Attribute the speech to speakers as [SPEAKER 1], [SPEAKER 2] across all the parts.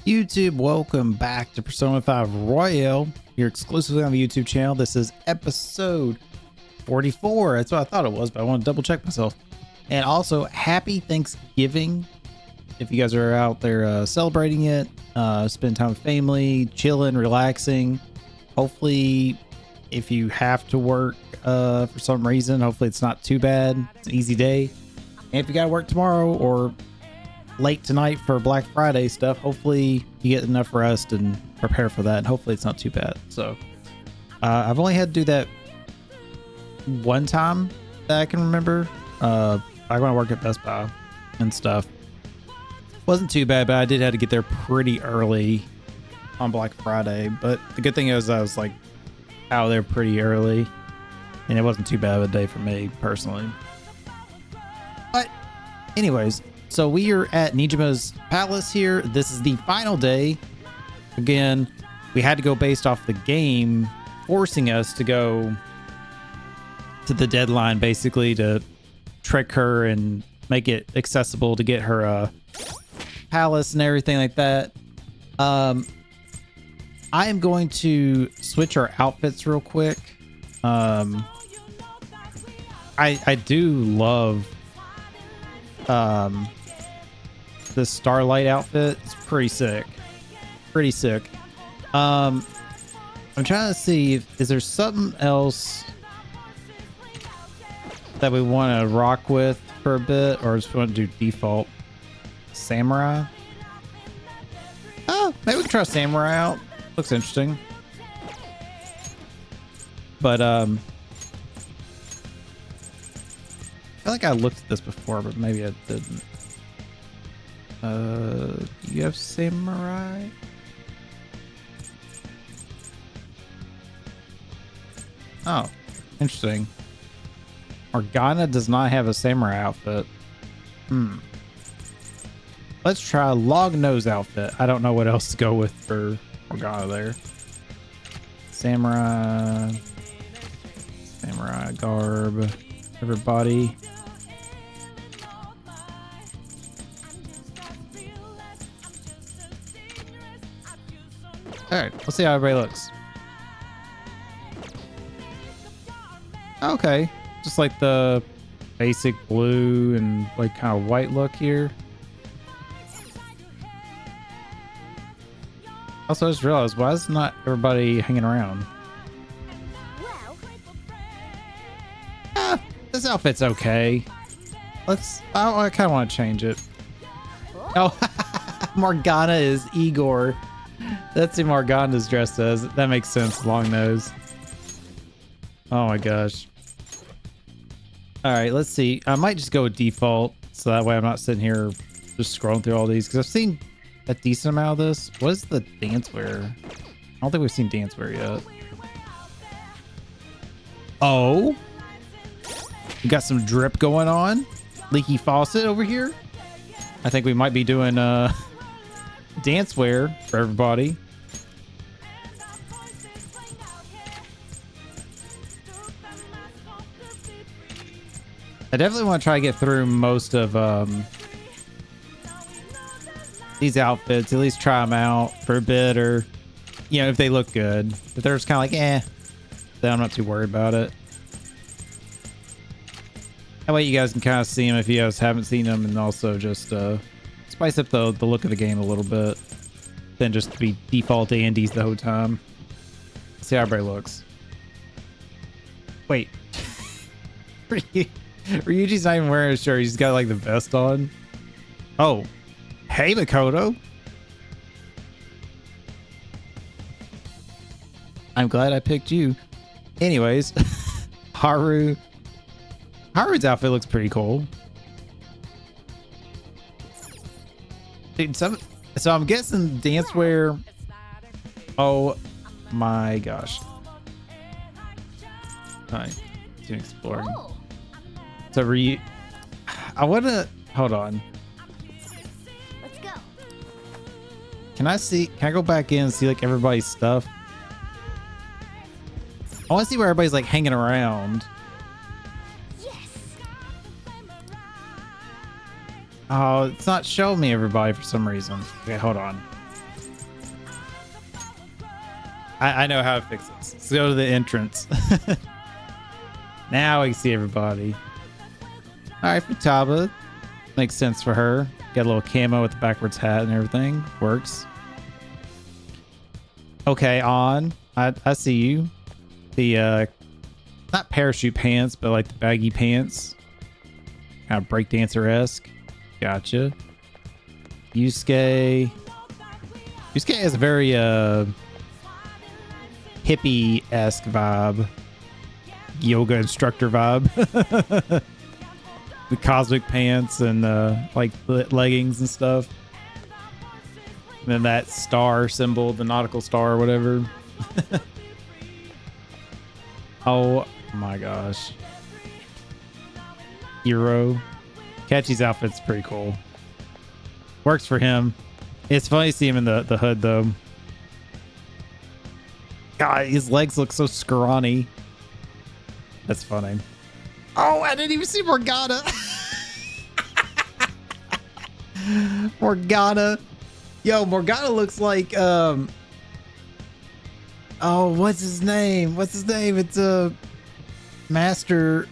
[SPEAKER 1] YouTube, welcome back to Persona 5 Royale, here exclusively on the YouTube channel. This is episode 44. That's what I thought it was, but I want to double check myself. And also, happy Thanksgiving. If you guys are out there celebrating it, spend time with family, chilling, relaxing. Hopefully, if you have to work for some reason, hopefully it's not too bad. It's an easy day. And if you got to work tomorrow or late tonight for Black Friday stuff, hopefully you get enough rest and prepare for that, and hopefully it's not too bad. So I've only had to do that one time that I can remember. I went to work at Best Buy and stuff. Wasn't too bad, but I did have to get there pretty early on Black Friday. But the good thing is I was like out there pretty early, and it wasn't too bad of a day for me personally. But anyways, so we are at Nijima's palace here. This is the final day. Again, we had to go based off the game, forcing us to go to the deadline, basically, to trick her and make it accessible to get her palace and everything like that. I am going to switch our outfits real quick. I do love this Starlight outfit. It's pretty sick. I'm trying to see if is there something else that we want to rock with for a bit, or just want to do default samurai. Oh, maybe we can try samurai out. Looks interesting. But I feel like I looked at this before, but maybe I didn't. You have samurai? Oh, interesting. Morgana does not have a samurai outfit. Let's try a long nose outfit. I don't know what else to go with for Morgana there. Samurai garb, everybody. All right, let's see how everybody looks. Okay, just like the basic blue and like kind of white look here. Also, I just realized, why is not everybody hanging around? This outfit's okay. I kind of want to change it. Oh, Morgana is Igor. That's who Morgana's dressed as. That makes sense. Long nose. Oh my gosh. All right, let's see. I might just go with default, so that way I'm not sitting here just scrolling through all these, because I've seen a decent amount of this. What is the dance wear? I don't think we've seen dance wear yet. Oh, we got some drip going on. Leaky faucet over here. I think we might be doing dance wear for everybody. I definitely want to try to get through most of these outfits, at least try them out for a bit, or you know, if they look good. If they're just kind of like then I'm not too worried about it. That way you guys can kind of see them if you guys haven't seen them, and also just spice up the look of the game a little bit, than just be default Andes the whole time. Let's see how everybody looks. Wait. Ryuji's not even wearing a shirt. He's got like the vest on. Oh. Hey, Makoto. I'm glad I picked you. Anyways. Haru's outfit looks pretty cool. Dude, so I'm guessing dance wear. Oh my gosh. Alright. To explore. So I wanna hold on.
[SPEAKER 2] Let's go.
[SPEAKER 1] Can I go back in and see like everybody's stuff? I want to see where everybody's like hanging around.
[SPEAKER 2] Yes.
[SPEAKER 1] Oh, it's not showing me everybody for some reason. Okay, hold on. I know how to fix this. Let's go to the entrance. Now we can see everybody. All right, Futaba. Makes sense for her. Got a little camo with the backwards hat and everything. Works. Okay, on. I see you. The not parachute pants, but like the baggy pants. Kind of breakdancer-esque. Gotcha. Yusuke. Yusuke has a very hippie-esque vibe. Yoga instructor vibe. The cosmic pants and like leggings and stuff. And then that star symbol, the nautical star or whatever. Oh my gosh. Hero. Catchy's outfit's pretty cool. Works for him. It's funny to see him in the hood though. God, his legs look so scrawny. That's funny. Oh, I didn't even see Morgana. Morgana. Yo, Morgana looks like oh, what's his name? What's his name? It's Master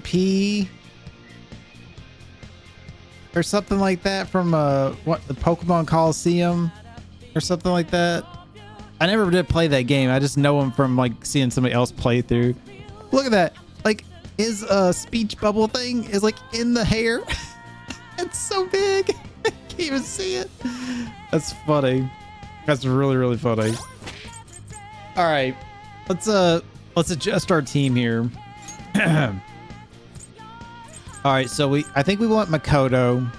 [SPEAKER 1] P or something like that from what, the Pokemon Coliseum or something like that. I never did play that game. I just know him from like seeing somebody else play through. Look at that. Like his speech bubble thing is like in the hair. It's so big. I can't even see it. That's funny. That's really, really funny. All right. Let's adjust our team here. All right, so I think we want Makoto.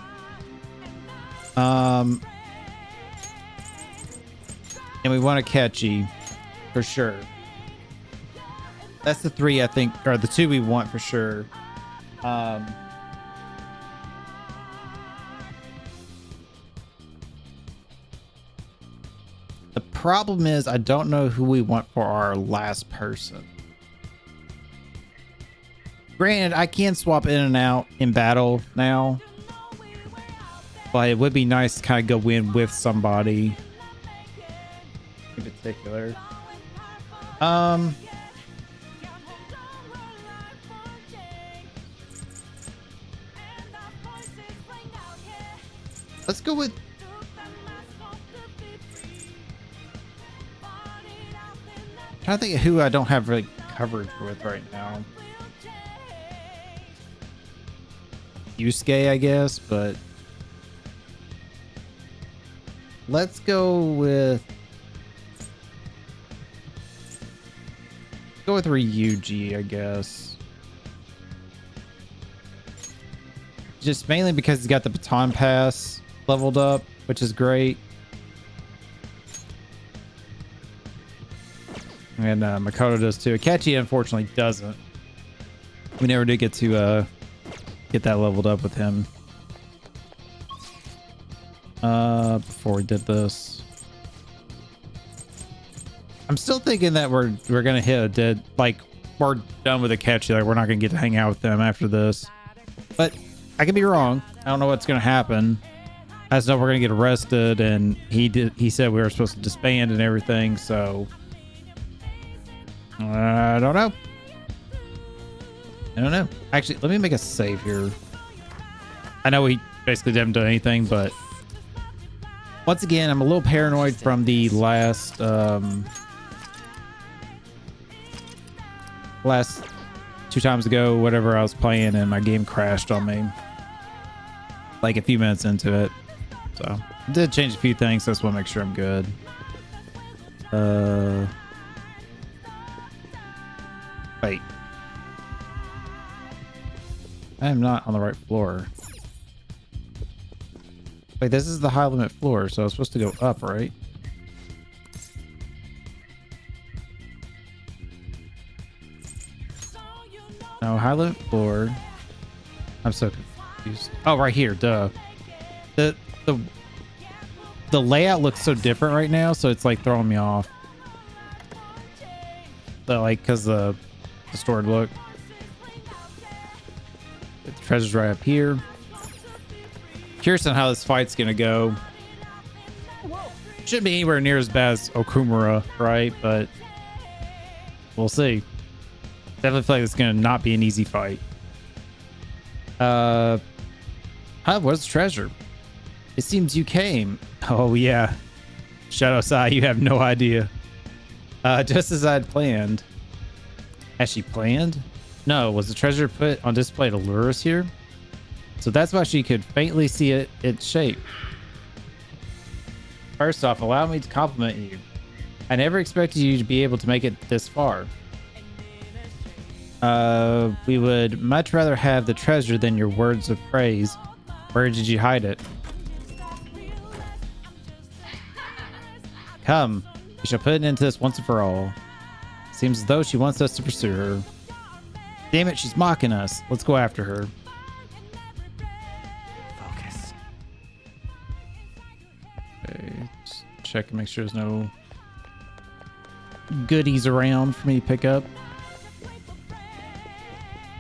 [SPEAKER 1] And we want Akechi for sure. That's the three I think, or the two we want for sure. The problem is I don't know who we want for our last person. Granted, I can swap in and out in battle now, but it would be nice to kind of go in with somebody in particular. Let's go with... I'm trying to think of who I don't have really coverage with right now. Yusuke, I guess, but let's go with Ryuji, I guess. Just mainly because he's got the baton pass leveled up, which is great. And Makoto does too. Akechi unfortunately doesn't. We never did get to get that leveled up with him before we did this. I'm still thinking that we're gonna hit a dead, like we're done with Akechi, like we're not gonna get to hang out with them after this, but I could be wrong. I don't know what's gonna happen. I just know we're gonna get arrested, and he said we were supposed to disband and everything, so I don't know. I don't know. Actually, let me make a save here. I know we basically haven't done anything, but once again, I'm a little paranoid from the last two times ago, whatever I was playing, and my game crashed on me like a few minutes into it. So I did change a few things, so I just want to make sure I'm good. Wait. I am not on the right floor. Wait, this is the high limit floor, so I was supposed to go up, right? No, high limit floor. I'm so confused. Oh, right here, duh. The layout looks so different right now, so it's like throwing me off. Like, cause the stored look. The treasure's right up here. Curious on how this fight's gonna go. Shouldn't be anywhere near as bad as Okumura, right? But we'll see. Definitely feel like it's gonna not be an easy fight. What's the treasure? It seems you came. Oh yeah. Shadow Sai, you have no idea. Just as I'd planned. Has she planned? No, was the treasure put on display to lure us here? So that's why she could faintly see its shape. First off, allow me to compliment you. I never expected you to be able to make it this far. We would much rather have the treasure than your words of praise. Where did you hide it? Come, we shall put an end to this once and for all. Seems as though she wants us to pursue her. Damn it, she's mocking us. Let's go after her.
[SPEAKER 3] Focus.
[SPEAKER 1] Okay, just check and make sure there's no goodies around for me to pick up.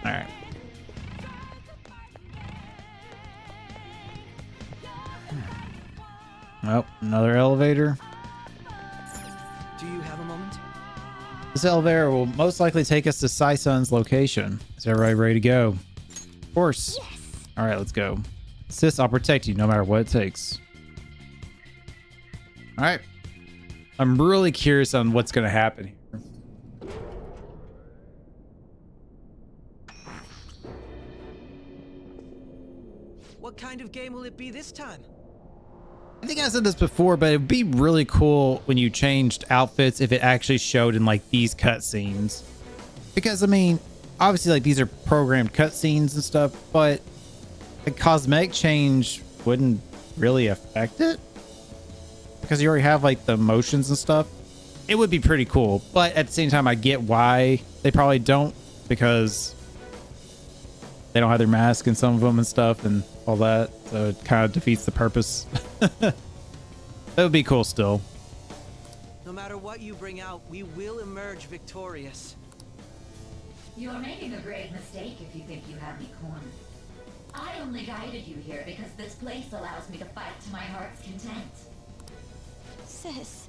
[SPEAKER 1] All right. Oh, another elevator.
[SPEAKER 3] Do you have a moment?
[SPEAKER 1] This elevator will most likely take us to Sai-sun's location. Is everybody ready to go? Of course.
[SPEAKER 2] Yes.
[SPEAKER 1] All right, let's go. Sis, I'll protect you no matter what it takes. All right. I'm really curious on what's going to happen here.
[SPEAKER 3] What kind of game will it be this time?
[SPEAKER 1] I think I said this before, but it'd be really cool when you changed outfits if it actually showed in like these cutscenes. Because I mean, obviously like these are programmed cutscenes and stuff, but the cosmetic change wouldn't really affect it because you already have like the motions and stuff. It would be pretty cool, but at the same time, I get why they probably don't, because they don't have their mask in some of them and stuff and all that, so it kind of defeats the purpose. That would be cool still.
[SPEAKER 3] No matter what you bring out, we will emerge victorious.
[SPEAKER 4] You're making a grave mistake if you think you have me cornered. I only guided you here because this place allows me to fight to my heart's content.
[SPEAKER 2] Sis.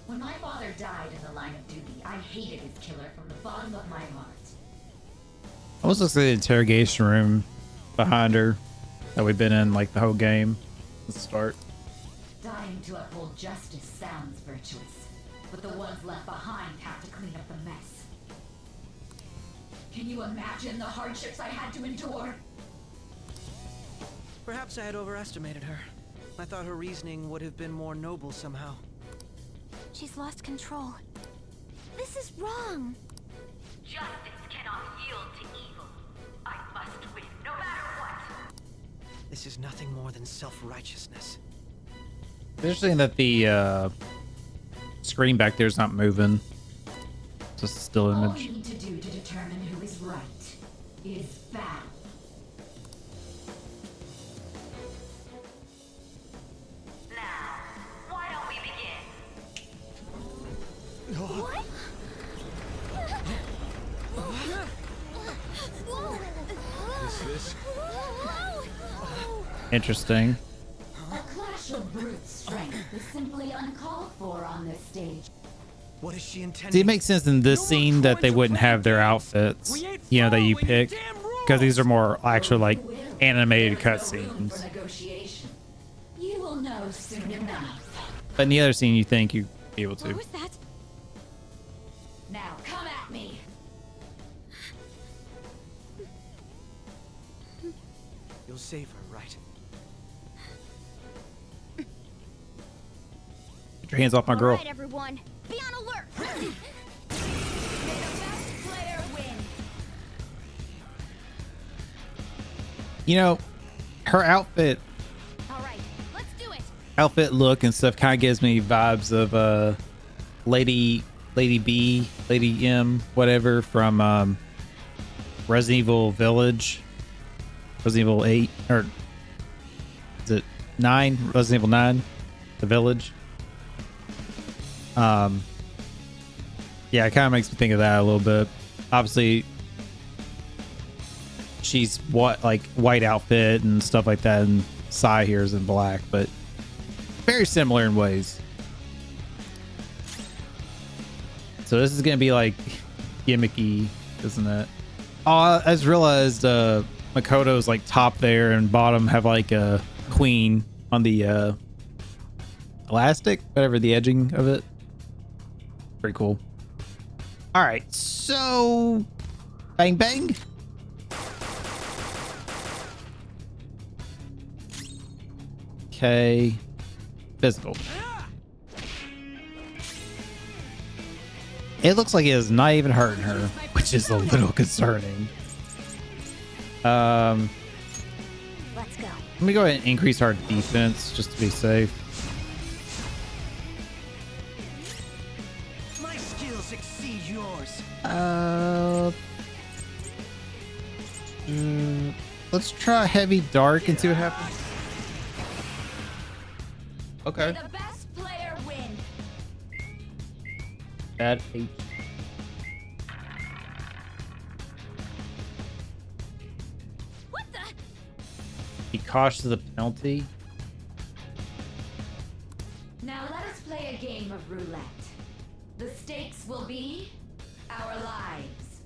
[SPEAKER 4] When my father died in the line of duty, I hated his killer from the bottom of my heart.
[SPEAKER 1] I was looking at the interrogation room behind her that we've been in like the whole game. Let's start.
[SPEAKER 4] Dying to uphold justice sounds virtuous, but the ones left behind have to clean up the mess. Can you imagine the hardships I had to endure?
[SPEAKER 3] Perhaps I had overestimated her. I thought her reasoning would have been more noble somehow.
[SPEAKER 2] She's lost control. This is wrong.
[SPEAKER 4] Justice cannot yield to evil. I must win, no matter what.
[SPEAKER 3] This is nothing more than self-righteousness.
[SPEAKER 1] It's interesting that the screen back there is not moving. It's just a still
[SPEAKER 4] All
[SPEAKER 1] image.
[SPEAKER 4] we need to do to determine who is right is battle. Now, why don't we begin?
[SPEAKER 2] What?
[SPEAKER 3] This?
[SPEAKER 1] Interesting.
[SPEAKER 4] A clash of brute strength is simply uncalled for on this stage.
[SPEAKER 3] What is she intending?
[SPEAKER 1] See, it makes sense in this scene that they wouldn't have their outfits, you know, that you pick, because these are more actual like animated
[SPEAKER 4] There's no room
[SPEAKER 1] cutscenes.
[SPEAKER 4] for negotiation. You will know soon enough.
[SPEAKER 1] But in the other scene, you think you'd be able
[SPEAKER 2] What
[SPEAKER 1] to.
[SPEAKER 2] was that?
[SPEAKER 4] Now come at me.
[SPEAKER 3] You'll save her, right?
[SPEAKER 1] Get your hands off my girl.
[SPEAKER 2] All right, everyone. Be on alert.
[SPEAKER 4] May the best player win.
[SPEAKER 1] You know, her outfit
[SPEAKER 2] All right, let's do it.
[SPEAKER 1] look and stuff kind of gives me vibes of Lady B, Lady M, whatever from Resident Evil Village, Resident Evil 8, or is it 9? Resident Evil 9, The Village. Yeah, it kind of makes me think of that a little bit. Obviously, she's what like white outfit and stuff like that, and Sai here is in black, but very similar in ways. So this is gonna be like gimmicky, isn't it? Oh, I just realized Makoto's like top there and bottom have like a queen on the elastic, whatever the edging of it. Pretty cool. All right, so bang bang. Okay, physical. It looks like it is not even hurting her, which is a little concerning.
[SPEAKER 2] Let's go.
[SPEAKER 1] Let me go ahead and increase our defense just to be safe.
[SPEAKER 3] My skills exceed yours.
[SPEAKER 1] Let's try heavy dark and see what happens. Okay.
[SPEAKER 4] The best player win.
[SPEAKER 1] Bad H.
[SPEAKER 2] What the?
[SPEAKER 1] Be cautious of the penalty.
[SPEAKER 4] Now let us play a game of roulette. The stakes will be our lives.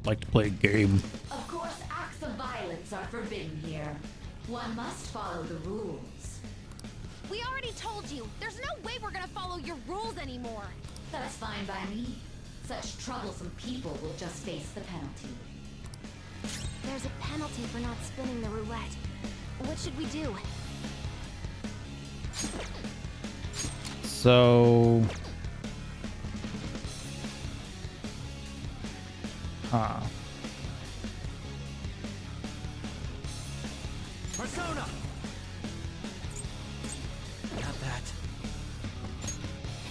[SPEAKER 1] Like to play a game.
[SPEAKER 4] Of course, acts of violence are forbidden here. One must follow the rules.
[SPEAKER 2] We already told you. There's no way we're gonna follow your rules anymore.
[SPEAKER 4] That's fine by me. Such troublesome people will just face the penalty.
[SPEAKER 2] There's a penalty for not spinning the roulette. What should we do?
[SPEAKER 1] So... Huh.
[SPEAKER 3] Persona. Not that.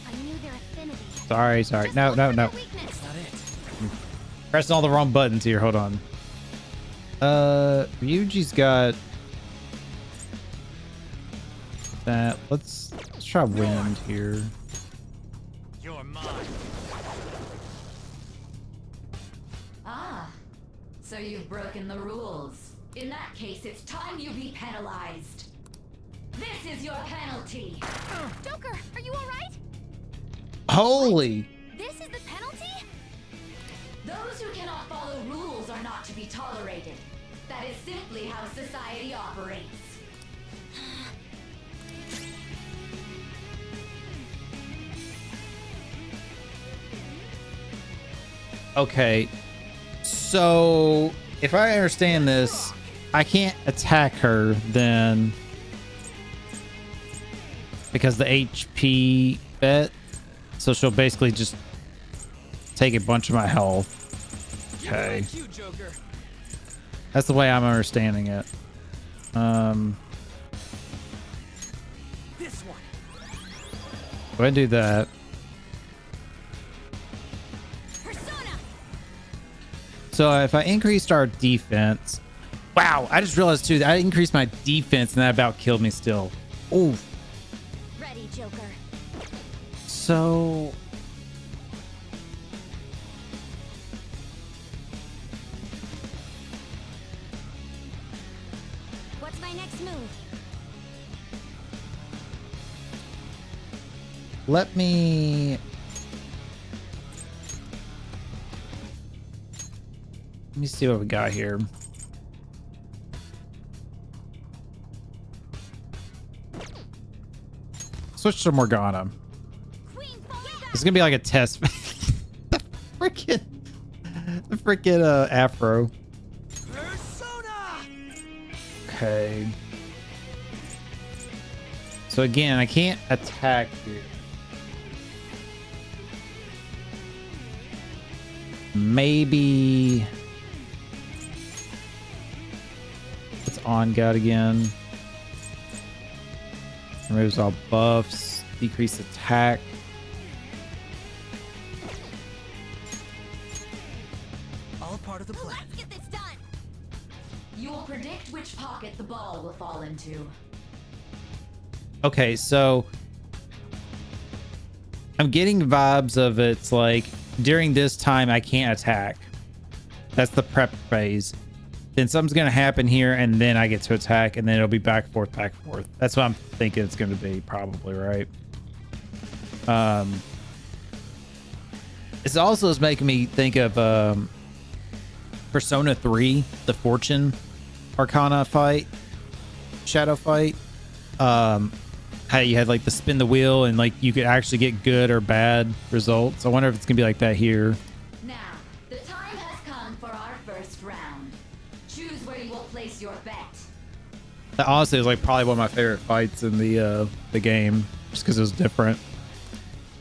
[SPEAKER 2] I knew their affinity.
[SPEAKER 1] Sorry.
[SPEAKER 2] Just
[SPEAKER 1] No.
[SPEAKER 2] look for their weakness.
[SPEAKER 3] That's not it.
[SPEAKER 1] Pressing all the wrong buttons here. Hold on. Ryuji's got that. Let's try wind here.
[SPEAKER 3] You're mine.
[SPEAKER 4] Ah, so you've broken the rules. In that case, it's time you be penalized. This is your penalty.
[SPEAKER 2] Joker, are you alright?
[SPEAKER 1] Holy!
[SPEAKER 2] This is the penalty?
[SPEAKER 4] Those who cannot follow rules are not to be tolerated. That is simply how society operates.
[SPEAKER 1] Okay, so if I understand this, I can't attack her then because the HP bet, so she'll basically just take a bunch of my health. Okay,
[SPEAKER 3] You, Joker.
[SPEAKER 1] that's the way I'm understanding it.
[SPEAKER 3] This one.
[SPEAKER 1] Go ahead and do that.
[SPEAKER 2] Persona!
[SPEAKER 1] So if I increased our defense, wow, I just realized too that I increased my defense and that about killed me still. Ooh,
[SPEAKER 2] Ready, Joker.
[SPEAKER 1] so
[SPEAKER 2] What's my next move?
[SPEAKER 1] let me see what we got here. Switch to Morgana.
[SPEAKER 2] Queen, fall back!
[SPEAKER 1] It's gonna be like a test. the freaking afro.
[SPEAKER 3] Persona.
[SPEAKER 1] Okay. So again, I can't attack here. Maybe it's on God again. Removes all buffs, decrease attack.
[SPEAKER 3] All part of the plan.
[SPEAKER 2] Let's get this done!
[SPEAKER 4] You will predict which pocket the ball will fall into.
[SPEAKER 1] Okay, so I'm getting vibes of it's like during this time I can't attack. That's the prep phase. then something's gonna happen here, and then I get to attack, and then it'll be back and forth, back and forth. That's what I'm thinking it's gonna be, probably, right? This also is making me think of Persona 3, the Fortune Arcana fight, Shadow fight. How you had like the spin the wheel and like you could actually get good or bad results. I wonder if it's gonna be like that here.
[SPEAKER 4] Now, the time has come for our first round. Choose where you will place your bet.
[SPEAKER 1] That honestly is like probably one of my favorite fights in the game, just because it was different.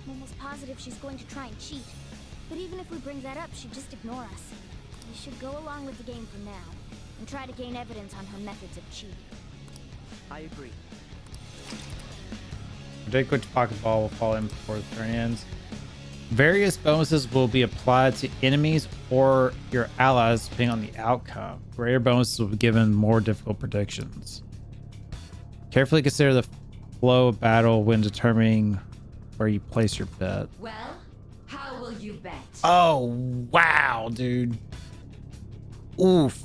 [SPEAKER 2] I'm almost positive she's going to try and cheat. But even if we bring that up, she'd just ignore us. We should go along with the game for now and try to gain evidence on her methods of cheating.
[SPEAKER 3] I agree.
[SPEAKER 1] Predict which Pokeball will fall in before the turn ends. Various bonuses will be applied to enemies or your allies depending on the outcome. Greater bonuses will be given more difficult predictions. Carefully consider the flow of battle when determining where you place your bet.
[SPEAKER 4] Well, how will you bet?
[SPEAKER 1] Oh, wow, dude. Oof.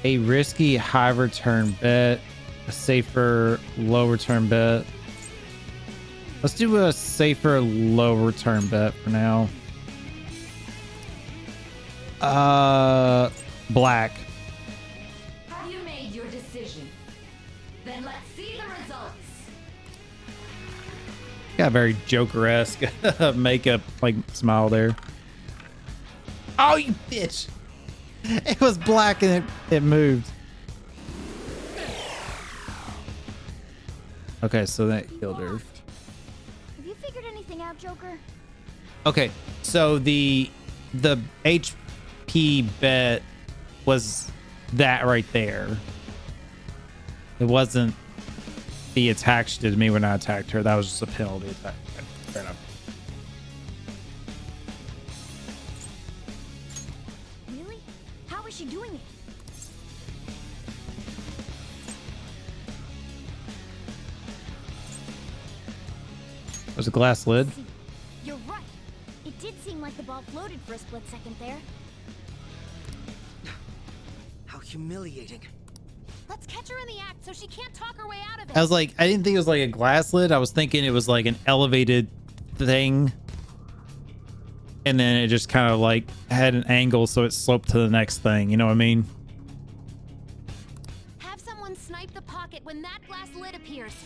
[SPEAKER 1] A risky high return bet, a safer low return bet. Let's do a safer low return bet for now. Black.
[SPEAKER 4] Have you made your decision? Then let's see the results.
[SPEAKER 1] Got a very Joker-esque makeup like smile there. Oh, you bitch. It was black and it moved. Okay, so that killed her.
[SPEAKER 2] Have you figured anything out, Joker?
[SPEAKER 1] Okay, so the HP bet was that right there. It wasn't the attack she did to me when I attacked her. That was just a penalty attack. Okay, fair enough.
[SPEAKER 2] Really? How is she doing it?
[SPEAKER 1] There's a glass lid.
[SPEAKER 2] See, you're right. It did seem like the ball floated for a split second there.
[SPEAKER 3] How humiliating.
[SPEAKER 2] Let's catch her in the act so she can't talk her way out of it.
[SPEAKER 1] I was like, I didn't think it was like a glass lid. I was thinking it was like an elevated thing. And then it just kind of like had an angle so it sloped to the next thing. You know what I mean?
[SPEAKER 2] Have someone snipe the pocket when that glass lid appears.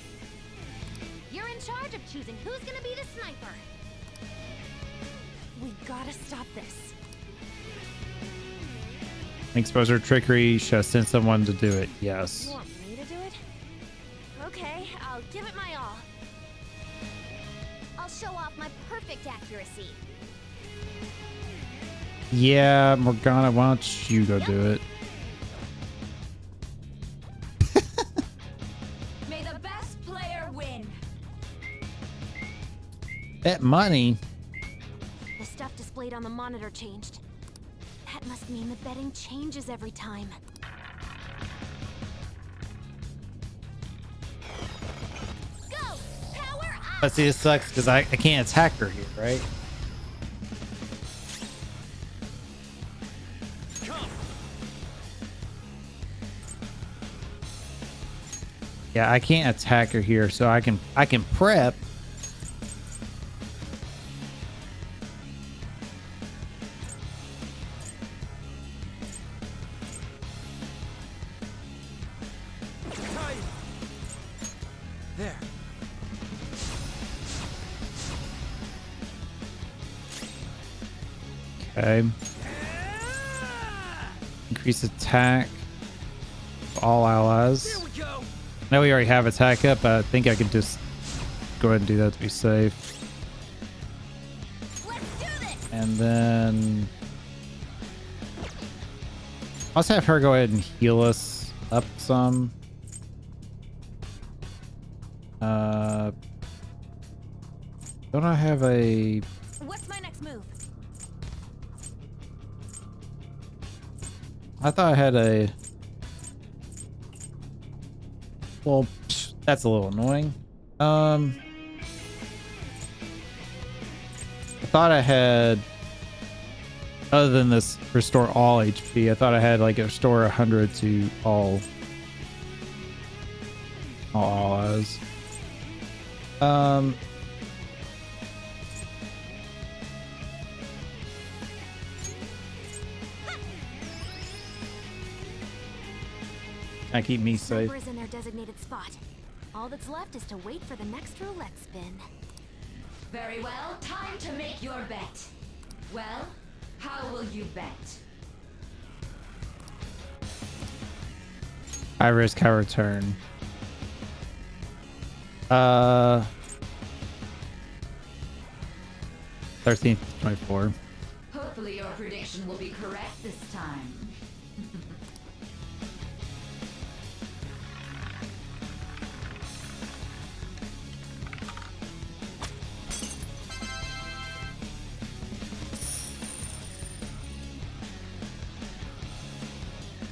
[SPEAKER 2] You're in charge of choosing who's gonna be the sniper. We gotta stop this.
[SPEAKER 1] Exposure trickery. Should I send someone to do it? Yes.
[SPEAKER 2] You want me to do it? Okay, I'll give it my all. I'll show off my perfect accuracy.
[SPEAKER 1] Yeah, Morgana, why don't you go do it?
[SPEAKER 4] May the best player win.
[SPEAKER 1] Bet money.
[SPEAKER 2] The stuff displayed on the monitor changed. That must mean the betting changes every time. Go! Power up!
[SPEAKER 1] But see, this sucks because I can't attack her here, right? Yeah, I can't attack her here, so I can prep.
[SPEAKER 3] Tight. There.
[SPEAKER 1] Okay. Increase attack of all allies.
[SPEAKER 3] Here we go.
[SPEAKER 1] Now we already have attack up, but I think I can just go ahead and do that to be safe.
[SPEAKER 2] Let's do this!
[SPEAKER 1] And then let's have her go ahead and heal us up some. Don't I have a...
[SPEAKER 2] What's my next move?
[SPEAKER 1] I thought I had a... Well, that's a little annoying. I thought I had, other than this restore all HP, I thought I had like a restore 100 to all allies. I keep me safe.
[SPEAKER 2] Sniper's in their designated spot. All that's left is to wait for the next roulette spin.
[SPEAKER 4] Very well, time to make your bet. Well, how will you bet?
[SPEAKER 1] I risk, I return. 13th, 24.
[SPEAKER 4] Hopefully your prediction will be correct this time.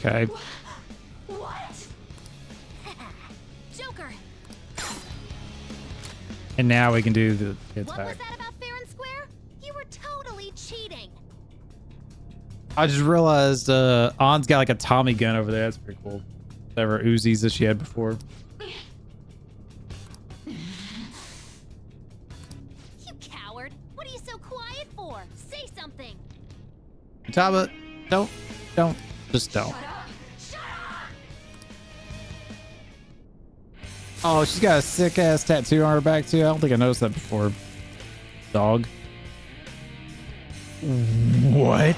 [SPEAKER 1] Okay.
[SPEAKER 4] What?
[SPEAKER 2] Joker!
[SPEAKER 1] And now we can do the
[SPEAKER 2] What was
[SPEAKER 1] attack.
[SPEAKER 2] that about fair and square? You were totally cheating.
[SPEAKER 1] I just realized Ann's got like a Tommy gun over there. That's pretty cool. Whatever Uzis that she had before.
[SPEAKER 2] You coward! What are you so quiet for? Say something!
[SPEAKER 1] Taba, don't, just don't. Oh, she's got a sick ass tattoo on her back too. I don't think I noticed that before. Dog. What?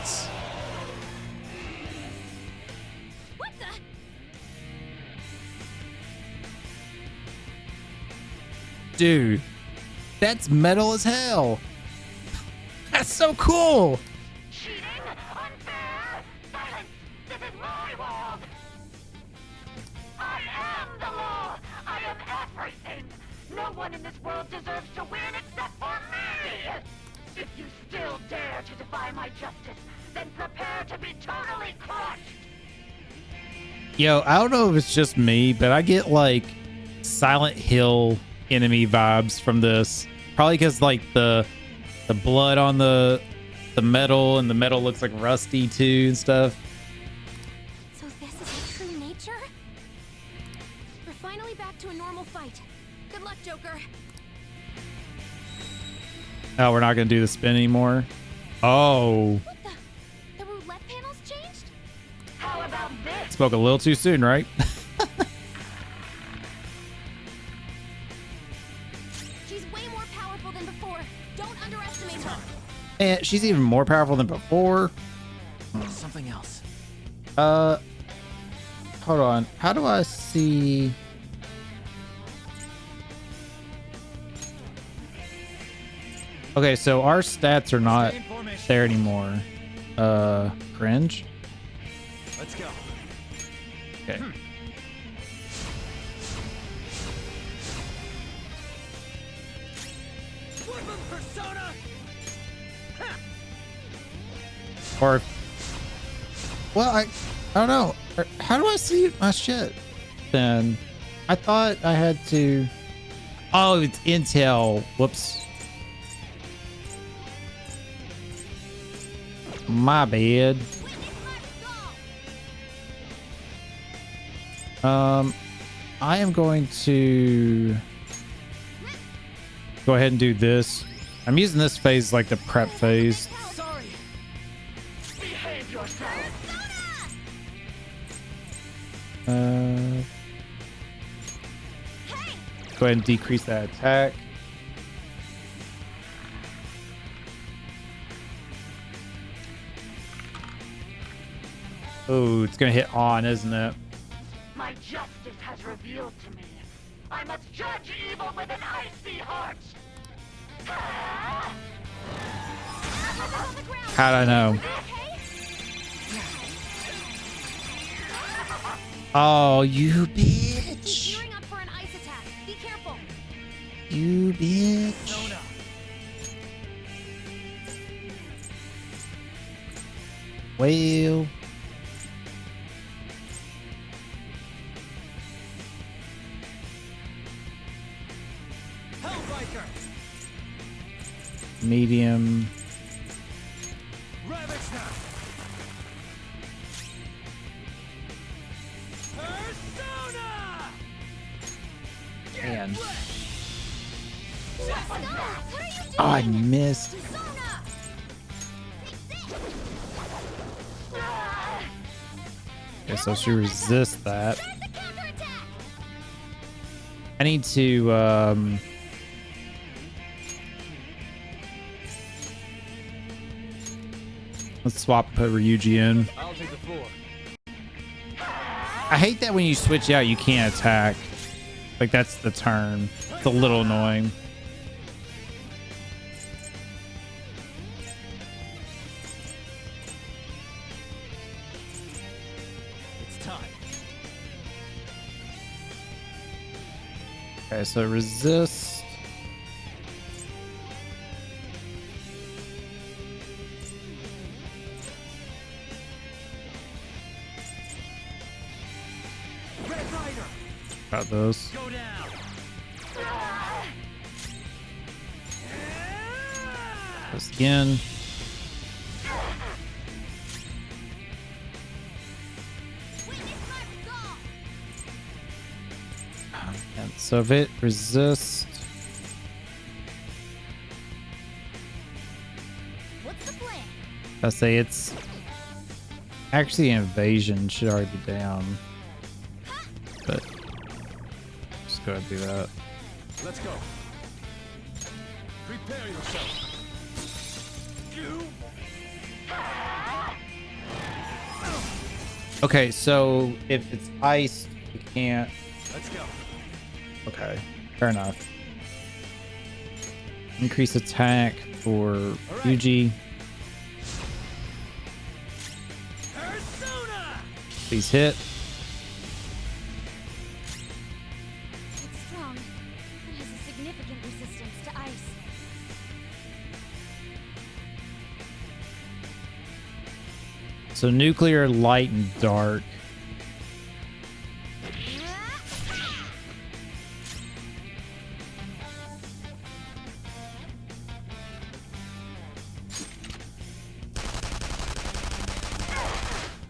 [SPEAKER 2] What the?
[SPEAKER 1] Dude, that's metal as hell. That's so cool.
[SPEAKER 5] Cheating? Unfair? Silence! This is my world! I am the law! I am everything! No one in this world deserves to win except for me! If you still dare to defy my justice, then prepare to be totally crushed!
[SPEAKER 1] Yo, I don't know if it's just me, but I get like Silent Hill enemy vibes from this. Probably because like the blood on the metal, and the metal looks like rusty too and stuff.
[SPEAKER 2] So this is your true nature? We're finally back to a normal fight. Good luck, Joker.
[SPEAKER 1] Oh, we're not gonna do the spin anymore. Oh,
[SPEAKER 2] What the? The roulette panels changed?
[SPEAKER 5] How about this?
[SPEAKER 1] spoke a little too soon, right?
[SPEAKER 2] She's way more powerful than before. Don't underestimate her.
[SPEAKER 1] And she's even more powerful than before.
[SPEAKER 3] Something else.
[SPEAKER 1] Hold on. How do I see? Okay, so our stats are not there anymore. Cringe.
[SPEAKER 3] Let's go.
[SPEAKER 1] Okay.
[SPEAKER 3] Woodman persona.
[SPEAKER 1] Or, well, I don't know. How do I see my shit? Then I thought I had to. Oh, it's Intel. Whoops. My bad. I am going to go ahead and do this. I'm using this phase like the prep phase.
[SPEAKER 3] Sorry.
[SPEAKER 5] Behave yourself!
[SPEAKER 1] Go ahead and decrease that attack. Oh, it's gonna hit on, isn't it?
[SPEAKER 5] My justice has revealed to me. I must judge evil with an icy heart!
[SPEAKER 1] How'd I know? Oh, you bitch.
[SPEAKER 2] Gearing up for an ice attack. Be careful.
[SPEAKER 1] You bitch.
[SPEAKER 3] Persona.
[SPEAKER 1] Well.
[SPEAKER 3] Hellbiker.
[SPEAKER 1] medium. Man. Oh, I missed. Okay, so she resists that. I need to let's swap, put Ryuji in.
[SPEAKER 6] I'll take the floor.
[SPEAKER 1] I hate that when you switch out you can't attack. Like that's the turn. It's a little annoying.
[SPEAKER 6] It's time.
[SPEAKER 1] Okay, so resist.
[SPEAKER 6] Red Rider.
[SPEAKER 1] Got those.
[SPEAKER 6] Go down.
[SPEAKER 1] This again. And so if it resists,
[SPEAKER 2] What's the plan?
[SPEAKER 1] I say it's actually an invasion should already be down, but just go ahead and do that.
[SPEAKER 6] Let's go. Prepare yourself.
[SPEAKER 1] Okay, so if it's iced, you can't.
[SPEAKER 6] Let's go.
[SPEAKER 1] Okay, fair enough. Increase attack for Yuji.
[SPEAKER 6] Persona.
[SPEAKER 1] Please hit.
[SPEAKER 2] It's strong. It has a significant resistance to ice.
[SPEAKER 1] So nuclear, light, and dark.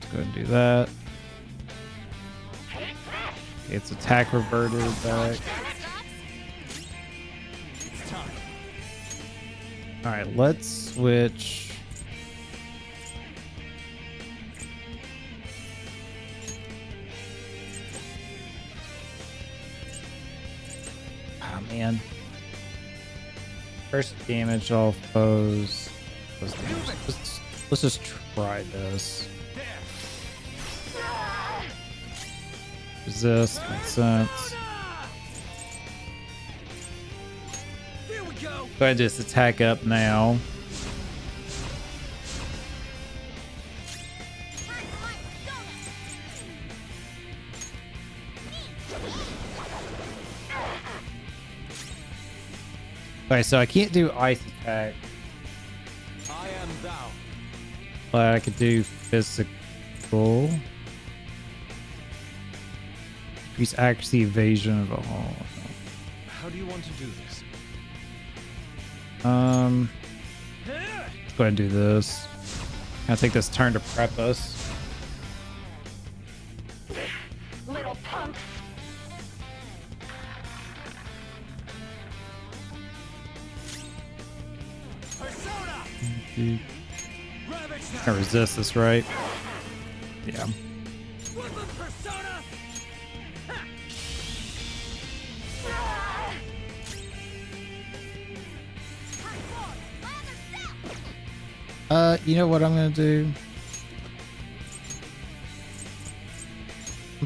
[SPEAKER 1] Let's go ahead and do that. Okay, it's attack reverted back.
[SPEAKER 6] It's time.
[SPEAKER 1] All right, let's switch. Oh man. First damage all foes. Let's just try this. Resist, makes sense.
[SPEAKER 6] Here we go.
[SPEAKER 1] Go ahead and just attack up now. Okay, so I can't do ice attack,
[SPEAKER 6] I am thou.
[SPEAKER 1] but I could do physical. Increase accuracy, evasion of all.
[SPEAKER 6] How do you want to do this?
[SPEAKER 1] Let's go ahead and do this. I'll take this turn to prep us.
[SPEAKER 5] Little punks.
[SPEAKER 6] Persona. Ravage
[SPEAKER 1] I
[SPEAKER 6] now.
[SPEAKER 1] resist this, right? Yeah.
[SPEAKER 6] Woodland Persona.
[SPEAKER 1] You know what I'm gonna do?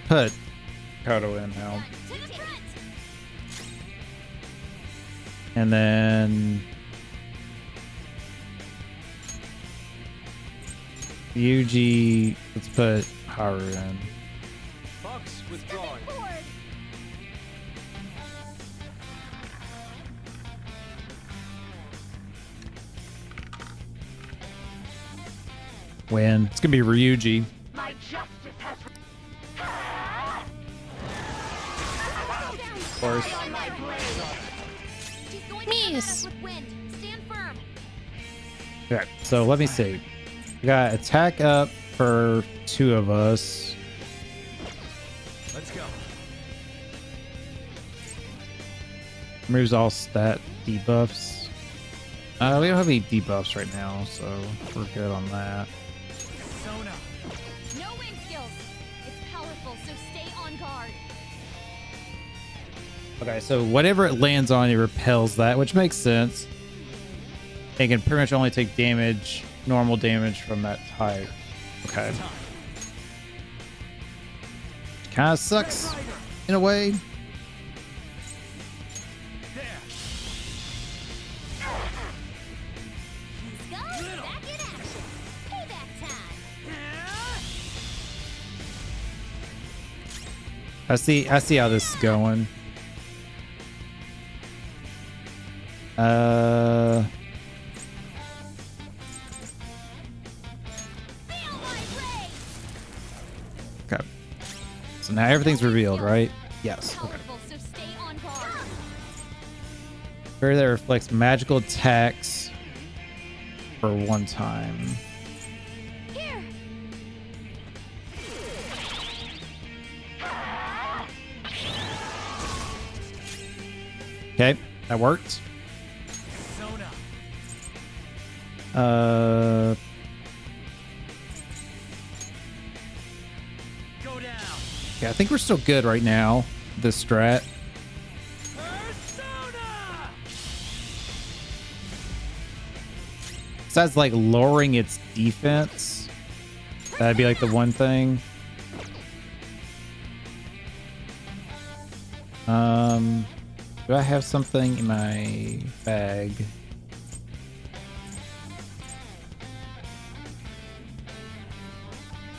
[SPEAKER 1] Put Kodo in now. And then Yuji, let's put Haru in.
[SPEAKER 6] Fox withdrawing.
[SPEAKER 1] Win. It's gonna be Ryuji.
[SPEAKER 5] My justice has
[SPEAKER 1] Of course.
[SPEAKER 5] on my blade.
[SPEAKER 2] She's going to come at us with wind. Stand firm.
[SPEAKER 1] Okay, so let me see. We got attack up for 2 of us.
[SPEAKER 6] Let's go.
[SPEAKER 1] Removes all stat debuffs. We don't have any debuffs right now, so we're good on that.
[SPEAKER 6] Persona.
[SPEAKER 2] No wing skills. It's powerful, so stay on guard.
[SPEAKER 1] Okay, so whatever it lands on, it repels that, which makes sense. It can pretty much only take damage, normal damage from that type. Okay. Kind of sucks in a way.
[SPEAKER 6] There.
[SPEAKER 2] Let's go. Back in action. Payback time.
[SPEAKER 1] I see how this is going.
[SPEAKER 2] Feel my ray.
[SPEAKER 1] Okay. So now everything's revealed, right? Yes. Okay.
[SPEAKER 2] Powerful, so stay on guard.
[SPEAKER 1] Barrier that reflects magical attacks for 1 time.
[SPEAKER 2] Here.
[SPEAKER 1] Okay, that worked.
[SPEAKER 6] Persona. Go down.
[SPEAKER 1] Yeah, I think we're still good right now. This strat.
[SPEAKER 6] Persona.
[SPEAKER 1] Besides, like lowering its defense, that'd be like the one thing. Do I have something in my bag?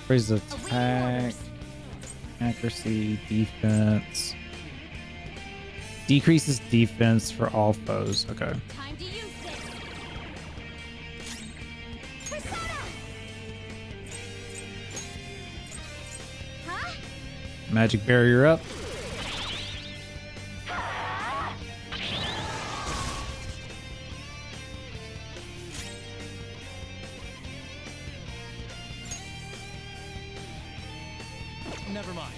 [SPEAKER 1] Where's the attack? Accuracy, defense. Decreases defense for all foes. Okay.
[SPEAKER 2] Time to use this. Persona. Huh?
[SPEAKER 1] Magic barrier up.
[SPEAKER 6] Never mind.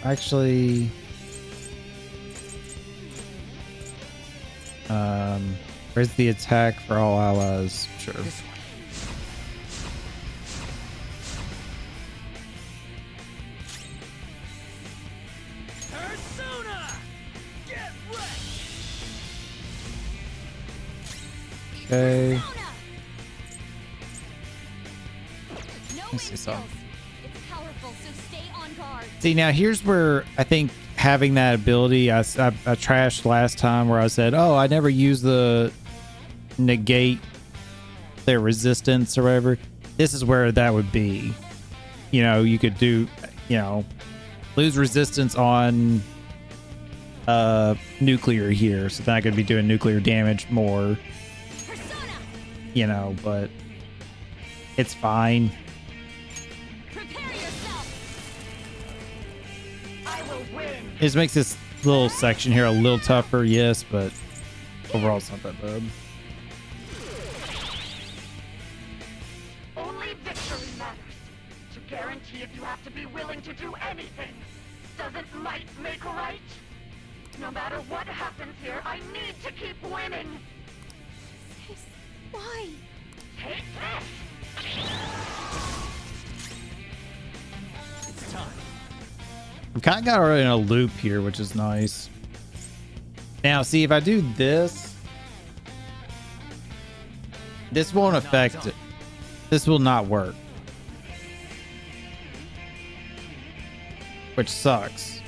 [SPEAKER 1] Actually, where's the attack for all allies? Sure.
[SPEAKER 6] This one. Persona. Get wrecked.
[SPEAKER 1] Okay.
[SPEAKER 2] Persona. No
[SPEAKER 1] me
[SPEAKER 2] wing
[SPEAKER 1] see
[SPEAKER 2] skills.
[SPEAKER 1] something.
[SPEAKER 2] It's powerful, so stay on guard.
[SPEAKER 1] See, now here's where I think having that ability, I trashed last time where I said, oh, I never use the negate their resistance or whatever. This is where that would be. You know, you could do, you know, lose resistance on nuclear here. So then I could be doing nuclear damage more,
[SPEAKER 2] Persona.
[SPEAKER 1] you know, but it's fine.
[SPEAKER 2] Prepare yourself.
[SPEAKER 5] I will win.
[SPEAKER 1] It just makes this little section here a little tougher, yes, but overall it's not that bad.
[SPEAKER 5] Only victory matters. To guarantee it, you have to be willing to do anything. Doesn't might make right? No matter what happens here, I need to keep winning.
[SPEAKER 2] Sis, why?
[SPEAKER 5] Take this!
[SPEAKER 6] It's time.
[SPEAKER 1] We kind of got her in a loop here, which is nice. Now, see, if I do this, this won't affect it. This will not work. Which sucks.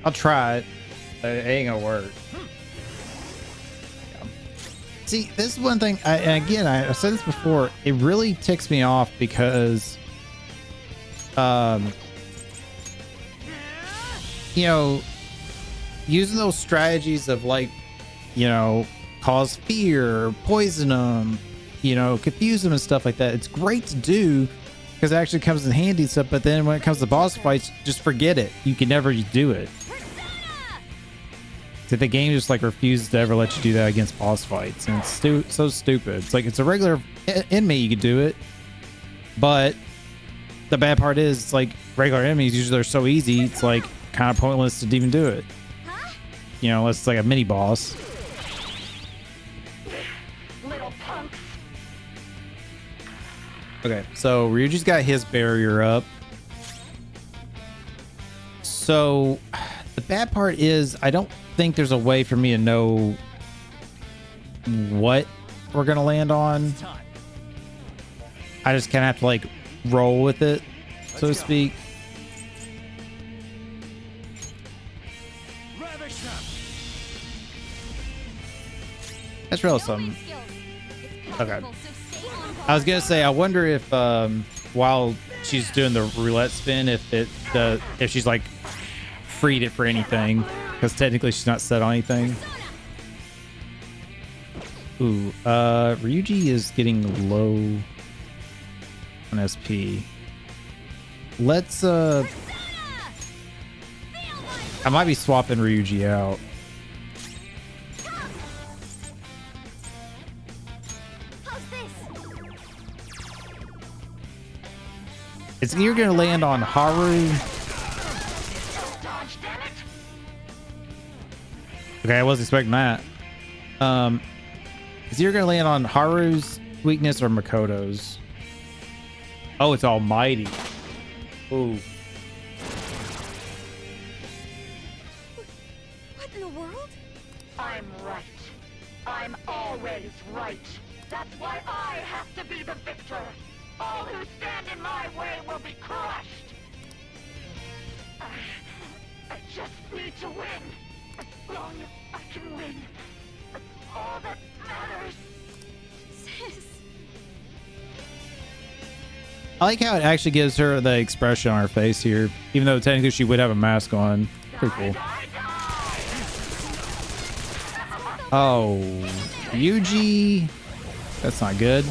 [SPEAKER 1] I'll try it, but it ain't gonna work. See, this is one thing, and again, I said this before, it really ticks me off because, you know, using those strategies of like, you know, cause fear, poison them, you know, confuse them and stuff like that. It's great to do, because it actually comes in handy and stuff. But then when it comes to boss fights, just forget it. You can never do it. So the game just like refuses to ever let you do that against boss fights, and it's so stupid. It's like it's a regular enemy, you could do it, but the bad part is it's like regular enemies usually are so easy. It's like kind of pointless to even do it. You know, unless it's like a mini boss.
[SPEAKER 5] Little punks.
[SPEAKER 1] Okay, so Ryuji's got his barrier up. So the bad part is I don't think there's a way for me to know what we're gonna land on.
[SPEAKER 6] Time.
[SPEAKER 1] I just kind of have to like roll with it, so to speak.
[SPEAKER 6] Ravish them.
[SPEAKER 1] That's real something. Okay. I was gonna say, I wonder if while she's doing the roulette spin, if she's like freed it for anything, because technically she's not set on anything. Ooh, Ryuji is getting low on SP. Let's I might be swapping Ryuji out. It's either gonna land on Haru. Okay, I wasn't expecting that. It's either gonna land on Haru's weakness or Makoto's. Oh, it's Almighty. Ooh.
[SPEAKER 2] What in the world?
[SPEAKER 5] I'm right. I'm always right. That's why I have to be the victor. All who stand in my way will be crushed. I just need to win. As long as I can win. That's all that matters.
[SPEAKER 2] Sis.
[SPEAKER 1] I like how it actually gives her the expression on her face here, even though technically she would have a mask on. Pretty cool. Oh, Yuji. That's not good.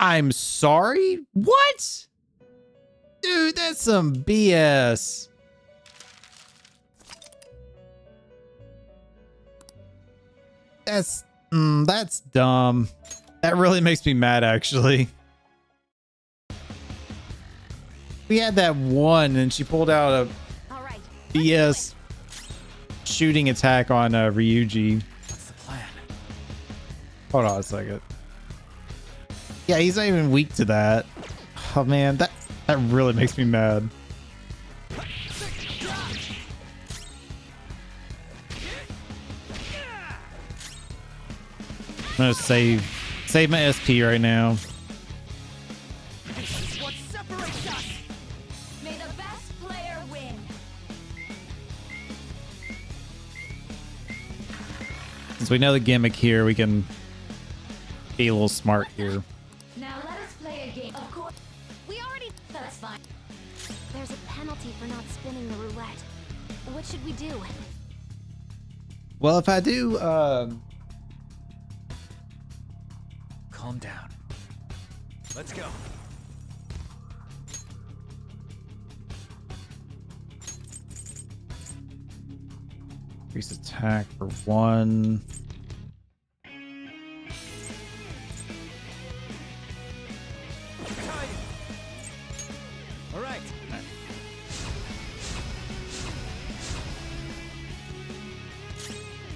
[SPEAKER 1] I'm sorry? What? Dude, that's some BS. That's dumb. That really makes me mad, actually. We had that one and she pulled out a
[SPEAKER 2] All right.
[SPEAKER 1] BS shooting attack on Ryuji.
[SPEAKER 6] What's the plan?
[SPEAKER 1] Hold on a second. Yeah, he's not even weak to that. Oh man, that really makes me mad. I'm gonna save my SP right now.
[SPEAKER 6] This is what separates us.
[SPEAKER 2] May the best player win.
[SPEAKER 1] Since we know the gimmick here, we can be a little smart here.
[SPEAKER 4] Now let us play a game. Of course,
[SPEAKER 2] We already.
[SPEAKER 4] that's fine.
[SPEAKER 2] There's a penalty for not spinning the roulette. What should we do?
[SPEAKER 1] Well, if I do,
[SPEAKER 6] Calm down. Let's go.
[SPEAKER 1] increase attack for 1.
[SPEAKER 6] All right.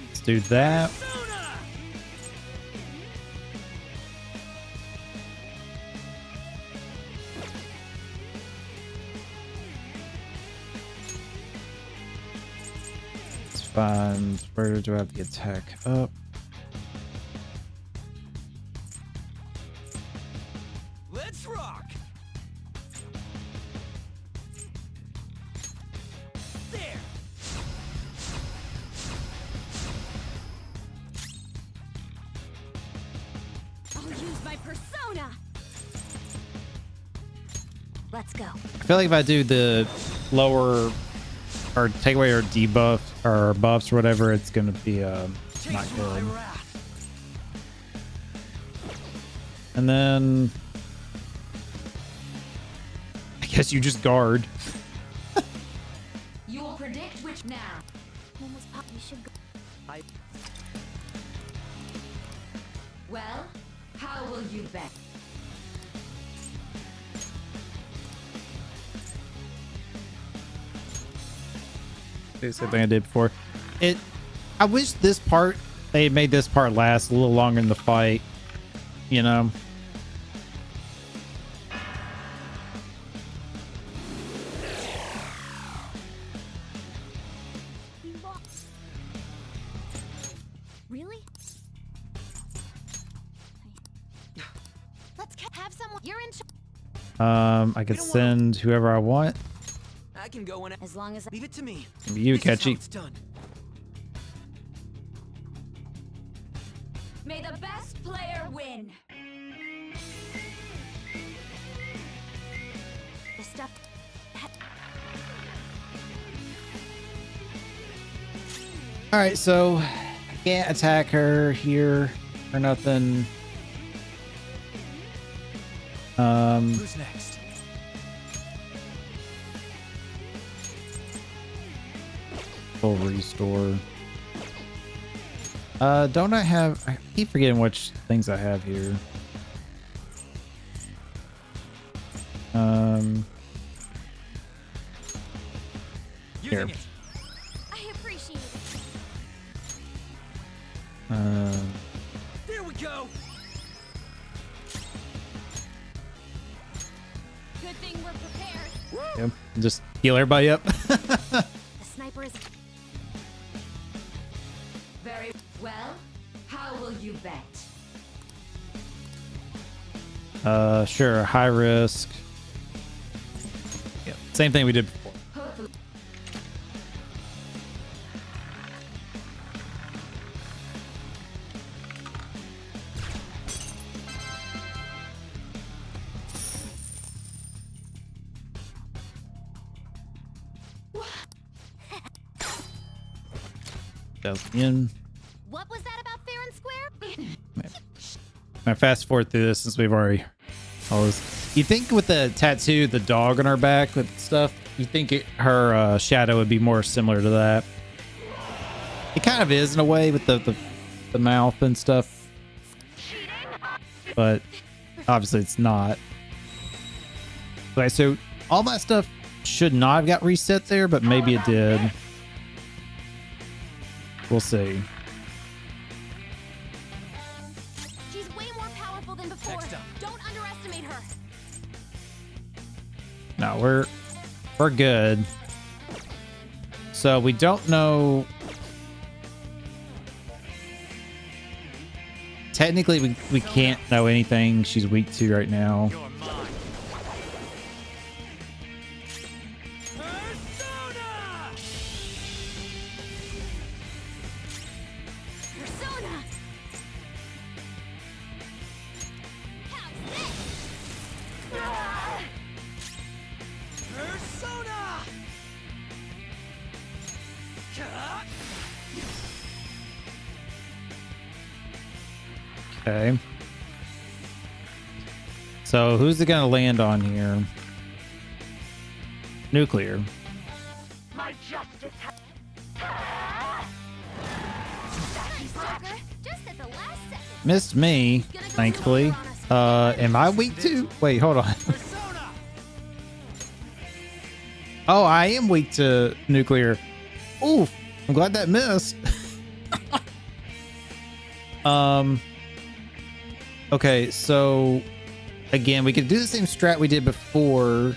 [SPEAKER 1] Let's do that. Let's find, where do I have the attack up?
[SPEAKER 6] Let's rock. There.
[SPEAKER 2] I'll use my persona. Let's go.
[SPEAKER 1] I feel like if I do the lower or take away our debuff or buffs or whatever, it's gonna be not
[SPEAKER 6] Chase my
[SPEAKER 1] good.
[SPEAKER 6] wrath.
[SPEAKER 1] And then I guess you just guard.
[SPEAKER 4] You will predict which now.
[SPEAKER 2] Almost pop. We should go.
[SPEAKER 4] Well, how will you bet?
[SPEAKER 1] The same thing I did before. I wish this part, they made this part last a little longer in the fight, you know.
[SPEAKER 2] We lost. Really? Let's have someone. You're in.
[SPEAKER 1] I could send whoever I want.
[SPEAKER 3] I can go when
[SPEAKER 2] As long as.
[SPEAKER 3] leave it to me.
[SPEAKER 1] You,
[SPEAKER 3] This is how
[SPEAKER 1] Catchy.
[SPEAKER 3] it's done.
[SPEAKER 4] May the best player win.
[SPEAKER 2] The stuff.
[SPEAKER 1] All right, so I can't attack her here or nothing.
[SPEAKER 6] Who's next?
[SPEAKER 1] Full restore. Don't I have? I keep forgetting which things I have here. Here.
[SPEAKER 6] Using it.
[SPEAKER 2] I appreciate it.
[SPEAKER 3] There we go.
[SPEAKER 2] Good thing we're prepared.
[SPEAKER 1] Yep. Just heal everybody up.
[SPEAKER 2] The sniper is.
[SPEAKER 4] Very well. How will you bet?
[SPEAKER 1] Sure. High risk. Yep. Same thing we did before.
[SPEAKER 4] Hopefully.
[SPEAKER 1] In.
[SPEAKER 2] What was that about fair and square?
[SPEAKER 1] I fast forward through this since we've already all this. You think with the tattoo, the dog on her back with stuff, you think her shadow would be more similar to that? It kind of is in a way with the mouth and stuff, but obviously it's not. Okay, so all that stuff should not have got reset there, but maybe it did. We'll see.
[SPEAKER 2] She's way more powerful than before.
[SPEAKER 6] Next up.
[SPEAKER 2] Don't underestimate her.
[SPEAKER 1] No, we're good. So we don't know. Technically, we can't know anything she's weak to right now.
[SPEAKER 6] You're mine. Persona!
[SPEAKER 2] Persona. How's this?
[SPEAKER 3] Persona. Cut.
[SPEAKER 1] Okay. So who's it gonna land on here? Nuclear.
[SPEAKER 5] My justice
[SPEAKER 2] Nice, Joker. Just at the last second.
[SPEAKER 1] Missed me, thankfully. Am I weak to? Wait, hold on.
[SPEAKER 3] Persona.
[SPEAKER 1] Oh, I am weak to nuclear. Oof. I'm glad that missed. Okay, so again, we could do the same strat we did before.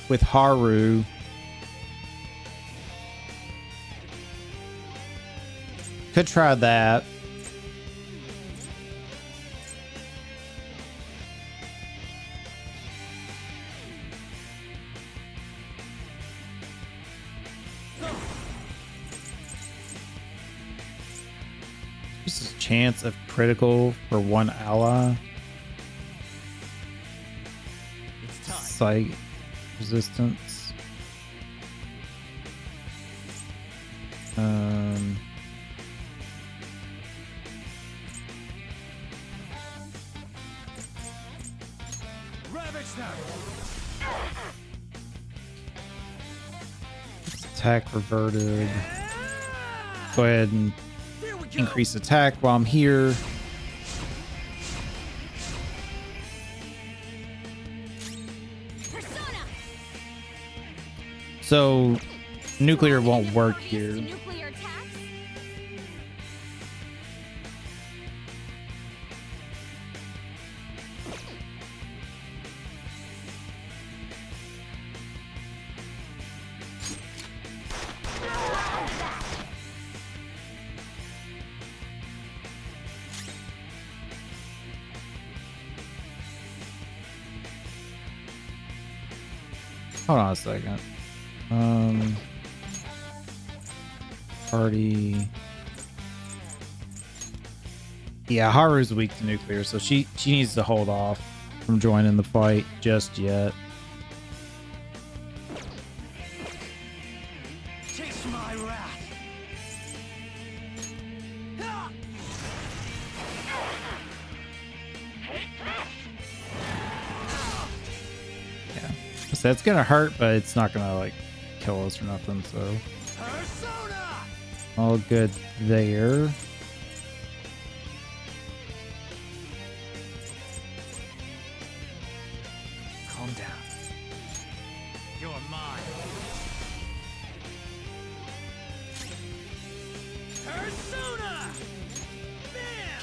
[SPEAKER 1] With Haru. Could try that. This is chance of critical for one ally.
[SPEAKER 6] It's time.
[SPEAKER 1] Psych resistance.
[SPEAKER 6] Ravage them.
[SPEAKER 1] Attack reverted. Go ahead and
[SPEAKER 6] Here we go.
[SPEAKER 1] increase attack while I'm here.
[SPEAKER 2] Persona!
[SPEAKER 1] So nuclear won't work
[SPEAKER 2] Impervious to
[SPEAKER 1] here.
[SPEAKER 2] nuclear attacks?
[SPEAKER 1] Hold on a second. Party. Yeah, Haru's weak to nuclear, so she needs to hold off from joining the fight just yet.
[SPEAKER 6] Taste my wrath. Ah!
[SPEAKER 1] Yeah. So it's gonna hurt, but it's not gonna like kill us or nothing, so
[SPEAKER 6] Persona.
[SPEAKER 1] all good there.
[SPEAKER 6] Calm down. You're mine. Persona. Bam.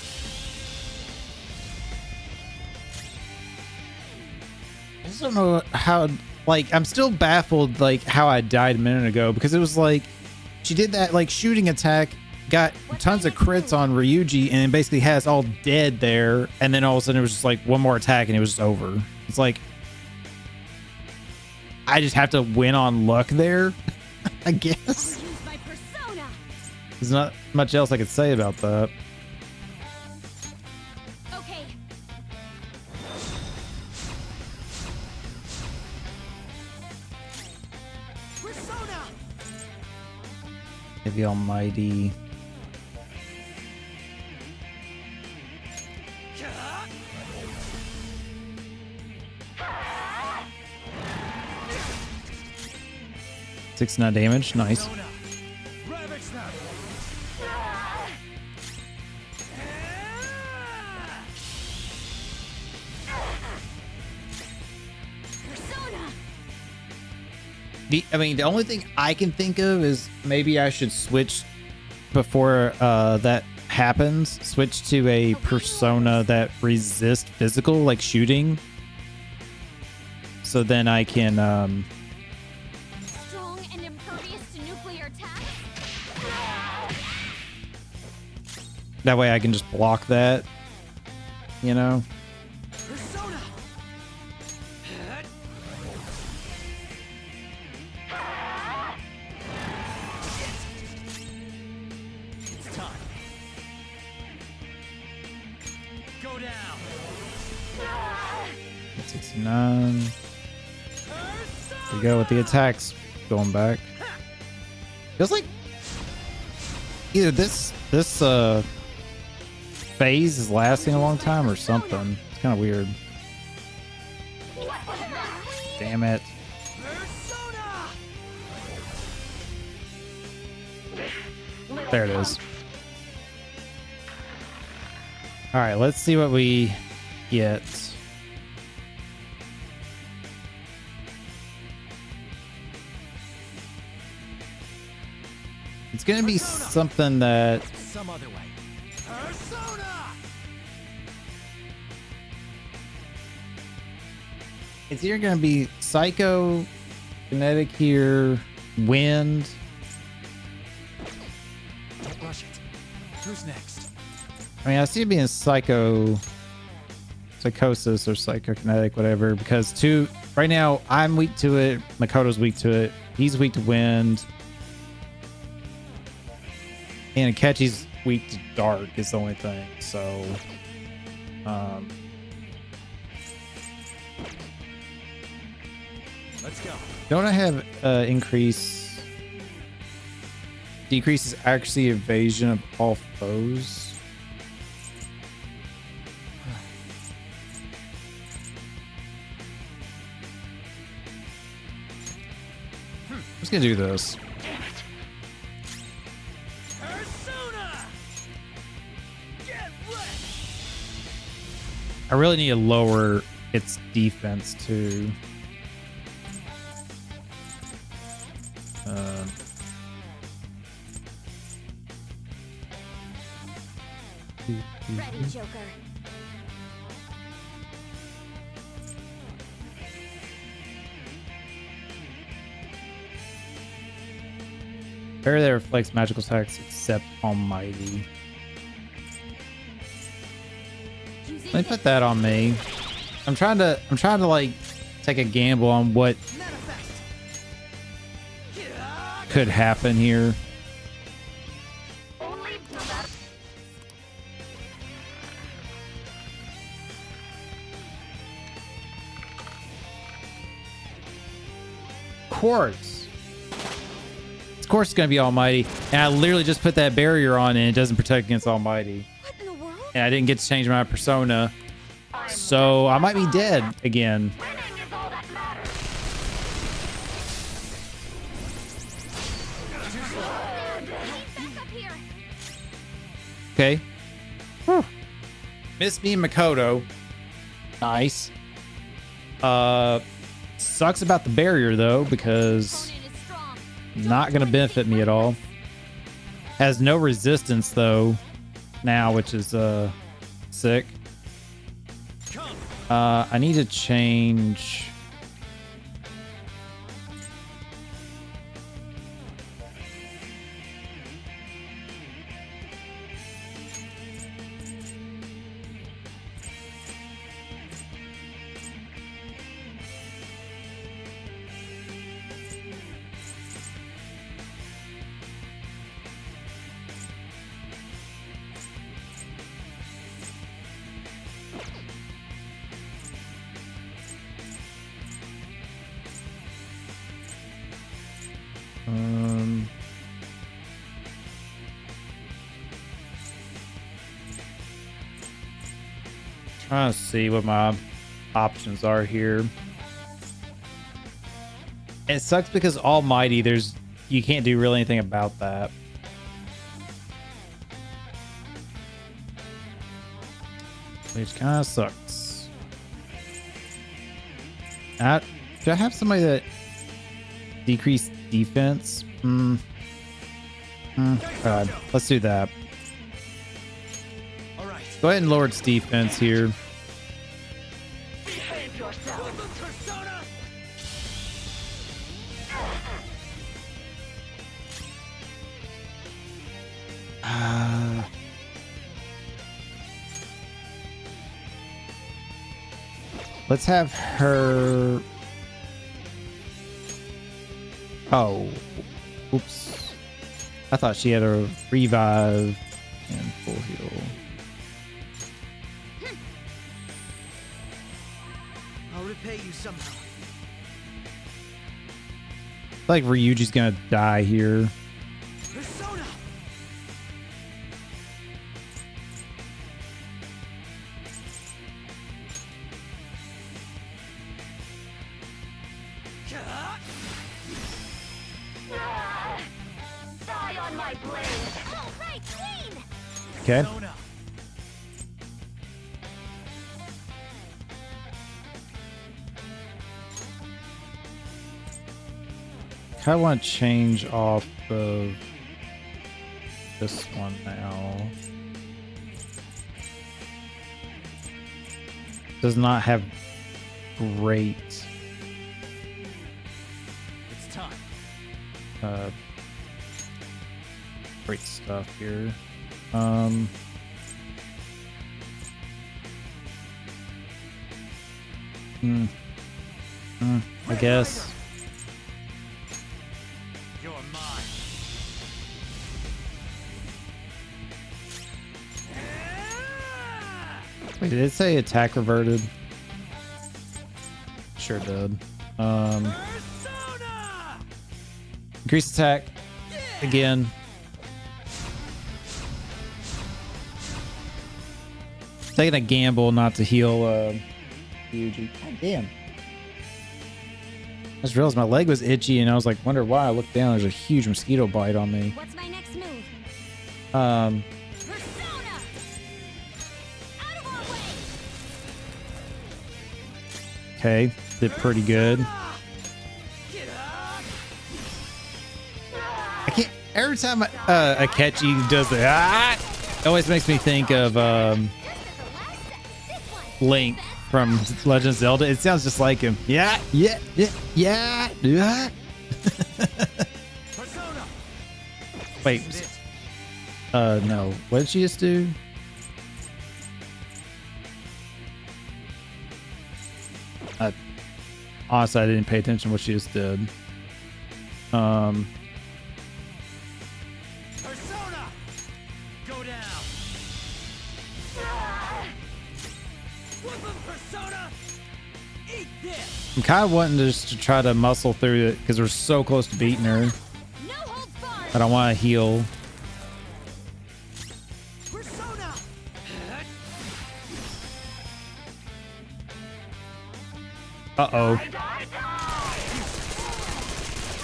[SPEAKER 1] I just don't know how, like, I'm still baffled, like, how I died a minute ago, because it was like, she did that, like, shooting attack, got tons of crits on Ryuji, and basically has all dead there, and then all of a sudden it was just like one more attack and it was just over. It's like, I just have to win on luck there, I guess.
[SPEAKER 2] Use my persona!
[SPEAKER 1] There's not much else I could say about that.
[SPEAKER 2] Okay,
[SPEAKER 6] Persona.
[SPEAKER 1] Maybe almighty.
[SPEAKER 6] Ah!
[SPEAKER 1] 69 damage, nice.
[SPEAKER 6] Persona. Ravage them.
[SPEAKER 2] persona!
[SPEAKER 1] I mean, the only thing I can think of is maybe I should switch before that happens. Switch to a persona that resists physical, like shooting. So then I can,
[SPEAKER 2] Strong and impervious to nuclear attacks?
[SPEAKER 1] that way I can just block that, you know?
[SPEAKER 6] Persona. It's time. Go down.
[SPEAKER 1] 69. There we go with the attacks going back. Feels like either this phase is lasting a long time or something. It's kind of weird. Damn it.
[SPEAKER 6] Persona.
[SPEAKER 1] There it is. All right, let's see what we get. It's gonna be something that
[SPEAKER 6] Some other way. Persona.
[SPEAKER 1] it's either gonna be psycho, kinetic here, wind.
[SPEAKER 6] Don't rush it. Who's next?
[SPEAKER 1] I mean, I see it being psychosis or psychokinetic, whatever, because right now I'm weak to it, Makoto's weak to it, he's weak to wind, and Akechi's weak to dark is the only thing. So
[SPEAKER 6] Let's go.
[SPEAKER 1] Don't I have decreases accuracy evasion of all foes? I'm just gonna do this.
[SPEAKER 6] Persona! Get wrecked!
[SPEAKER 1] I really need to lower its defense too.
[SPEAKER 2] Ready, Joker.
[SPEAKER 1] Barrier that reflects magical attacks except Almighty. Let me put that on me. I'm trying to like take a gamble on what could happen here.
[SPEAKER 5] Only no matter.
[SPEAKER 1] Quartz. Of course it's gonna be Almighty. And I literally just put that barrier on and it doesn't protect against Almighty.
[SPEAKER 2] What in the world?
[SPEAKER 1] And I didn't get to change my persona. So I might be dead again.
[SPEAKER 5] Winning is all that matters.
[SPEAKER 2] Back up here.
[SPEAKER 1] Okay. Whew. Miss me and Makoto. Nice. Sucks about the barrier though, because
[SPEAKER 2] Opponent is strong.
[SPEAKER 1] not gonna benefit me at all. Has no resistance though now, which is sick. I need to change. Trying to see what my options are here. It sucks because Almighty, you can't do really anything about that. Which kind of sucks. Do I have somebody that decreased defense? God, let's do that.
[SPEAKER 6] All right.
[SPEAKER 1] Go ahead and lower its defense here.
[SPEAKER 5] Behave yourself.
[SPEAKER 6] Persona!
[SPEAKER 1] Let's have her. Oh, oops. I thought she had a revive and full heal.
[SPEAKER 3] I'll repay you somehow.
[SPEAKER 1] I feel like Ryuji's gonna die here.
[SPEAKER 3] Persona!
[SPEAKER 5] Die on my blade.
[SPEAKER 2] Oh, right, Queen!
[SPEAKER 1] Okay.
[SPEAKER 6] Persona!
[SPEAKER 1] I want to change off of this one now. Does not have great
[SPEAKER 6] It's time.
[SPEAKER 1] great stuff here. I guess.
[SPEAKER 6] You're mine.
[SPEAKER 1] Wait, did it say attack reverted? Sure did.
[SPEAKER 6] Persona!
[SPEAKER 1] Increase attack again. Taking a gamble not to heal Ryuji. God damn. I just realized my leg was itchy and I was like, wonder why. I looked down, there's a huge mosquito bite on me.
[SPEAKER 2] What's my next move?
[SPEAKER 1] Um,
[SPEAKER 2] Persona! Out of our way!
[SPEAKER 1] okay, did pretty good. I can't, every time Akechi does that, it always makes me think of
[SPEAKER 2] This is the last set. This one!
[SPEAKER 1] Link from Legend of Zelda. It sounds just like him. Yeah.
[SPEAKER 3] Persona.
[SPEAKER 1] Wait. No. What did she just do? Honestly, I didn't pay attention to what she just did.
[SPEAKER 3] Persona. Go down. Whoop 'em, Persona. Eat this.
[SPEAKER 1] I'm kind of wanting to just to try to muscle through it because we're so close to beating her.
[SPEAKER 2] No holds barred!
[SPEAKER 1] I don't want to heal.
[SPEAKER 3] Persona.
[SPEAKER 1] Uh-oh.
[SPEAKER 2] That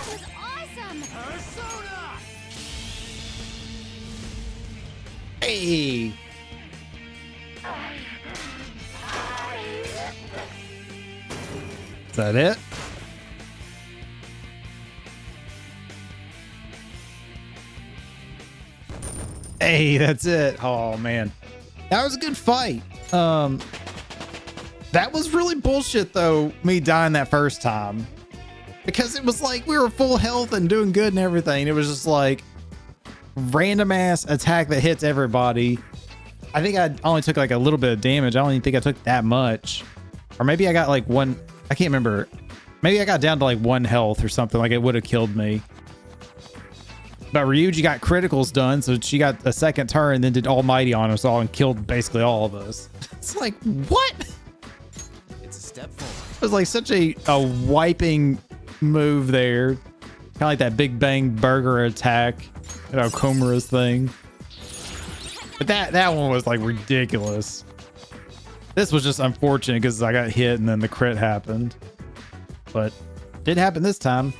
[SPEAKER 2] was awesome!
[SPEAKER 3] Persona.
[SPEAKER 1] Hey. Is that it? Hey, that's it. Oh man, that was a good fight. That was really bullshit though, me dying that first time, because it was like we were full health and doing good and everything. It was just like random ass attack that hits everybody. I think I only took like a little bit of damage. I don't even think I took that much, or maybe I got like one. I can't remember. Maybe I got down to like 1 health or something. Like it would have killed me. But Ryuji got criticals done, so she got a second turn, and then did Almighty on us all and killed basically all of us. It's like, what?
[SPEAKER 3] It's a step forward.
[SPEAKER 1] It was like such a wiping move there. Kind of like that Big Bang Burger attack at Okumura's thing. But that one was like ridiculous. This was just unfortunate because I got hit and then the crit happened. But did happen this time.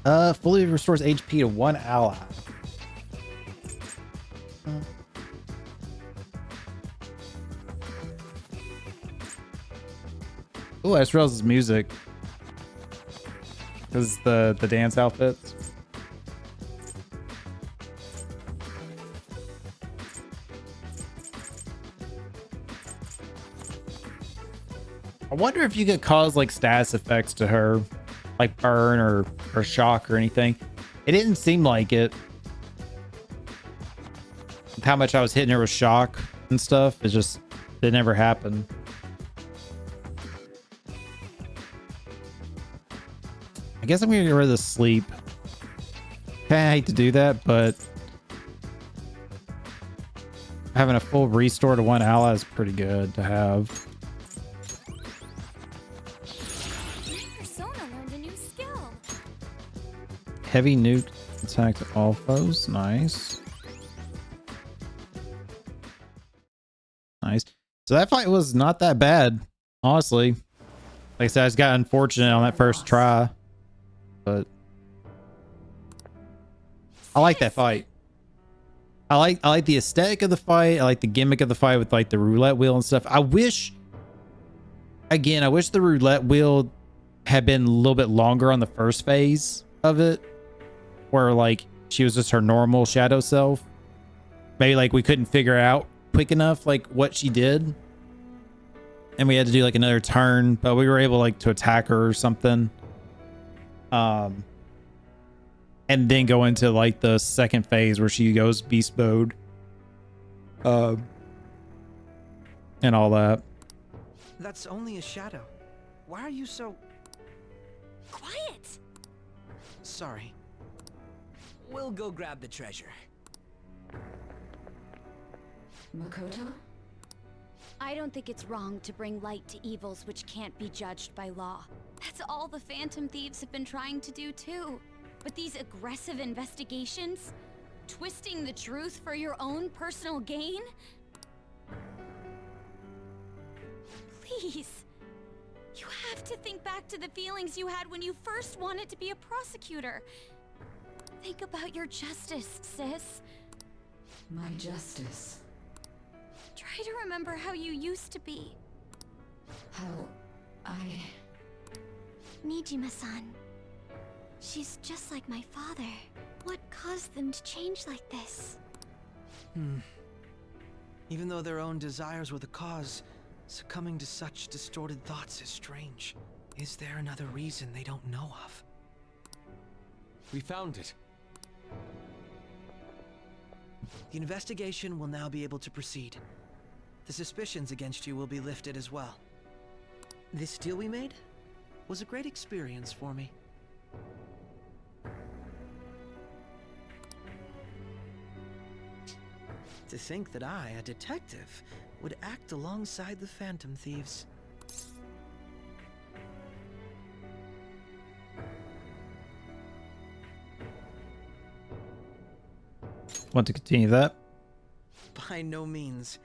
[SPEAKER 1] Fully restores HP to 1 ally. Oh, I just realized his music. Because the dance outfits. I wonder if you could cause like status effects to her, like burn or shock or anything. It didn't seem like it. With how much I was hitting her with shock and stuff, it never happened. I guess I'm gonna get rid of the sleep. I hate to do that, but having a full restore to 1 ally is pretty good to have.
[SPEAKER 2] Persona learned a new skill.
[SPEAKER 1] Heavy nuke attack to all foes. Nice. Nice. So that fight was not that bad, honestly. Like I said, I just got unfortunate on that first try. But I like that fight. I like the aesthetic of the fight. I like the gimmick of the fight with like the roulette wheel and stuff. I wish the roulette wheel had been a little bit longer on the first phase of it, where like she was just her normal shadow self. Maybe like we couldn't figure out quick enough like what she did, and we had to do like another turn, but we were able like to attack her or something. And then go into like the second phase where she goes beast mode, and all that.
[SPEAKER 3] That's only a shadow. Why are you so...
[SPEAKER 2] Quiet!
[SPEAKER 3] Sorry.
[SPEAKER 6] We'll go grab the treasure.
[SPEAKER 4] Makoto?
[SPEAKER 2] I don't think it's wrong to bring light to evils which can't be judged by law. That's all the Phantom Thieves have been trying to do too. But these aggressive investigations? Twisting the truth for your own personal gain? Please. You have to think back to the feelings you had when you first wanted to be a prosecutor. Think about your justice, sis.
[SPEAKER 4] My justice.
[SPEAKER 2] Try to remember how you used to be.
[SPEAKER 4] How I...
[SPEAKER 2] Nijima-san. She's just like my father. What caused them to change like this?
[SPEAKER 3] Even though their own desires were the cause, succumbing to such distorted thoughts is strange. Is there another reason they don't know of?
[SPEAKER 7] We found it.
[SPEAKER 3] The investigation will now be able to proceed. The suspicions against you will be lifted as well. This deal we made was a great experience for me. To think that I, a detective, would act alongside the Phantom Thieves.
[SPEAKER 1] Want to continue that?
[SPEAKER 3] By no means.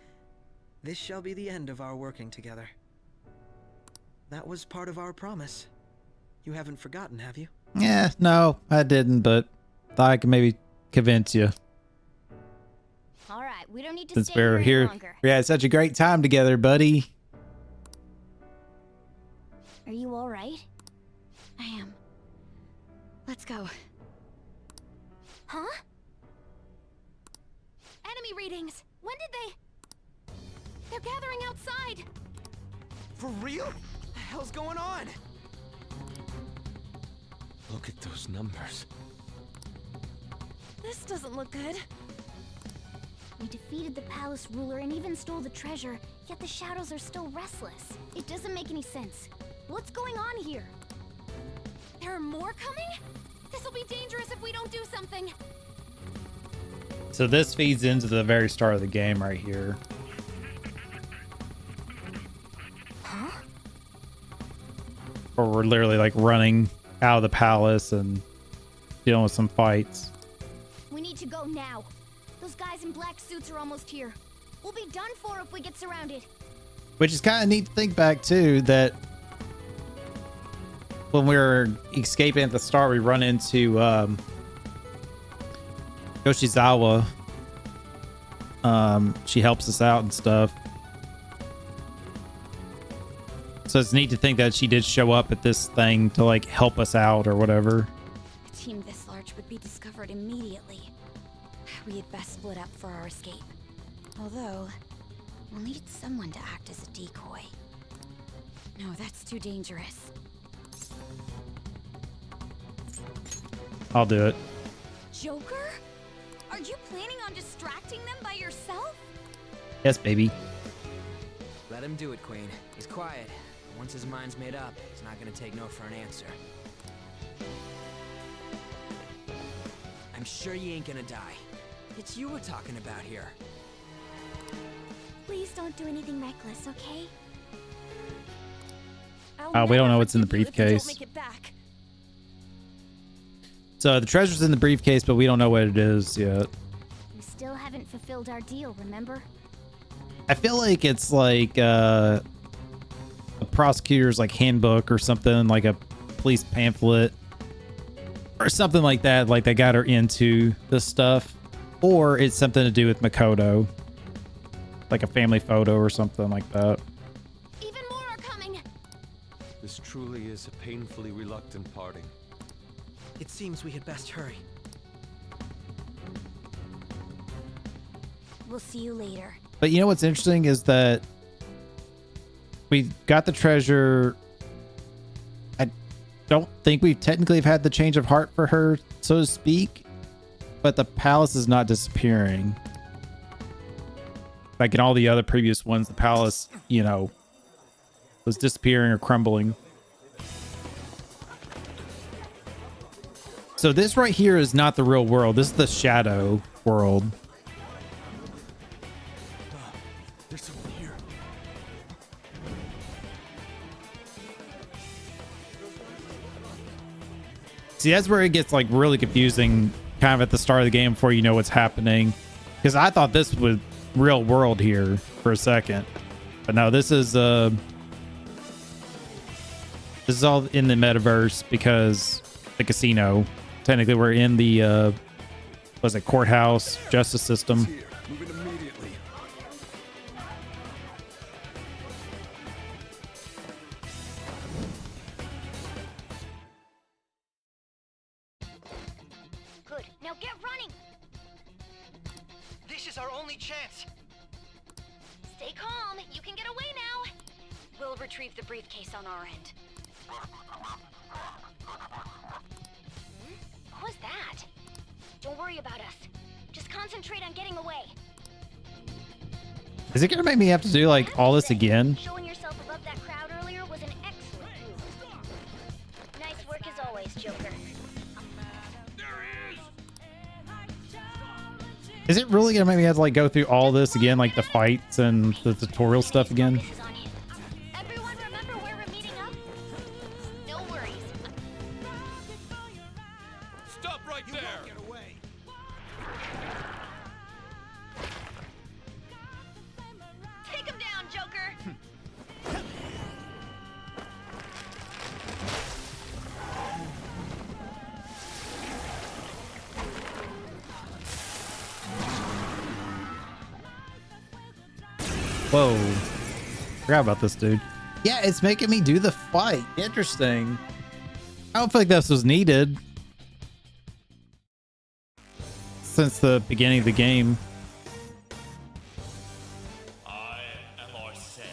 [SPEAKER 3] This shall be the end of our working together. That was part of our promise. You haven't forgotten, have you?
[SPEAKER 1] Yeah, no, I didn't, but thought I could maybe convince you.
[SPEAKER 2] All right, we don't need to
[SPEAKER 1] Since
[SPEAKER 2] stay here
[SPEAKER 1] we're
[SPEAKER 2] any
[SPEAKER 1] here,
[SPEAKER 2] longer.
[SPEAKER 1] we had such a great time together, buddy.
[SPEAKER 2] Are you all right? I am. Let's go. Huh? Enemy readings. When did they? They're gathering outside.
[SPEAKER 3] For real? What the hell's going on?
[SPEAKER 7] Look at those numbers.
[SPEAKER 2] This doesn't look good. We defeated the palace ruler and even stole the treasure, yet the shadows are still restless. It doesn't make any sense. What's going on here? There are more coming? This will be dangerous if we don't do something.
[SPEAKER 1] So this feeds into the very start of the game right here.
[SPEAKER 2] Huh?
[SPEAKER 1] Where we're literally like running out of the palace and dealing with some fights.
[SPEAKER 2] We need to go now. Those guys in black suits are almost here. We'll be done for if we get surrounded.
[SPEAKER 1] Which is kind of neat to think back too, that when we were escaping at the start, we run into Yoshizawa. She helps us out and stuff. So it's neat to think that she did show up at this thing to like help us out or whatever.
[SPEAKER 2] A team this large would be discovered immediately. We had best split up for our escape. Although, we'll need someone to act as a decoy. No, that's too dangerous.
[SPEAKER 1] I'll do it.
[SPEAKER 2] Joker? Are you planning on distracting them by yourself?
[SPEAKER 1] Yes, baby.
[SPEAKER 6] Let him do it, Queen. He's quiet. Once his mind's made up, he's not gonna take no for an answer. I'm sure you ain't gonna die. It's you we're talking about here.
[SPEAKER 2] Please don't do anything reckless, okay?
[SPEAKER 1] We don't know what's in the briefcase.
[SPEAKER 2] Don't make it back.
[SPEAKER 1] So the treasure's in the briefcase, but we don't know what it is yet.
[SPEAKER 2] We still haven't fulfilled our deal, remember?
[SPEAKER 1] I feel like it's like a prosecutor's like handbook or something, like a police pamphlet or something like that. Like they got her into this stuff, or it's something to do with Makoto, like a family photo or something like that.
[SPEAKER 2] Even more are coming.
[SPEAKER 7] This truly is a painfully reluctant parting.
[SPEAKER 3] It seems we had best hurry.
[SPEAKER 2] We'll see you later.
[SPEAKER 1] But you know what's interesting is that we got the treasure. I don't think we technically have had the change of heart for her, so to speak, but the palace is not disappearing. Like in all the other previous ones, the palace, you know, was disappearing or crumbling. So this right here is not the real world. This is the shadow world.
[SPEAKER 7] There's someone here.
[SPEAKER 1] See, that's where it gets like really confusing kind of at the start of the game before you know what's happening. Because I thought this was real world here for a second. But no, this is all in the metaverse because the casino. Technically, we're in the was it courthouse justice system.
[SPEAKER 7] Here, move it immediately.
[SPEAKER 2] Good. Now get running.
[SPEAKER 3] This is our only chance.
[SPEAKER 2] Stay calm. You can get away now. We'll retrieve the briefcase on our end. What was that? Don't worry about us. Just concentrate on getting away.
[SPEAKER 1] Is it gonna make me have to do like all this again?
[SPEAKER 2] Showing yourself above that crowd earlier was an excellent move. Nice work as always, Joker.
[SPEAKER 1] Is it really gonna make me have to like go through all this again, like the fights and the tutorial stuff again?
[SPEAKER 2] Focus is on him. Everyone remember where we're meeting up? No worries.
[SPEAKER 7] Stop right there.
[SPEAKER 3] Get away.
[SPEAKER 2] Take him down, Joker.
[SPEAKER 1] Whoa. Forgot about this dude. Yeah, it's making me do the fight. Interesting. I don't feel like this was needed since the beginning of the game.
[SPEAKER 8] I am Arsene,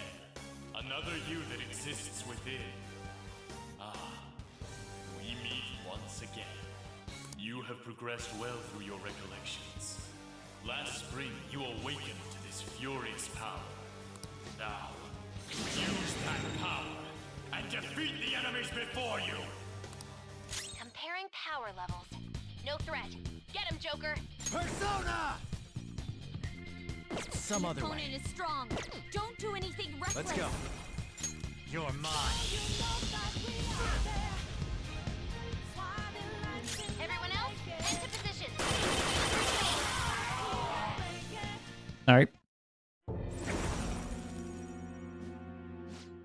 [SPEAKER 8] another you that exists within. Ah, we meet once again. You have progressed well through your recollections. Last spring, you awakened to this furious power. Now, use that power and defeat the enemies before you.
[SPEAKER 2] Comparing power levels. No threat. Get him, Joker.
[SPEAKER 3] Persona! Some other way.
[SPEAKER 2] Opponent is strong. Don't do anything reckless.
[SPEAKER 3] Let's go. You're mine.
[SPEAKER 2] Everyone else, into position.
[SPEAKER 1] All right.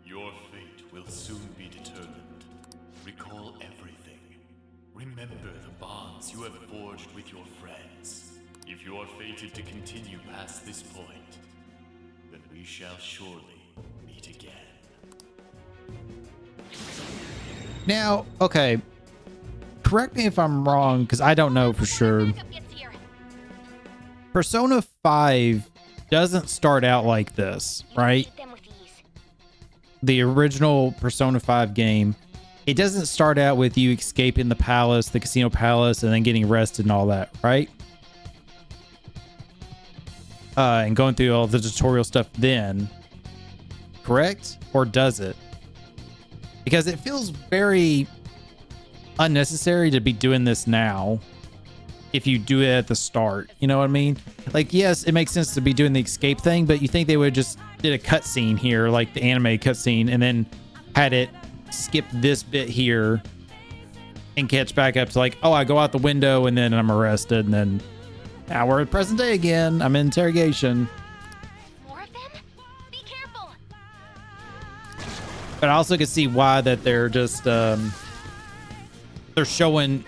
[SPEAKER 8] Your fate will soon be determined. Recall everything. Remember the bonds you have forged with your friends. If you are fated to continue past this point, then we shall surely meet again.
[SPEAKER 1] Now, okay. Correct me if I'm wrong, because I don't know for sure.
[SPEAKER 2] Backup gets here.
[SPEAKER 1] Persona 5 doesn't start out like this, right?
[SPEAKER 2] Defeat them with ease.
[SPEAKER 1] The original Persona 5 game, it doesn't start out with you escaping the palace, the casino palace, and then getting arrested and all that, right? And going through all the tutorial stuff then, correct? Or does it? Because it feels very unnecessary to be doing this now if you do it at the start. You know what I mean? Like, yes, it makes sense to be doing the escape thing, but you think they would just did a cutscene here, like the anime cutscene, and then had it skip this bit here and catch back up to like, oh, I go out the window and then I'm arrested, and then now we're at present day again. I'm in interrogation.
[SPEAKER 2] More of them? Be careful.
[SPEAKER 1] But I also can see why that they're just they're showing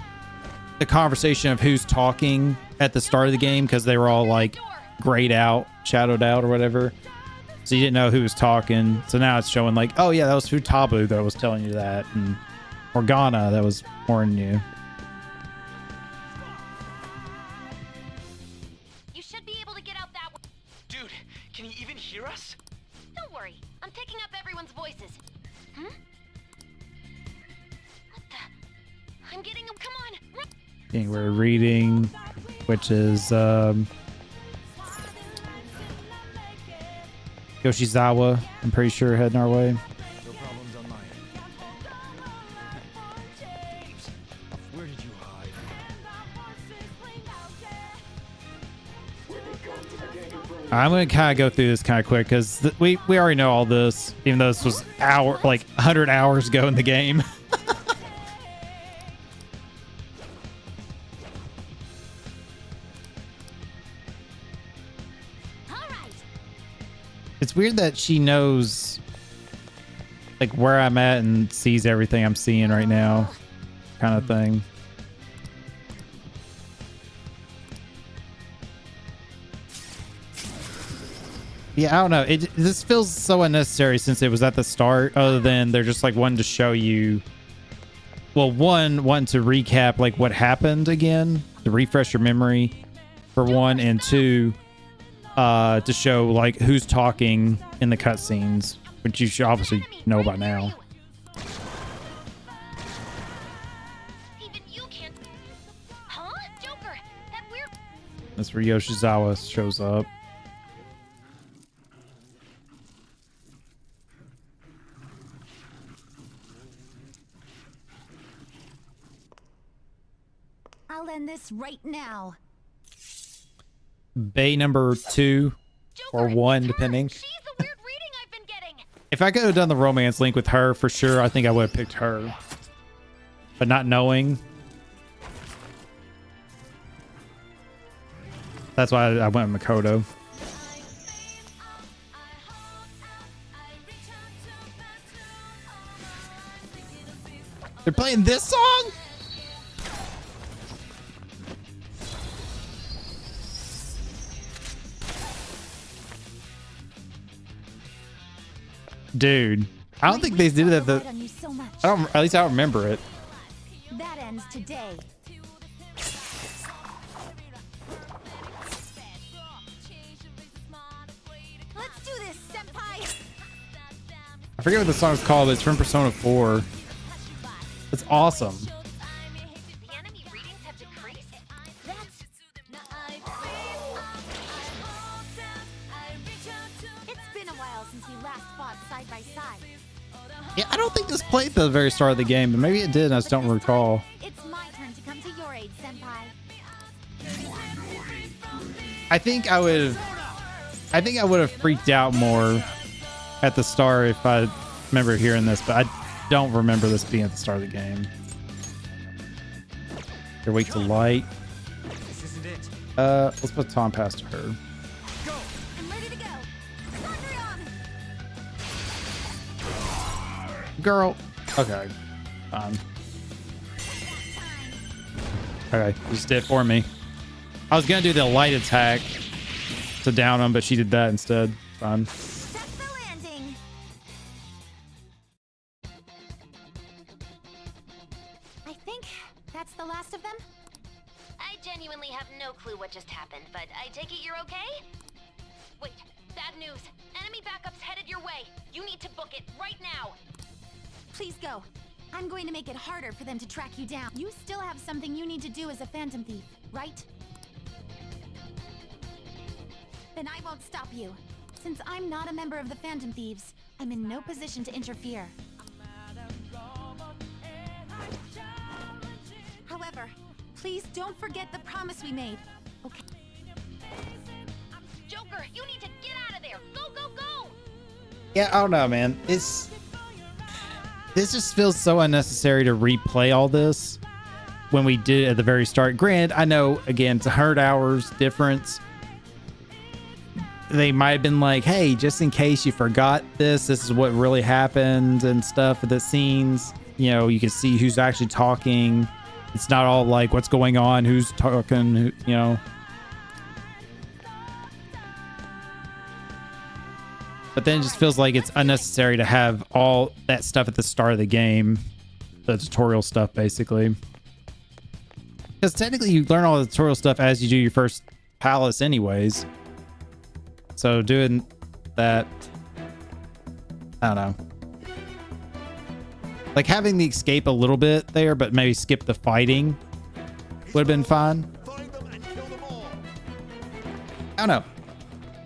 [SPEAKER 1] the conversation of who's talking at the start of the game, because they were all like grayed out, shadowed out, or whatever. So you didn't know who was talking. So now it's showing like, oh yeah, that was Futabu that was telling you that, and Morgana that was warning you.
[SPEAKER 2] You should be able to get out that way.
[SPEAKER 3] Dude, can you even hear us?
[SPEAKER 2] Don't worry. I'm picking up everyone's voices. Hmm? What the? I'm getting them. Come on. Run.
[SPEAKER 1] Okay, we're reading, which is Yoshizawa. I'm pretty sure heading our way.
[SPEAKER 3] No problems on my end. Where did you hide?
[SPEAKER 1] I'm gonna kind of go through this kind of quick because we already know all this, even though this was 100 hours ago in the game. It's weird that she knows like where I'm at and sees everything I'm seeing right now, kind of thing. Yeah, I don't know. This feels so unnecessary since it was at the start, other than they're just like wanting to show you, well, one to recap like what happened again, to refresh your memory for one, and two, to show like who's talking in the cutscenes, which you should obviously know by now.
[SPEAKER 2] Even you can't. Huh? Joker, that weird.
[SPEAKER 1] That's where Yoshizawa shows up.
[SPEAKER 2] I'll end this right now.
[SPEAKER 1] Bay number 2 or 1, depending.
[SPEAKER 2] She's the weird reading I've been getting.
[SPEAKER 1] If I could have done the romance link with her for sure, I think I would have picked her. But not knowing, that's why I went with Makoto. They're playing this song? Dude, I don't think they did it at the... at least I don't remember it.
[SPEAKER 2] That ends today. Let's do this, senpai.
[SPEAKER 1] I forget what the song's called, but it's from Persona 4. It's awesome.
[SPEAKER 2] The enemy readings have decreased. It's been a while since we last fought side by side.
[SPEAKER 1] Yeah, I don't think this played at the very start of the game, but maybe it did, and I just don't recall.
[SPEAKER 2] It's my turn to come to your aid, senpai.
[SPEAKER 1] I think I would have freaked out more at the start if I remember hearing this, but I don't remember this being at the start of the game. Here, wait to light.
[SPEAKER 6] This isn't it.
[SPEAKER 1] Let's put Tom past her.
[SPEAKER 2] I'm ready to go.
[SPEAKER 1] Girl. Okay. Okay, just did it for me. I was gonna do the light attack to down him, but she did that instead. Fine.
[SPEAKER 2] Set the landing. I think that's the last of them.
[SPEAKER 9] I genuinely have no clue what just happened, but I take it you're okay? Wait, bad news. Enemy backup's headed your way. You need to book it right now.
[SPEAKER 2] Please go. I'm going to make it harder for them to track you down. You still have something you need to do as a phantom thief, right? Then I won't stop you. Since I'm not a member of the Phantom Thieves, I'm in no position to interfere. However, please don't forget the promise we made, okay?
[SPEAKER 9] Joker, you need to get out of there. Go, go, go!
[SPEAKER 1] Yeah, I don't know, man. This just feels so unnecessary to replay all this when we did it at the very start. Granted, I know, again, it's 100 hours difference. They might have been like, hey, just in case you forgot this is what really happened and stuff at the scenes. You know, you can see who's actually talking. It's not all like what's going on, who's talking, who, you know. But then it just feels like it's unnecessary to have all that stuff at the start of the game. The tutorial stuff, basically. Because technically you learn all the tutorial stuff as you do your first palace anyways. So doing that, I don't know. Like having the escape a little bit there, but maybe skip the fighting would have been fine. I don't know.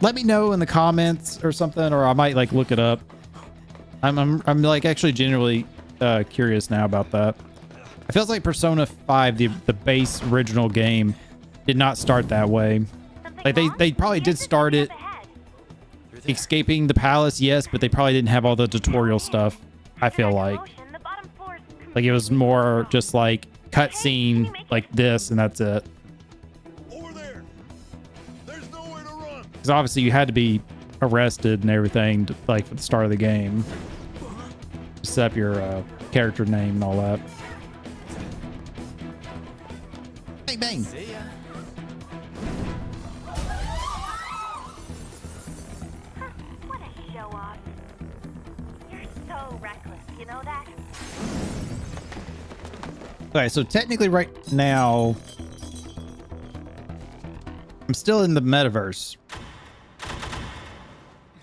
[SPEAKER 1] Let me know in the comments or something, or I might like look it up. I'm like actually genuinely curious now about that. It feels like Persona 5, the base original game, did not start that way. Like they probably did start it escaping the palace, yes, but they probably didn't have all the tutorial stuff. I feel like it was more just like cutscene like this, and that's it.
[SPEAKER 10] Over there. There's nowhere to run.
[SPEAKER 1] Because obviously you had to be arrested and everything, like for the start of the game. Set up your character name and all that. Bang bang.
[SPEAKER 6] See ya.
[SPEAKER 5] What a show off. You're so reckless, you know that?
[SPEAKER 1] Okay, so technically right now I'm still in the metaverse.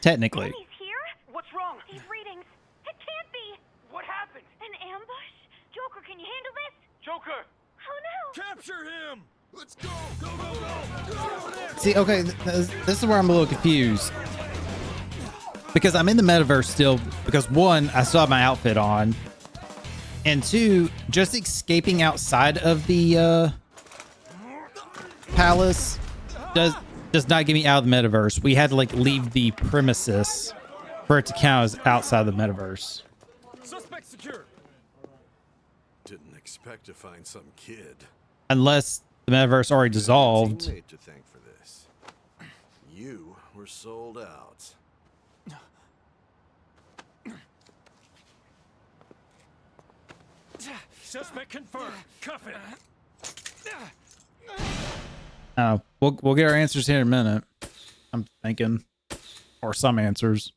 [SPEAKER 1] Technically.
[SPEAKER 5] He's here?
[SPEAKER 10] What's wrong?
[SPEAKER 5] These readings. It can't be.
[SPEAKER 10] What happened?
[SPEAKER 5] An ambush? Joker, can you handle this?
[SPEAKER 10] Joker!
[SPEAKER 5] Oh no!
[SPEAKER 7] Capture him! Let's go! Go, go, go!
[SPEAKER 1] See, okay, this is where I'm a little confused. Because I'm in the metaverse still, because one, I still have my outfit on. And two, just escaping outside of the palace does not get me out of the metaverse. We had to like leave the premises for it to count as outside the metaverse.
[SPEAKER 7] Suspect secure. Didn't expect to find some kid.
[SPEAKER 1] Unless the metaverse already dissolved.
[SPEAKER 7] Teammate to thank for this. You were sold out.
[SPEAKER 10] Suspect confirmed. Cuff it.
[SPEAKER 1] We'll get our answers here in a minute. I'm thinking, or some answers.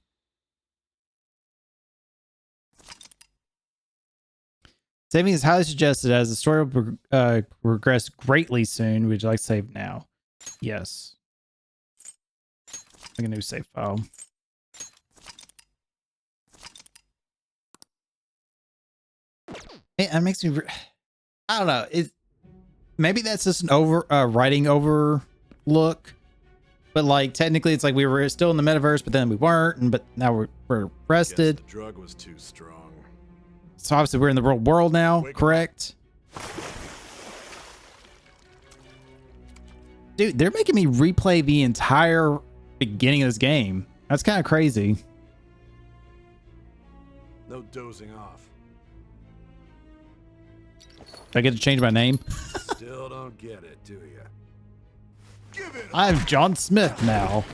[SPEAKER 1] Saving is highly suggested as the story will progress greatly soon. Would you like to save now? Yes. Make a new save file. It makes me. I don't know. Maybe that's just an writing overlook, but like technically, it's like we were still in the metaverse, but then we weren't, but now we're arrested.
[SPEAKER 7] Guess the drug was too strong.
[SPEAKER 1] So obviously we're in the real world now, correct? Dude, they're making me replay the entire beginning of this game. That's kind of crazy.
[SPEAKER 7] No dozing off.
[SPEAKER 1] Do I get to change my name?
[SPEAKER 7] Still don't get it, do you? Give it.
[SPEAKER 1] I'm John Smith now.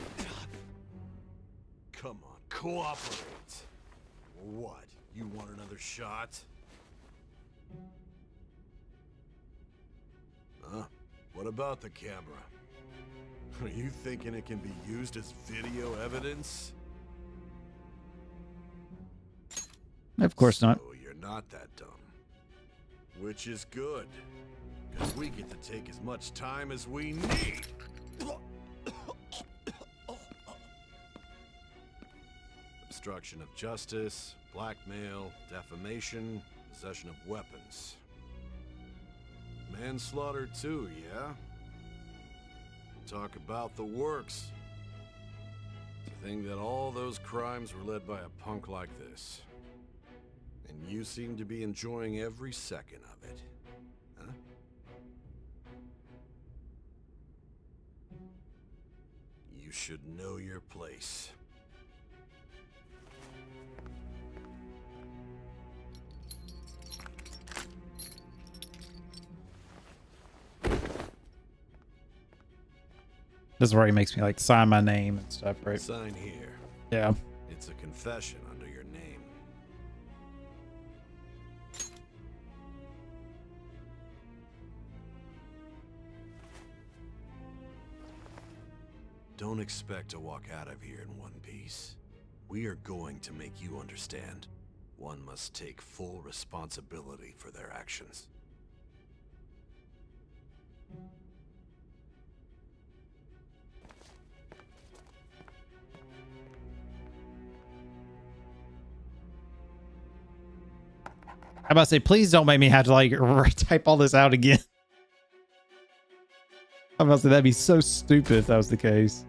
[SPEAKER 7] Come on, cooperate. What? You want another shot? Huh? What about the camera? Are you thinking it can be used as video evidence?
[SPEAKER 1] Of course not.
[SPEAKER 7] So you're not that dumb. Which is good, because we get to take as much time as we need. Obstruction of justice, blackmail, defamation, possession of weapons. Manslaughter too, yeah? Talk about the works. To think that all those crimes were led by a punk like this. And you seem to be enjoying every second of it, huh? You should know your place.
[SPEAKER 1] This is where he makes me like sign my name and stuff, right?
[SPEAKER 7] Sign here.
[SPEAKER 1] Yeah.
[SPEAKER 7] It's a confession under your name. Don't expect to walk out of here in one piece. We are going to make you understand. One must take full responsibility for their actions.
[SPEAKER 1] I'm about to say, please don't make me have to like type all this out again. I'm about to say that'd be so stupid if that was the case.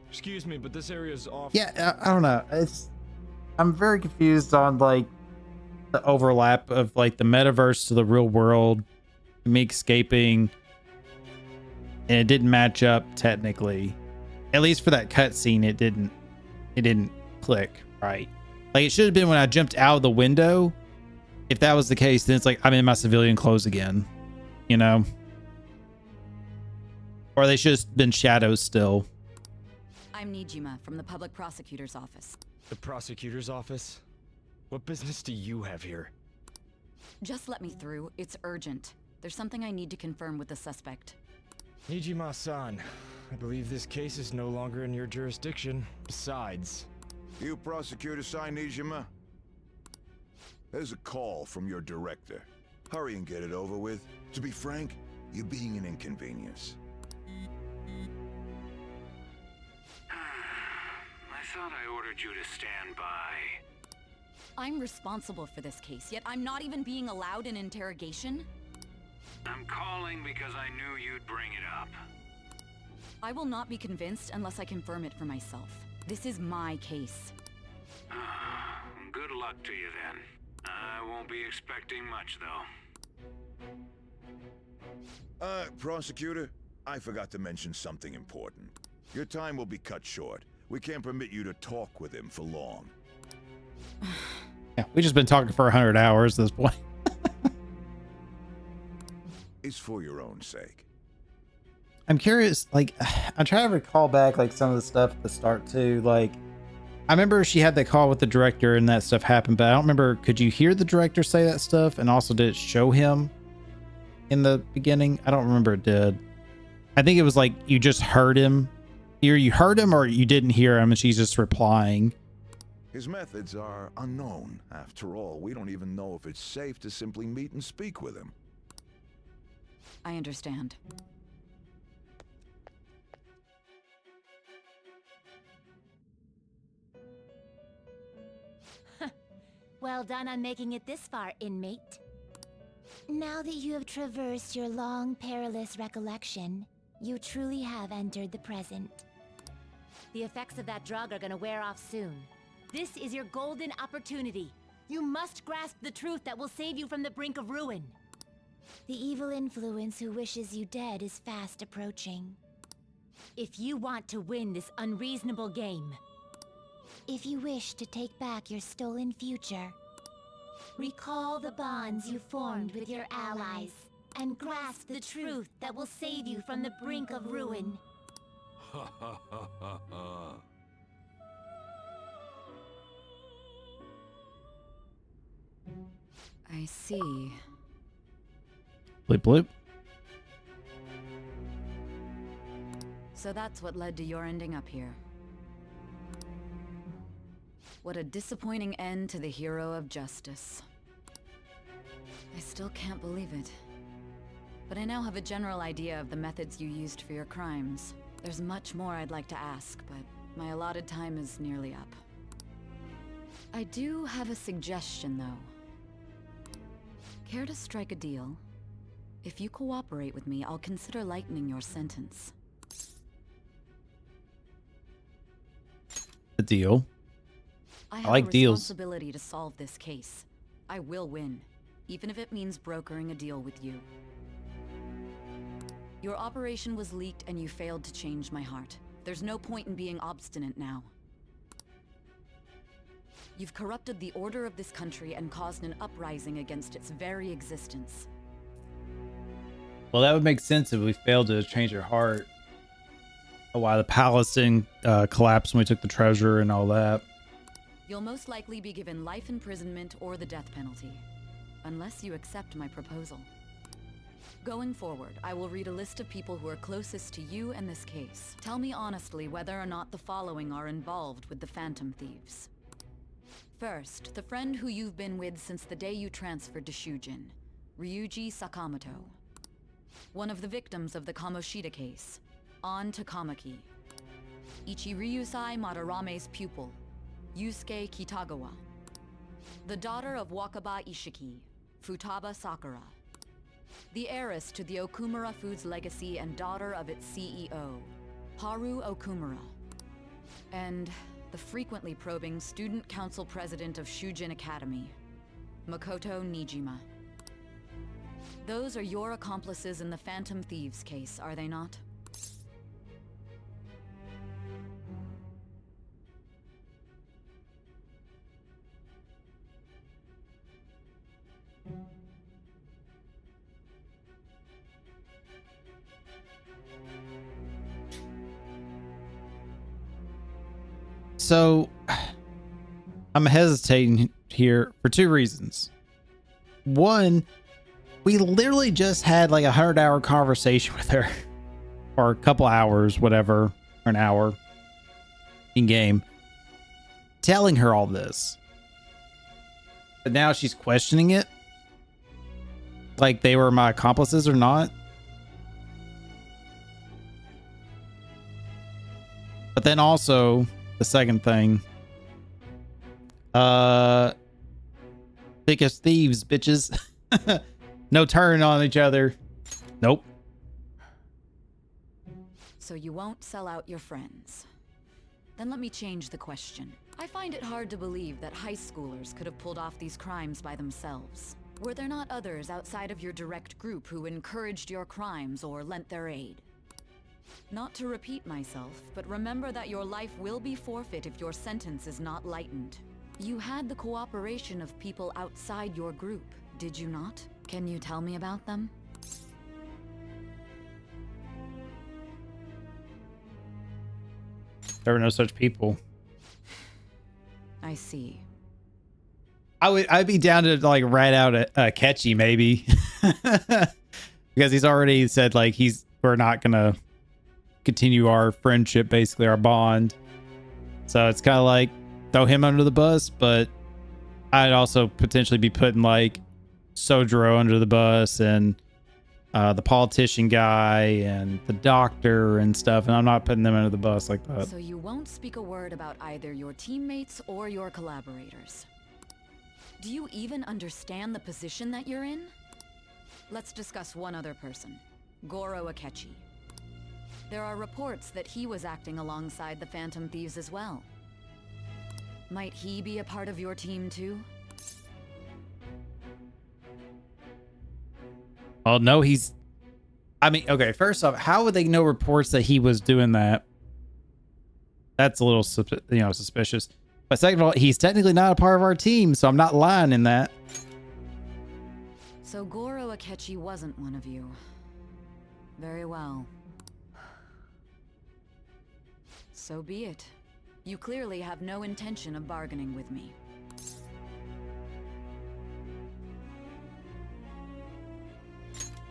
[SPEAKER 10] Excuse me, but this area is off.
[SPEAKER 1] Yeah, I don't know. I'm very confused on like the overlap of like the metaverse to the real world, me escaping, and it didn't match up technically. At least for that cutscene, it didn't click right. Like it should have been when I jumped out of the window if that was the case, then it's like I'm in my civilian clothes again, you know? Or they should have been shadows still.
[SPEAKER 11] I'm Nijima from the public prosecutor's office.
[SPEAKER 10] The prosecutor's office? What business do you have here?
[SPEAKER 11] Just let me through. It's urgent. There's something I need to confirm with the suspect.
[SPEAKER 10] Nijima-san, I believe this case is no longer in your jurisdiction. Besides...
[SPEAKER 12] You prosecutor sign Nijima? There's a call from your director. Hurry and get it over with. To be frank, you're being an inconvenience.
[SPEAKER 13] I thought I ordered you to stand by.
[SPEAKER 11] I'm responsible for this case, yet I'm not even being allowed an interrogation?
[SPEAKER 13] I'm calling because I knew you'd bring it up.
[SPEAKER 11] I will not be convinced unless I confirm it for myself. This is my case.
[SPEAKER 13] Good luck to you then. I won't be expecting much, though.
[SPEAKER 12] Prosecutor, I forgot to mention something important. Your time will be cut short. We can't permit you to talk with him for long.
[SPEAKER 1] Yeah, we've just been talking for 100 hours at this point.
[SPEAKER 12] It's for your own sake.
[SPEAKER 1] I'm curious, like, I'm trying to recall back, like, some of the stuff at the start, too. Like, I remember she had that call with the director and that stuff happened, but I don't remember, could you hear the director say that stuff? And also, did it show him in the beginning? I don't remember it did. I think it was like, you just heard him. Either you heard him or you didn't hear him, and she's just replying.
[SPEAKER 12] His methods are unknown. After all, we don't even know if it's safe to simply meet and speak with him.
[SPEAKER 11] I understand.
[SPEAKER 2] Well done on making it this far, inmate. Now that you have traversed your long, perilous recollection, you truly have entered the present. The effects of that drug are gonna wear off soon. This is your golden opportunity. You must grasp the truth that will save you from the brink of ruin. The evil influence who wishes you dead is fast approaching. If you want to win this unreasonable game, if you wish to take back your stolen future, recall the bonds you formed with your allies, and grasp the truth that will save you from the brink of ruin.
[SPEAKER 12] Ha ha ha ha ha.
[SPEAKER 11] I see.
[SPEAKER 1] Bloop, bloop.
[SPEAKER 11] So that's what led to your ending up here. What a disappointing end to the hero of justice. I still can't believe it. But I now have a general idea of the methods you used for your crimes. There's much more I'd like to ask, but my allotted time is nearly up. I do have a suggestion, though. Care to strike a deal? If you cooperate with me, I'll consider lightening your sentence.
[SPEAKER 1] A deal.
[SPEAKER 11] I have
[SPEAKER 1] like
[SPEAKER 11] a
[SPEAKER 1] deals.
[SPEAKER 11] responsibility to solve this case. I will win, even if it means brokering a deal with you. Your operation was leaked and you failed to change my heart. There's no point in being obstinate now. You've corrupted the order of this country and caused an uprising against its very existence.
[SPEAKER 1] Well, that would make sense if we failed to change her heart. Why the palace didn't collapse when we took the treasure and all that.
[SPEAKER 11] You'll most likely be given life imprisonment or the death penalty, unless you accept my proposal. Going forward, I will read a list of people who are closest to you in this case. Tell me honestly whether or not the following are involved with the Phantom Thieves. First, the friend who you've been with since the day you transferred to Shujin, Ryuji Sakamoto. One of the victims of the Kamoshida case, An Takamaki. Ichiryusai Madarame's pupil, Yusuke Kitagawa. The daughter of Wakaba Ishiki, Futaba Sakura. The heiress to the Okumura Foods legacy and daughter of its CEO, Haru Okumura. And the frequently probing student council president of Shujin Academy, Makoto Nijima. Those are your accomplices in the Phantom Thieves case, are they not?
[SPEAKER 1] So I'm hesitating here for two reasons. One, we literally just had like 100-hour conversation with her, or a couple hours, whatever, or an hour in game, telling her all this. But now she's questioning it, like they were my accomplices or not. But then also the second thing, thick as thieves, bitches. No turn on each other. Nope.
[SPEAKER 11] So you won't sell out your friends. Then let me change the question. I find it hard to believe that high schoolers could have pulled off these crimes by themselves. Were there not others outside of your direct group who encouraged your crimes or lent their aid? Not to repeat myself, but remember that your life will be forfeit if your sentence is not lightened. You had the cooperation of people outside your group, did you not? Can you tell me about them?
[SPEAKER 1] There were no such people.
[SPEAKER 11] I see.
[SPEAKER 1] I'd be down to like rat out a Catchy maybe. Because he's already said like we're not gonna continue our friendship, basically our bond. So it's kind of like throw him under the bus, but I'd also potentially be putting like Sojiro under the bus and the politician guy and the doctor and stuff, and I'm not putting them under the bus like that.
[SPEAKER 11] So you won't speak a word about either your teammates or your collaborators. Do you even understand the position that you're in? Let's discuss one other person, Goro Akechi. There are reports that he was acting alongside the Phantom Thieves as well. Might he be a part of your team too?
[SPEAKER 1] Oh no, I mean, okay, first off, how would they know reports that he was doing that? That's a little, suspicious. But second of all, he's technically not a part of our team, so I'm not lying in that.
[SPEAKER 11] So Goro Akechi wasn't one of you. Very well. So be it. You clearly have no intention of bargaining with me.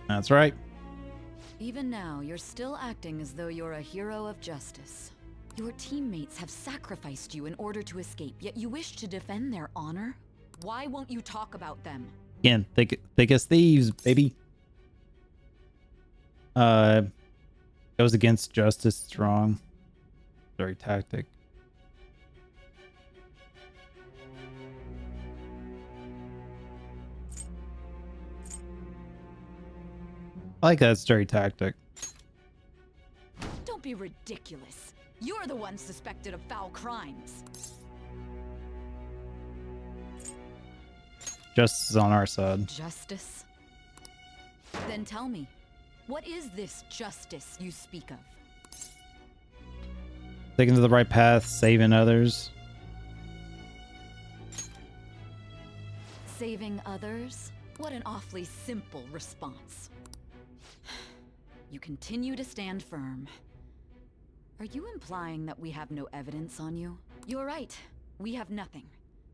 [SPEAKER 1] That's right.
[SPEAKER 11] Even now, you're still acting as though you're a hero of justice. Your teammates have sacrificed you in order to escape, yet you wish to defend their honor? Why won't you talk about them?
[SPEAKER 1] Again, thick as thieves, baby. Goes against justice. It's wrong. Very tactic. I like that straight tactic.
[SPEAKER 11] Don't be ridiculous. You're the one suspected of foul crimes.
[SPEAKER 1] Justice is on our side.
[SPEAKER 11] Justice? Then tell me, what is this justice you speak of?
[SPEAKER 1] Taking to the right path, saving others.
[SPEAKER 11] Saving others? What an awfully simple response. You continue to stand firm. Are you implying that we have no evidence on you? You're right. We have nothing.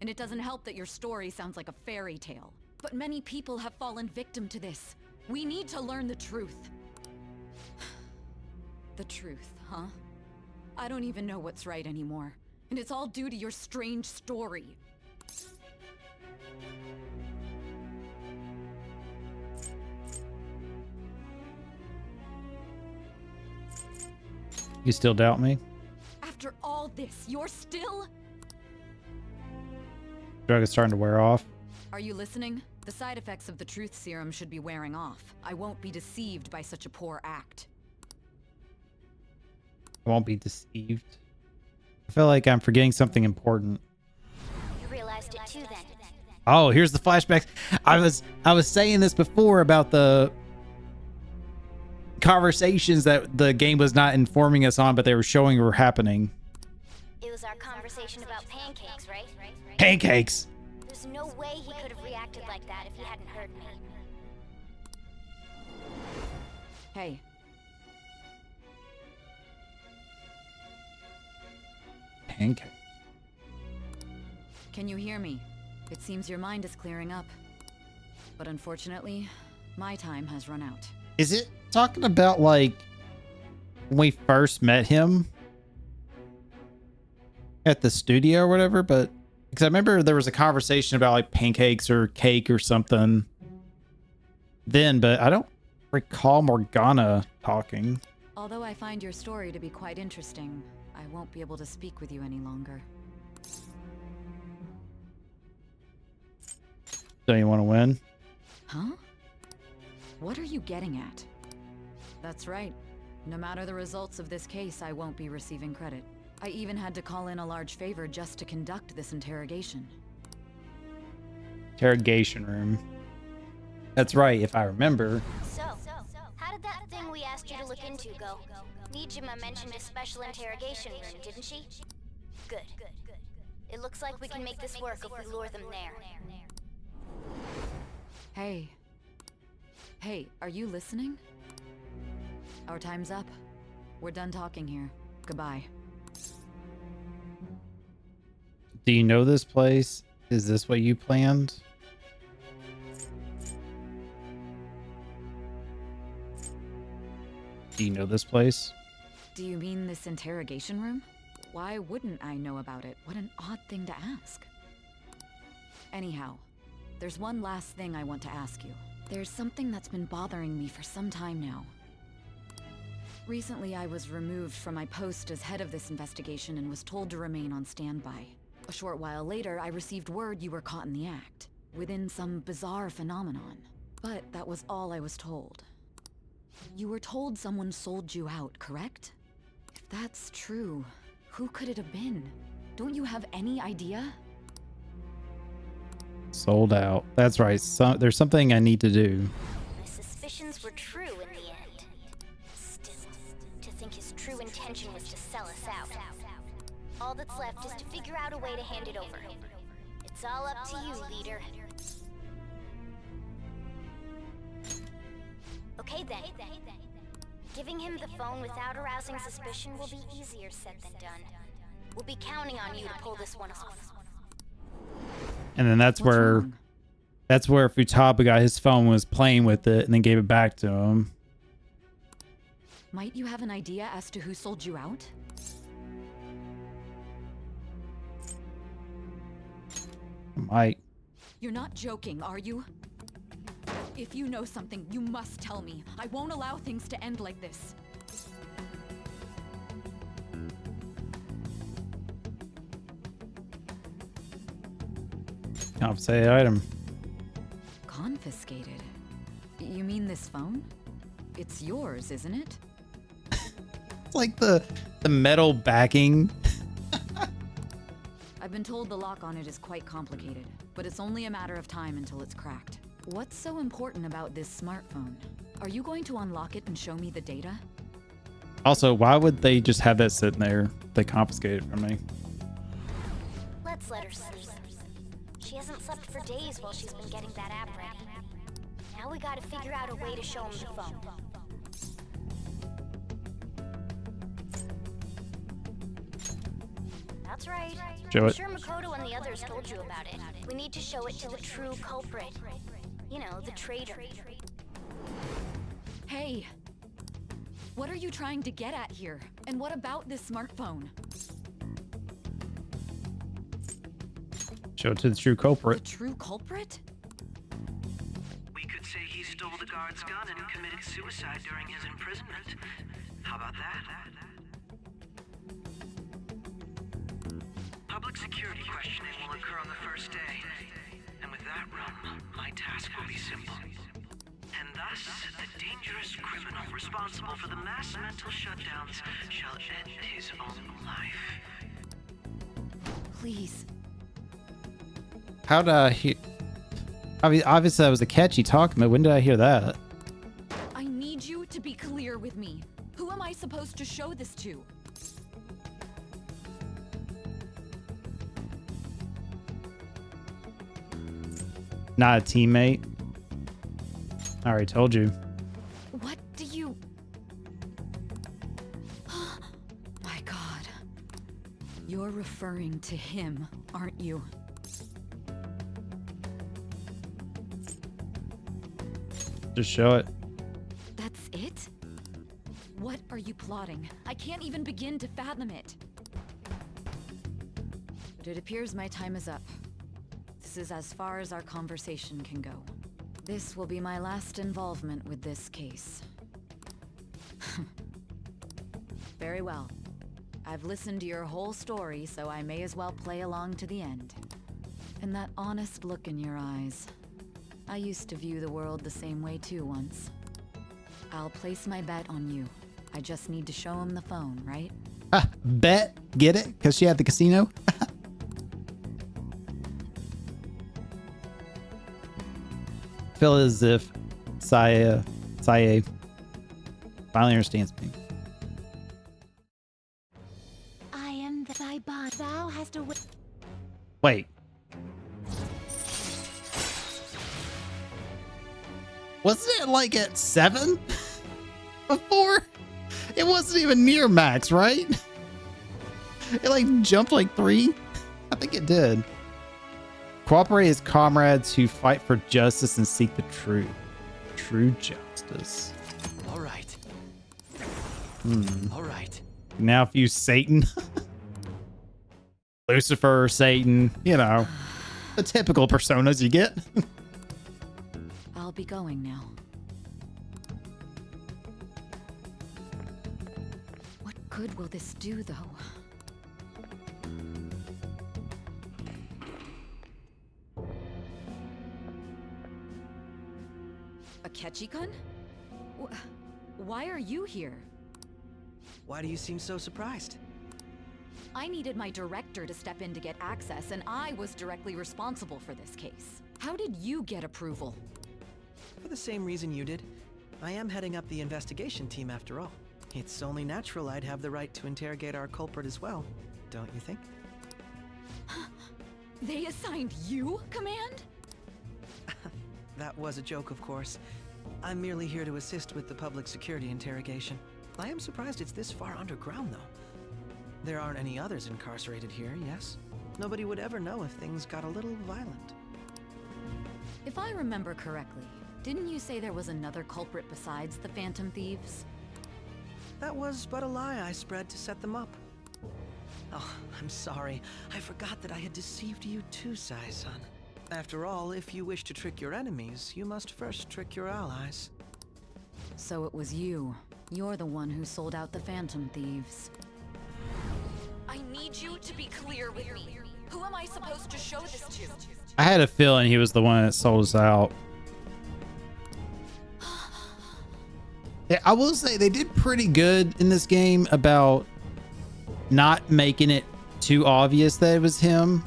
[SPEAKER 11] And it doesn't help that your story sounds like a fairy tale. But many people have fallen victim to this. We need to learn the truth. The truth, huh? I don't even know what's right anymore. And it's all due to your strange story.
[SPEAKER 1] You still doubt me?
[SPEAKER 11] After all this, you're still...
[SPEAKER 1] Drug is starting to wear off.
[SPEAKER 11] Are you listening? The side effects of the truth serum should be wearing off. I won't be deceived by such a poor act.
[SPEAKER 1] I won't be deceived. I feel like I'm forgetting something important.
[SPEAKER 2] You realized it too then.
[SPEAKER 1] Oh, here's the flashbacks. I was saying this before about the conversations that the game was not informing us on, but they were showing were happening.
[SPEAKER 2] It was our conversation about pancakes, right?
[SPEAKER 1] Pancakes.
[SPEAKER 2] There's no way he could have reacted like that if he hadn't heard me.
[SPEAKER 11] Hey.
[SPEAKER 1] Pancake.
[SPEAKER 11] Can you hear me? It seems your mind is clearing up. But unfortunately, my time has run out.
[SPEAKER 1] Is it talking about like when we first met him at the studio or whatever? But because I remember there was a conversation about like pancakes or cake or something then, but I don't recall Morgana talking.
[SPEAKER 11] Although I find your story to be quite interesting, I won't be able to speak with you any longer.
[SPEAKER 1] Don't you want to win?
[SPEAKER 11] Huh? What are you getting at? That's right. No matter the results of this case, I won't be receiving credit. I even had to call in a large favor just to conduct this interrogation.
[SPEAKER 1] Interrogation room. That's right, if I remember.
[SPEAKER 2] So, how did that thing we asked you to look into go? Nijima mentioned a special interrogation room, didn't she? Good. It looks like we can make this work if we lure them there.
[SPEAKER 11] Hey. Hey, are you listening? Our time's up. We're done talking here. Goodbye.
[SPEAKER 1] Do you know this place? Is this what you planned? Do you know this place?
[SPEAKER 11] Do you mean this interrogation room? Why wouldn't I know about it? What an odd thing to ask. Anyhow, there's one last thing I want to ask you. There's something that's been bothering me for some time now. Recently, I was removed from my post as head of this investigation and was told to remain on standby. A short while later, I received word you were caught in the act, within some bizarre phenomenon. But that was all I was told. You were told someone sold you out, correct? If that's true, who could it have been? Don't you have any idea?
[SPEAKER 1] Sold out. That's right. There's something I need to do.
[SPEAKER 2] My suspicions were true in the end. Still, to think his true intention was to sell us out. All that's left is to figure out a way to hand it over. It's all up to you, leader. Okay then. Giving him the phone without arousing suspicion will be easier said than done. We'll be counting on you to pull this one off.
[SPEAKER 1] And then that's where Futaba got his phone, was playing with it, and then gave it back to him.
[SPEAKER 11] Might you have an idea as to who sold you out?
[SPEAKER 1] Might.
[SPEAKER 11] You're not joking, are you? If you know something, you must tell me. I won't allow things to end like this.
[SPEAKER 1] Confiscated item.
[SPEAKER 11] Confiscated? You mean this phone? It's yours, isn't it?
[SPEAKER 1] It's like the metal backing.
[SPEAKER 11] I've been told the lock on it is quite complicated, but it's only a matter of time until it's cracked. What's so important about this smartphone? Are you going to unlock it and show me the data?
[SPEAKER 1] Also, why would they just have that sitting there? They confiscated it from me.
[SPEAKER 2] Let's let her sleep. She hasn't slept for days while she's been getting that app ready. Now we gotta figure out a way to show him the phone. That's right.
[SPEAKER 1] Show
[SPEAKER 2] I'm
[SPEAKER 1] it.
[SPEAKER 2] sure Makoto and the others told you about it. We need to show it to the true culprit. You know, the traitor.
[SPEAKER 11] Hey! What are you trying to get at here? And what about this smartphone?
[SPEAKER 1] Show it to the true culprit.
[SPEAKER 11] The true culprit?
[SPEAKER 3] We could say he stole the guard's gun and committed suicide during his imprisonment. How about that? Public security questioning will occur on the first day. And with that room, my task will be simple. And thus, the dangerous criminal responsible for the mass mental shutdowns shall end his own life.
[SPEAKER 11] Please.
[SPEAKER 1] How did I hear? I mean, obviously that was a catchy talk, but when did I hear that?
[SPEAKER 11] I need you to be clear with me. Who am I supposed to show this to?
[SPEAKER 1] Not a teammate. I already told you.
[SPEAKER 11] What do you... My God. You're referring to him, aren't you?
[SPEAKER 1] Just show it.
[SPEAKER 11] That's it? What are you plotting? I can't even begin to fathom it. But it appears my time is up. This is as far as our conversation can go. This will be my last involvement with this case. Very well. I've listened to your whole story, so I may as well play along to the end. And that honest look in your eyes. I used to view the world the same way too once. I'll place my bet on you. I just need to show him the phone, right?
[SPEAKER 1] Bet? Get it? Because she had the casino? Feel as if Saya finally understands me.
[SPEAKER 2] I am the Saibon. Thou hast to wait.
[SPEAKER 1] Wait. Wasn't it like at 7 before? It wasn't even near max, right? It like jumped like 3. I think it did. Cooperate as comrades who fight for justice and seek the truth. True justice.
[SPEAKER 6] All right. All right.
[SPEAKER 1] Now if you Satan. Lucifer, Satan, you know, the typical personas you get.
[SPEAKER 11] I'll be going now. What good will this do, though? Akechi-kun? Why are you here?
[SPEAKER 6] Why do you seem so surprised?
[SPEAKER 11] I needed my director to step in to get access, and I was directly responsible for this case. How did you get approval?
[SPEAKER 6] For the same reason you did. I am heading up the investigation team after all. It's only natural I'd have the right to interrogate our culprit as well, don't you think?
[SPEAKER 11] They assigned you command?
[SPEAKER 6] That was a joke, of course. I'm merely here to assist with the public security interrogation. I am surprised it's this far underground, though. There aren't any others incarcerated here, yes? Nobody would ever know if things got a little violent.
[SPEAKER 11] If I remember correctly, didn't you say there was another culprit besides the Phantom Thieves?
[SPEAKER 6] That was but a lie I spread to set them up. Oh, I'm sorry. I forgot that I had deceived you too, Sai-san. After all, if you wish to trick your enemies, you must first trick your allies.
[SPEAKER 11] So it was you. You're the one who sold out the Phantom Thieves. I need you to be clear with me. Who am I supposed to show this to?
[SPEAKER 1] I had a feeling he was the one that sold us out. Yeah, I will say they did pretty good in this game about not making it too obvious that it was him.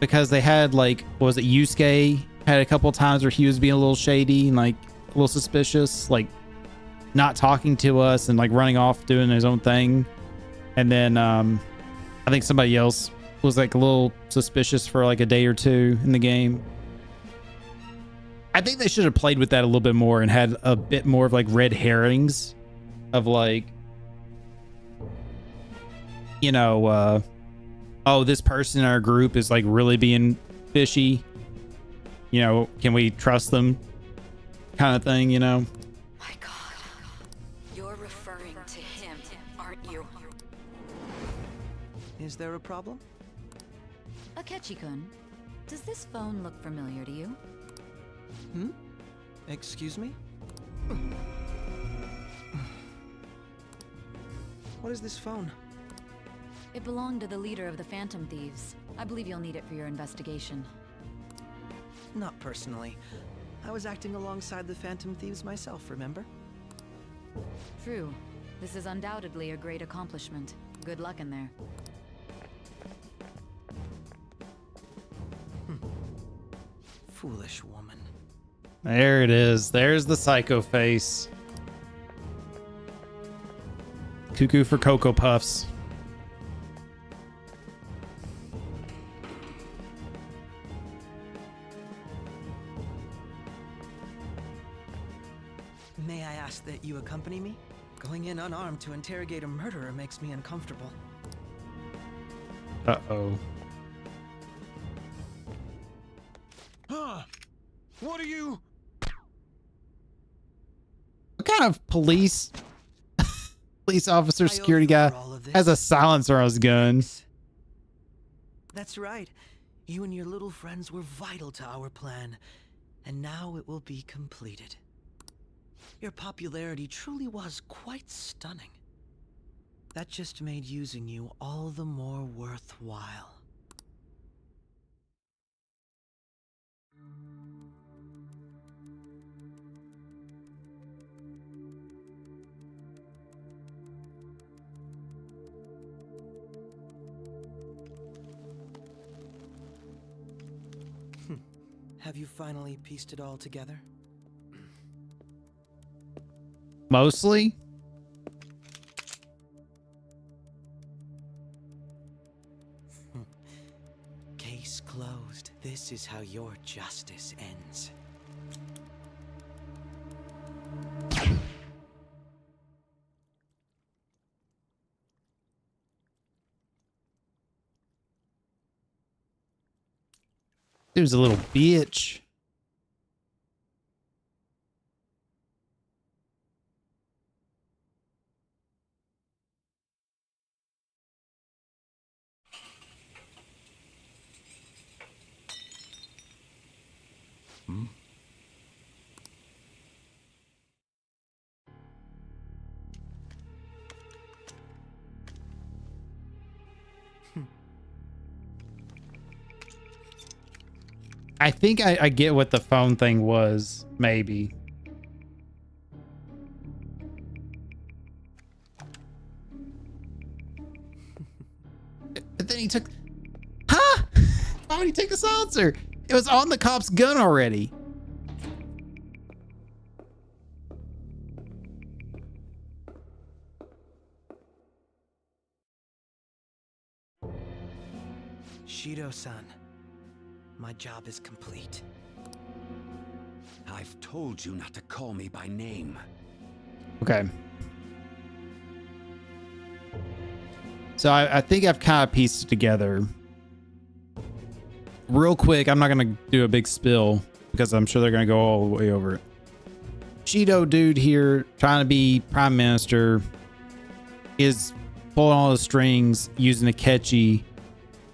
[SPEAKER 1] Because they had like, what was it, Yusuke had a couple times where he was being a little shady and like a little suspicious, like not talking to us and like running off doing his own thing. And then I think somebody else was like a little suspicious for like a day or two in the game. I think they should have played with that a little bit more and had a bit more of like red herrings of like, you know, oh, this person in our group is like really being fishy. You know, can we trust them? Kind of thing, you know?
[SPEAKER 11] My God. You're referring to him, aren't you?
[SPEAKER 6] Is there a problem?
[SPEAKER 11] Akechi-kun, does this phone look familiar to you?
[SPEAKER 6] Hmm? Excuse me? What is this phone?
[SPEAKER 11] It belonged to the leader of the Phantom Thieves. I believe you'll need it for your investigation.
[SPEAKER 6] Not personally. I was acting alongside the Phantom Thieves myself, remember?
[SPEAKER 11] True. This is undoubtedly a great accomplishment. Good luck in there.
[SPEAKER 6] Foolish woman.
[SPEAKER 1] There it is. There's the psycho face. Cuckoo for Cocoa Puffs.
[SPEAKER 6] May I ask that you accompany me? Going in unarmed to interrogate a murderer makes me uncomfortable.
[SPEAKER 1] Uh-oh.
[SPEAKER 12] Huh? What are you?
[SPEAKER 1] kind of police officer, security guy has a silencer on his gun?
[SPEAKER 6] That's right. You and your little friends were vital to our plan, and now it will be completed. Your popularity truly was quite stunning. That just made using you all the more worthwhile. Have you finally pieced it all together?
[SPEAKER 1] Mostly.
[SPEAKER 6] Case closed. This is how your justice ends.
[SPEAKER 1] Dude's a little bitch. I think I get what the phone thing was, maybe. But then he took... Huh? Why would he take the silencer? It was on the cop's gun already.
[SPEAKER 6] Shido-san, my job is complete.
[SPEAKER 14] I've told you not to call me by name.
[SPEAKER 1] Okay. So I think I've kind of pieced it together. Real quick, I'm not going to do a big spill because I'm sure they're going to go all the way over it. Shido dude here trying to be prime minister is pulling all the strings, using Akechi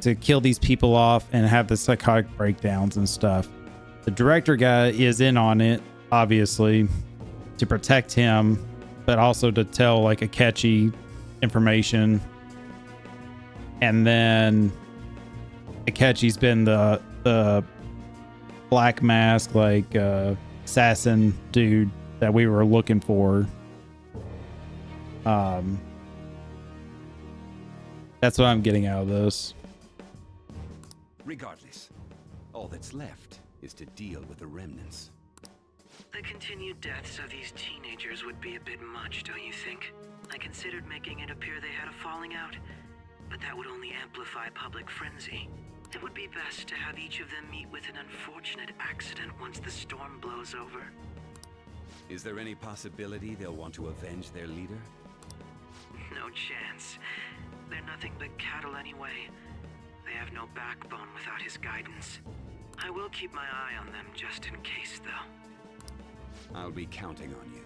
[SPEAKER 1] to kill these people off and have the psychotic breakdowns and stuff. The director guy is in on it, obviously, to protect him, but also to tell like Akechi information. And then Akechi's been the black mask, like assassin dude that we were looking for. That's what I'm getting out of this.
[SPEAKER 14] Regardless, all that's left is to deal with the remnants.
[SPEAKER 3] The continued deaths of these teenagers would be a bit much, don't you think? I considered making it appear they had a falling out, but that would only amplify public frenzy. It would be best to have each of them meet with an unfortunate accident once the storm blows over.
[SPEAKER 14] Is there any possibility they'll want to avenge their leader?
[SPEAKER 3] No chance. They're nothing but cattle anyway. They have no backbone without his guidance. I will keep my eye on them just in case, though.
[SPEAKER 14] I'll be counting on you.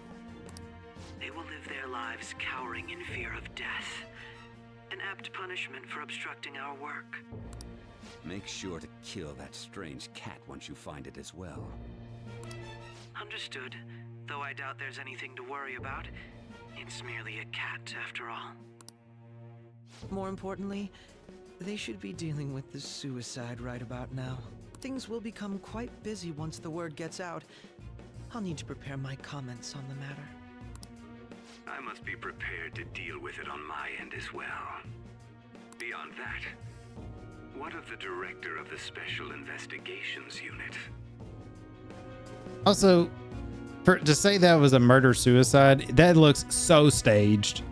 [SPEAKER 3] They will live their lives cowering in fear of death. An apt punishment for obstructing our work.
[SPEAKER 14] Make sure to kill that strange cat once you find it as well.
[SPEAKER 3] Understood. Though I doubt there's anything to worry about. It's merely a cat, after all.
[SPEAKER 6] More importantly, they should be dealing with the suicide right about now. Things will become quite busy once the word gets out. I'll need to prepare my comments on the matter.
[SPEAKER 13] I must be prepared to deal with it on my end as well. Beyond that, what of the director of the Special Investigations Unit?
[SPEAKER 1] Also, to say that was a murder-suicide, that looks so staged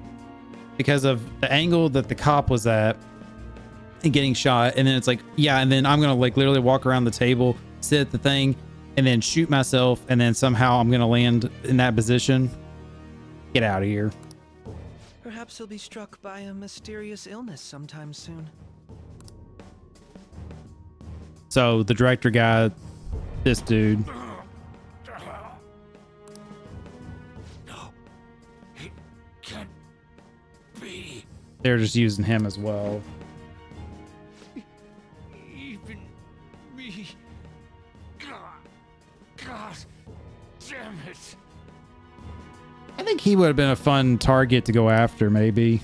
[SPEAKER 1] because of the angle that the cop was at and getting shot. And then it's like, yeah, and then I'm going to like literally walk around the table, sit at the thing, and then shoot myself. And then somehow I'm going to land in that position. Get out of here.
[SPEAKER 6] Perhaps he'll be struck by a mysterious illness sometime soon.
[SPEAKER 1] So the director guy, this dude.
[SPEAKER 15] No. It can't be.
[SPEAKER 1] They're just using him as well.
[SPEAKER 15] Even me. God damn it.
[SPEAKER 1] I think he would have been a fun target to go after, maybe.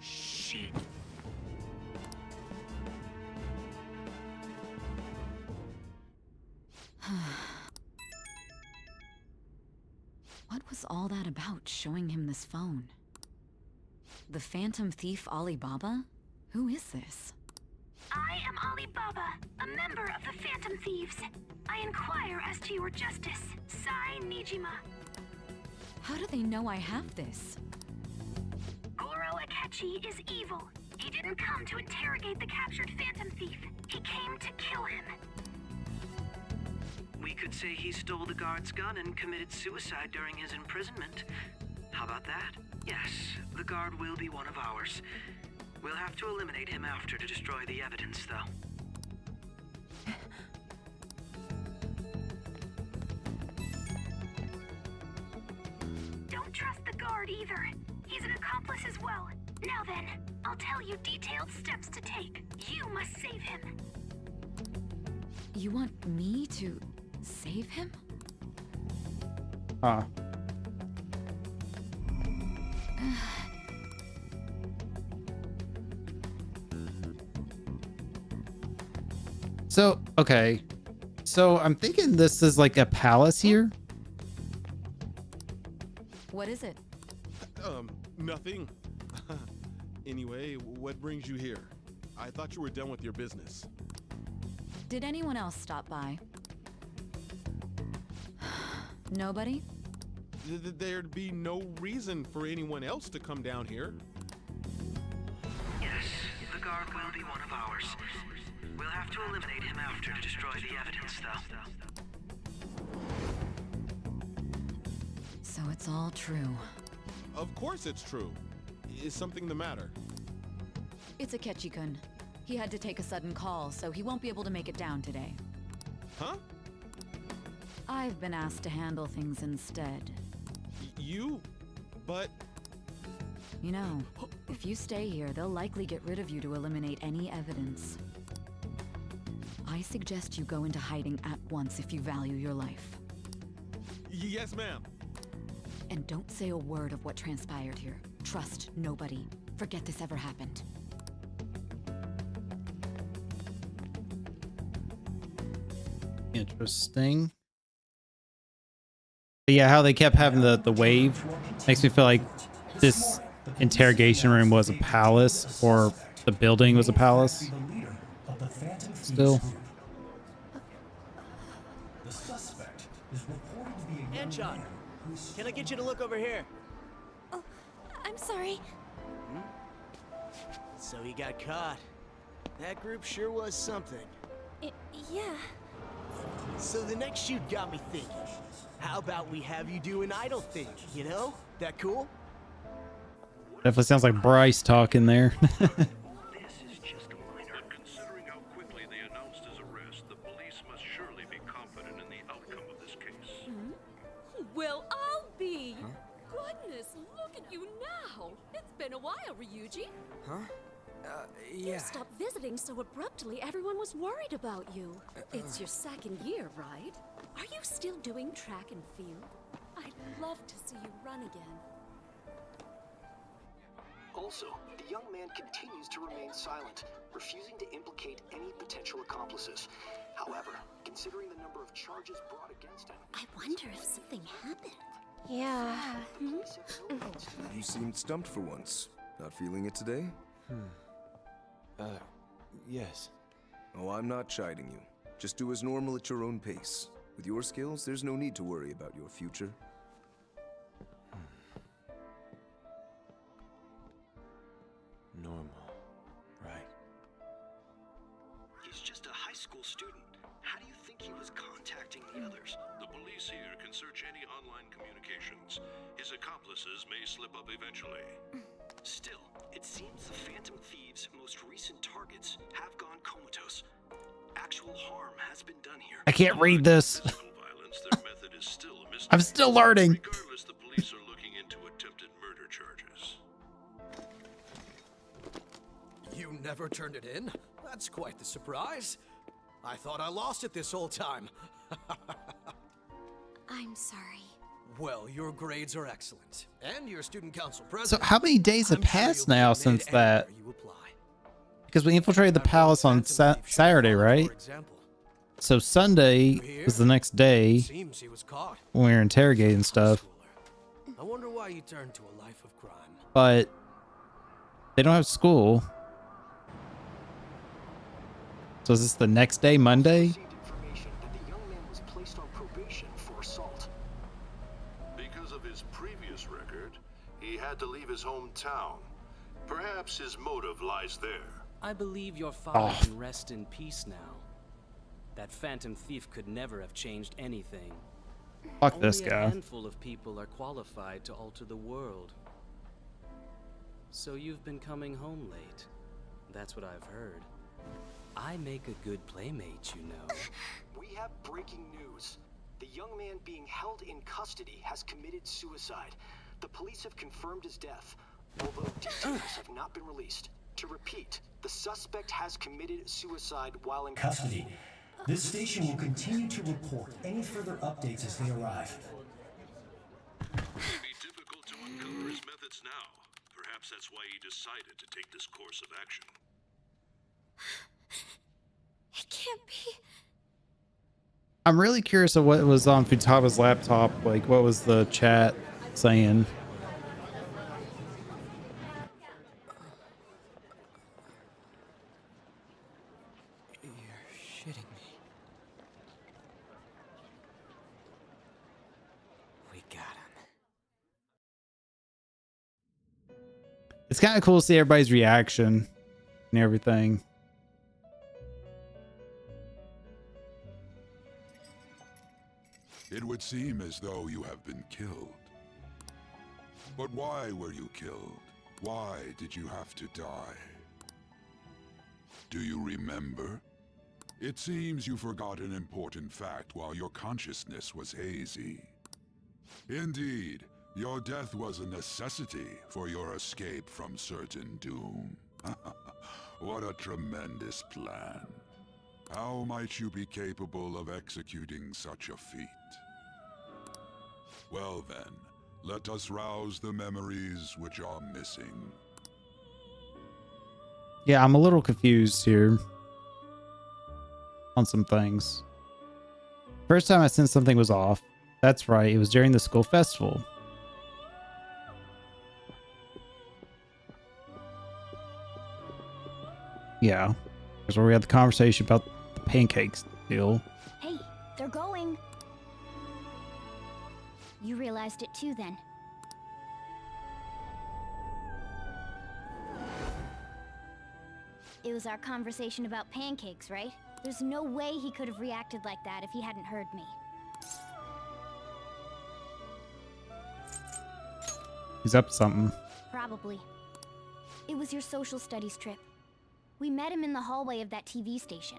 [SPEAKER 15] Shit.
[SPEAKER 11] What was all that about, showing him this phone? The Phantom Thief Alibaba? Who is this?
[SPEAKER 2] I am Alibaba, a member of the Phantom Thieves. I inquire as to your justice. Sai Nijima.
[SPEAKER 11] How do they know I have this?
[SPEAKER 2] Goro Akechi is evil. He didn't come to interrogate the captured Phantom Thief. He came to kill him.
[SPEAKER 3] We could say he stole the guard's gun and committed suicide during his imprisonment. How about that? Yes, the guard will be one of ours. We'll have to eliminate him after to destroy the evidence, though.
[SPEAKER 2] Don't trust the guard either. He's an accomplice as well. Now then, I'll tell you detailed steps to take. You must save him.
[SPEAKER 11] You want me to save him?
[SPEAKER 1] Huh. So, okay. So I'm thinking this is like a palace here.
[SPEAKER 11] What is it?
[SPEAKER 16] Nothing. Anyway, what brings you here? I thought you were done with your business.
[SPEAKER 11] Did anyone else stop by? Nobody?
[SPEAKER 16] There'd be no reason for anyone else to come down here.
[SPEAKER 3] Yes, the guard will be one of ours. We'll have to eliminate him after to destroy the evidence, though.
[SPEAKER 11] So it's all true.
[SPEAKER 16] Of course it's true. Is something the matter?
[SPEAKER 11] It's Akechi-kun. He had to take a sudden call, so he won't be able to make it down today.
[SPEAKER 16] Huh?
[SPEAKER 11] I've been asked to handle things instead.
[SPEAKER 16] You? But...
[SPEAKER 11] You know, if you stay here, they'll likely get rid of you to eliminate any evidence. I suggest you go into hiding at once if you value your life.
[SPEAKER 16] Yes, ma'am.
[SPEAKER 11] And don't say a word of what transpired here. Trust nobody. Forget this ever happened.
[SPEAKER 1] Interesting. But yeah, how they kept having the wave makes me feel like this interrogation room was a palace, or the building was a palace. Still.
[SPEAKER 17] The suspect is reported to be a
[SPEAKER 18] Anchon, can I get you to look over here?
[SPEAKER 2] Oh, I'm sorry.
[SPEAKER 18] So he got caught. That group sure was something.
[SPEAKER 2] Yeah.
[SPEAKER 18] So the next shoot got me thinking. How about we have you do an idle thing, you know? That cool?
[SPEAKER 1] Definitely sounds like Bryce talking there.
[SPEAKER 7] Considering how quickly they announced his arrest, the police must surely be confident in the outcome of this case.
[SPEAKER 19] Well, I'll be. Goodness, look at you now. It's been a while, Ryuji.
[SPEAKER 6] Huh?
[SPEAKER 19] You
[SPEAKER 6] Yeah.
[SPEAKER 19] stopped visiting so abruptly, everyone was worried about you. It's your second year, right? Are you still doing track and field? I'd love to see you run again.
[SPEAKER 20] Also, the young man continues to remain silent, refusing to implicate any potential accomplices. However, considering the number of charges brought against him...
[SPEAKER 2] I wonder if something happened.
[SPEAKER 21] Yeah.
[SPEAKER 22] You seemed stumped for once. Not feeling it today?
[SPEAKER 10] Yes.
[SPEAKER 22] Oh, I'm not chiding you. Just do as normal at your own pace. With your skills, there's no need to worry about your future.
[SPEAKER 10] Normal, right?
[SPEAKER 20] He's just a high school student. How do you think he was contacting the others?
[SPEAKER 7] The police here can search any online communications. His accomplices may slip up eventually.
[SPEAKER 20] Still, it seems the Phantom Thieves' most recent targets have gone comatose. Actual harm has been done here.
[SPEAKER 1] I can't read this. I'm still learning.
[SPEAKER 7] Regardless
[SPEAKER 18] never turned it in? That's quite the surprise. I thought I lost it this whole time.
[SPEAKER 19] I'm sorry.
[SPEAKER 18] Well, your grades are excellent. And your student council
[SPEAKER 1] So
[SPEAKER 18] president.
[SPEAKER 1] how many days have
[SPEAKER 18] I'm sure
[SPEAKER 1] passed
[SPEAKER 18] you'll be
[SPEAKER 1] now
[SPEAKER 18] admitted
[SPEAKER 1] since that?
[SPEAKER 18] anywhere you apply.
[SPEAKER 1] Because we infiltrated the palace on Saturday, right? So Sunday was the next day
[SPEAKER 18] Seems he was caught.
[SPEAKER 1] when we were interrogating stuff.
[SPEAKER 18] I wonder why he turned to a life of crime.
[SPEAKER 1] But they don't have school. So is this the next day, Monday?
[SPEAKER 20] Information that the young man was placed on probation for assault.
[SPEAKER 4] Because of his previous record, he had to leave his hometown. Perhaps his motive lies there.
[SPEAKER 21] I believe your father can rest in peace now. That phantom thief could never have changed anything.
[SPEAKER 1] Fuck this
[SPEAKER 21] Only
[SPEAKER 1] guy.
[SPEAKER 21] a handful of people are qualified to alter the world. So you've been coming home late. That's what I've heard. I make a good playmate, you know.
[SPEAKER 20] We have breaking news. The young man being held in custody has committed suicide. The police have confirmed his death, although details have not been released. To repeat, the suspect has committed suicide while in
[SPEAKER 17] Custody. This station will continue to report any further updates as they arrive.
[SPEAKER 4] It may be difficult to uncover his methods now. Perhaps that's why he decided to take this course of action.
[SPEAKER 19] It can't be.
[SPEAKER 1] I'm really curious of what was on Futaba's laptop. Like, what was the chat saying?
[SPEAKER 6] You're shitting me. We got him.
[SPEAKER 1] It's kind of cool to see everybody's reaction and everything.
[SPEAKER 12] It would seem as though you have been killed. But why were you killed? Why did you have to die? Do you remember? It seems you forgot an important fact while your consciousness was hazy. Indeed, your death was a necessity for your escape from certain doom. What a tremendous plan. How might you be capable of executing such a feat? Well then, let us rouse the memories which are missing.
[SPEAKER 1] Yeah, I'm a little confused here on some things. First time I sensed something was off. That's right, it was during the school festival. Yeah, that's where we had the conversation about the pancakes deal.
[SPEAKER 2] Hey, they're going. You realized it too then. It was our conversation about pancakes, right? There's no way he could have reacted like that if he hadn't heard me.
[SPEAKER 1] He's up to something.
[SPEAKER 2] Probably. It was your social studies trip. We met him in the hallway of that TV station.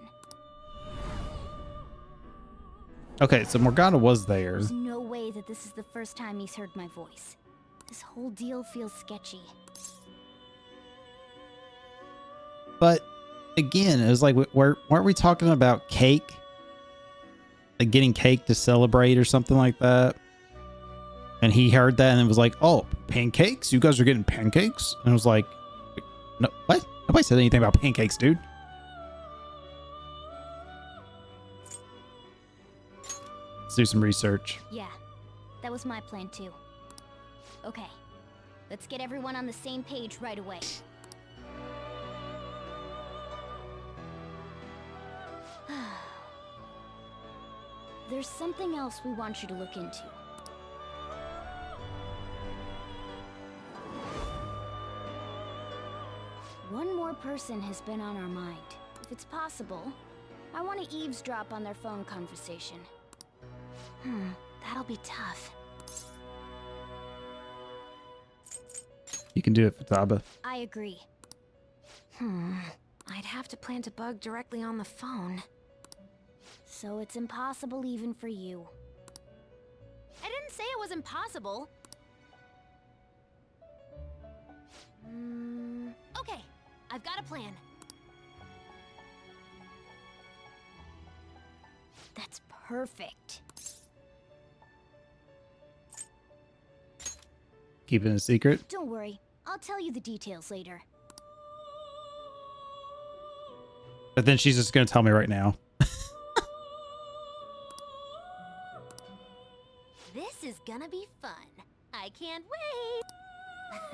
[SPEAKER 1] Okay, so Morgana was there.
[SPEAKER 2] There's no way that this is the first time he's heard my voice. This whole deal feels sketchy.
[SPEAKER 1] But again, it was like, weren't we talking about cake? Like getting cake to celebrate or something like that? And he heard that and it was like, oh, pancakes? You guys are getting pancakes? And I was like, no, what? Nobody said anything about pancakes, dude. Let's do some research.
[SPEAKER 2] Yeah, that was my plan too. Okay, let's get everyone on the same page right away. There's something else we want you to look into. One more person has been on our mind. If it's possible, I want to eavesdrop on their phone conversation. That'll be tough.
[SPEAKER 1] You can do it, Futaba.
[SPEAKER 2] I agree.
[SPEAKER 19] I'd have to plant a bug directly on the phone.
[SPEAKER 2] So it's impossible even for you. I didn't say it was impossible. Okay, I've got a plan. That's perfect.
[SPEAKER 1] Keeping it a secret.
[SPEAKER 2] Don't worry, I'll tell you the details later.
[SPEAKER 1] But then she's just gonna tell me right now.
[SPEAKER 2] This is gonna be fun. I can't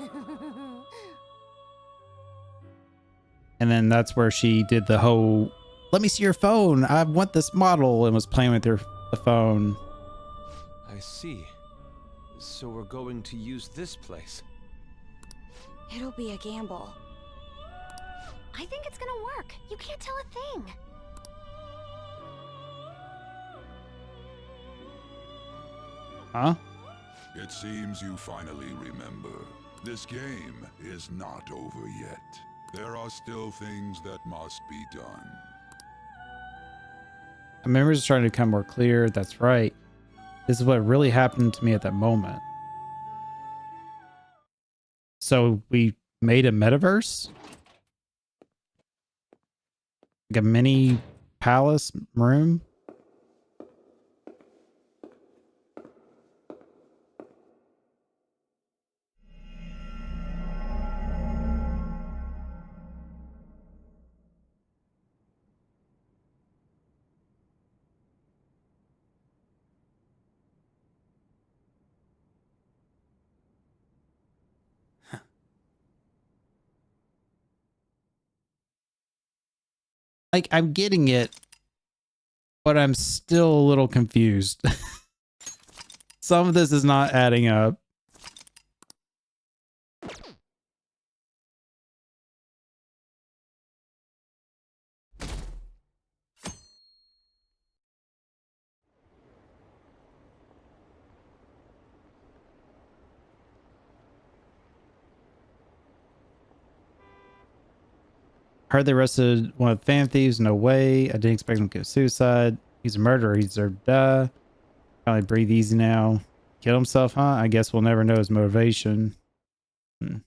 [SPEAKER 2] wait.
[SPEAKER 1] And then that's where she did the whole, let me see your phone. I want this model, and was playing with the phone.
[SPEAKER 8] I see. So we're going to use this place.
[SPEAKER 2] It'll be a gamble. I think it's gonna work. You can't tell a thing.
[SPEAKER 1] Huh?
[SPEAKER 12] It seems you finally remember. This game is not over yet. There are still things that must be done.
[SPEAKER 1] My memories are starting to become more clear. That's right. This is what really happened to me at that moment. So we made a metaverse? Like a mini palace room? Like, I'm getting it, but I'm still a little confused. Some of this is not adding up. Heard they arrested one of the fan thieves. No way. I didn't expect him to commit suicide. He's a murderer. He deserved to die. Finally breathe easy now. Kill himself, huh? I guess we'll never know his motivation. I'm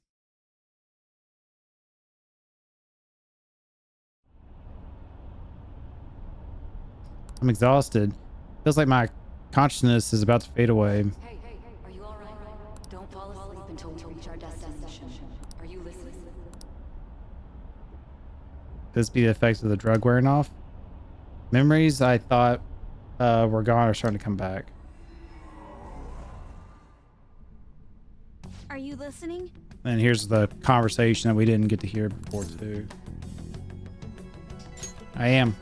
[SPEAKER 1] exhausted. Feels like my consciousness is about to fade away.
[SPEAKER 11] Hey, are you alright? Don't fall asleep until we reach our destination. Are you listening?
[SPEAKER 1] Could this be the effects of the drug wearing off? Memories I thought were gone are starting to come back.
[SPEAKER 2] Are you listening?
[SPEAKER 1] And here's the conversation that we didn't get to hear before too. I am.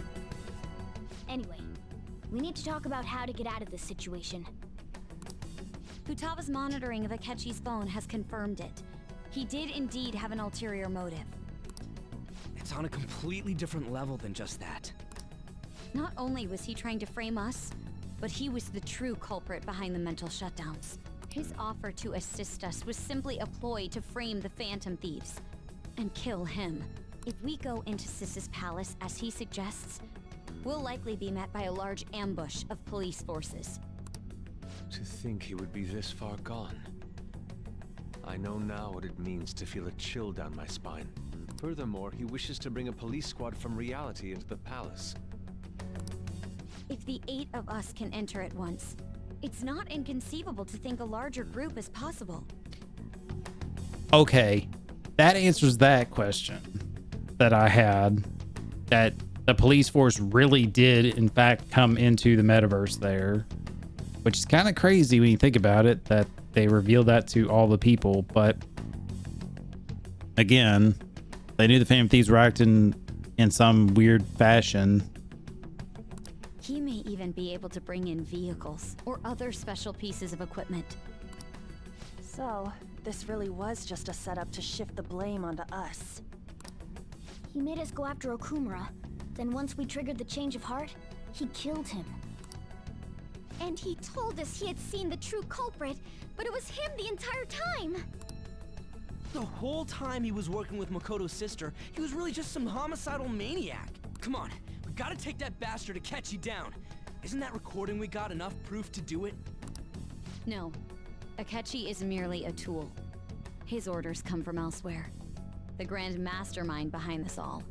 [SPEAKER 2] Anyway, we need to talk about how to get out of this situation.
[SPEAKER 9] Futaga's monitoring of Akechi's phone has confirmed it. He did indeed have an ulterior motive.
[SPEAKER 6] It's on a completely different level than just that.
[SPEAKER 9] Not only was he trying to frame us, but he was the true culprit behind the mental shutdowns. His offer to assist us was simply a ploy to frame the Phantom Thieves and kill him. If we go into Sis's palace as he suggests, we'll likely be met by a large ambush of police forces.
[SPEAKER 8] To think he would be this far gone. I know now what it means to feel a chill down my spine. Furthermore, he wishes to bring a police squad from reality into the palace.
[SPEAKER 9] If the 8 of us can enter at once, it's not inconceivable to think a larger group is possible.
[SPEAKER 1] Okay, that answers that question that I had, that the police force really did in fact come into the metaverse there, which is kind of crazy when you think about it, that they revealed that to all the people. But again, they knew the Phantom Thieves were acting in some weird fashion.
[SPEAKER 9] He may even be able to bring in vehicles or other special pieces of equipment.
[SPEAKER 23] So, this really was just a setup to shift the blame onto us.
[SPEAKER 2] He made us go after Okumura. Then once we triggered the change of heart, he killed him.
[SPEAKER 9] And he told us he had seen the true culprit, but it was him the entire time!
[SPEAKER 18] The whole time he was working with Makoto's sister, he was really just some homicidal maniac. Come on, we gotta take that bastard Akechi down. Isn't that recording we got enough proof to do it?
[SPEAKER 9] No. Akechi is merely a tool. His orders come from elsewhere. The grand mastermind behind this all.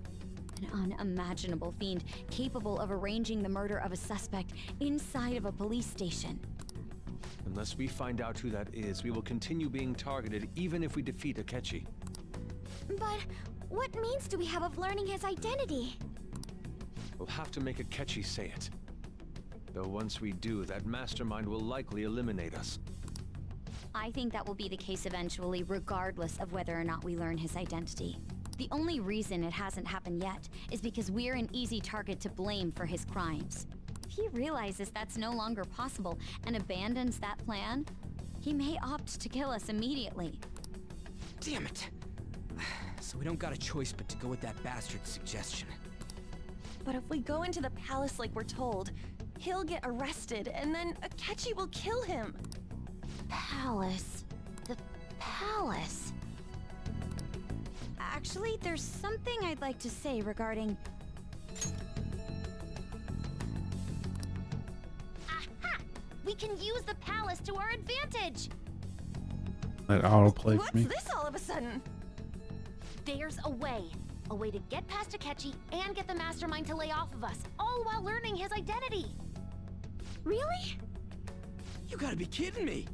[SPEAKER 9] An unimaginable fiend capable of arranging the murder of a suspect inside of a police station.
[SPEAKER 8] Unless we find out who that is, we will continue being targeted even if we defeat Akechi.
[SPEAKER 2] But what means do we have of learning his identity?
[SPEAKER 8] We'll have to make Akechi say it. Though once we do, that mastermind will likely eliminate us.
[SPEAKER 9] I think that will be the case eventually, regardless of whether or not we learn his identity. The only reason it hasn't happened yet is because we're an easy target to blame for his crimes. If he realizes that's no longer possible and abandons that plan, he may opt to kill us immediately.
[SPEAKER 18] Damn it! So we don't got a choice but to go with that bastard's suggestion.
[SPEAKER 23] But if we go into the palace like we're told, he'll get arrested and then Akechi will kill him.
[SPEAKER 9] Palace. The palace. Actually, there's something I'd like to say regarding...
[SPEAKER 2] Aha! We can use the palace to our advantage!
[SPEAKER 1] That autoplay
[SPEAKER 23] What's
[SPEAKER 1] for me.
[SPEAKER 23] this all of a sudden?
[SPEAKER 2] There's a way. A way to get past Akechi and get the mastermind to lay off of us, all while learning his identity.
[SPEAKER 23] Really?
[SPEAKER 18] You gotta be kidding me!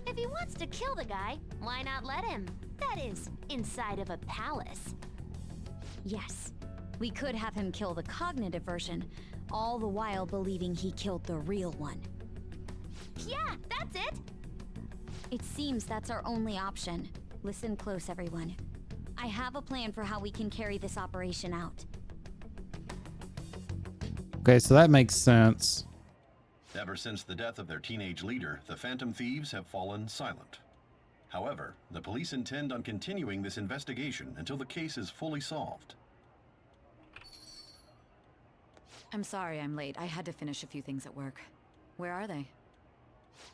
[SPEAKER 2] If he wants to kill the guy, why not let him? That is, inside of a palace.
[SPEAKER 9] Yes, we could have him kill the cognitive version, all the while believing he killed the real one.
[SPEAKER 2] Yeah, that's it!
[SPEAKER 9] It seems that's our only option. Listen close, everyone. I have a plan for how we can carry this operation out.
[SPEAKER 1] Okay, so that makes sense.
[SPEAKER 5] Ever since the death of their teenage leader, the Phantom Thieves have fallen silent. However, the police intend on continuing this investigation until the case is fully solved.
[SPEAKER 11] I'm sorry I'm late. I had to finish a few things at work. Where are they?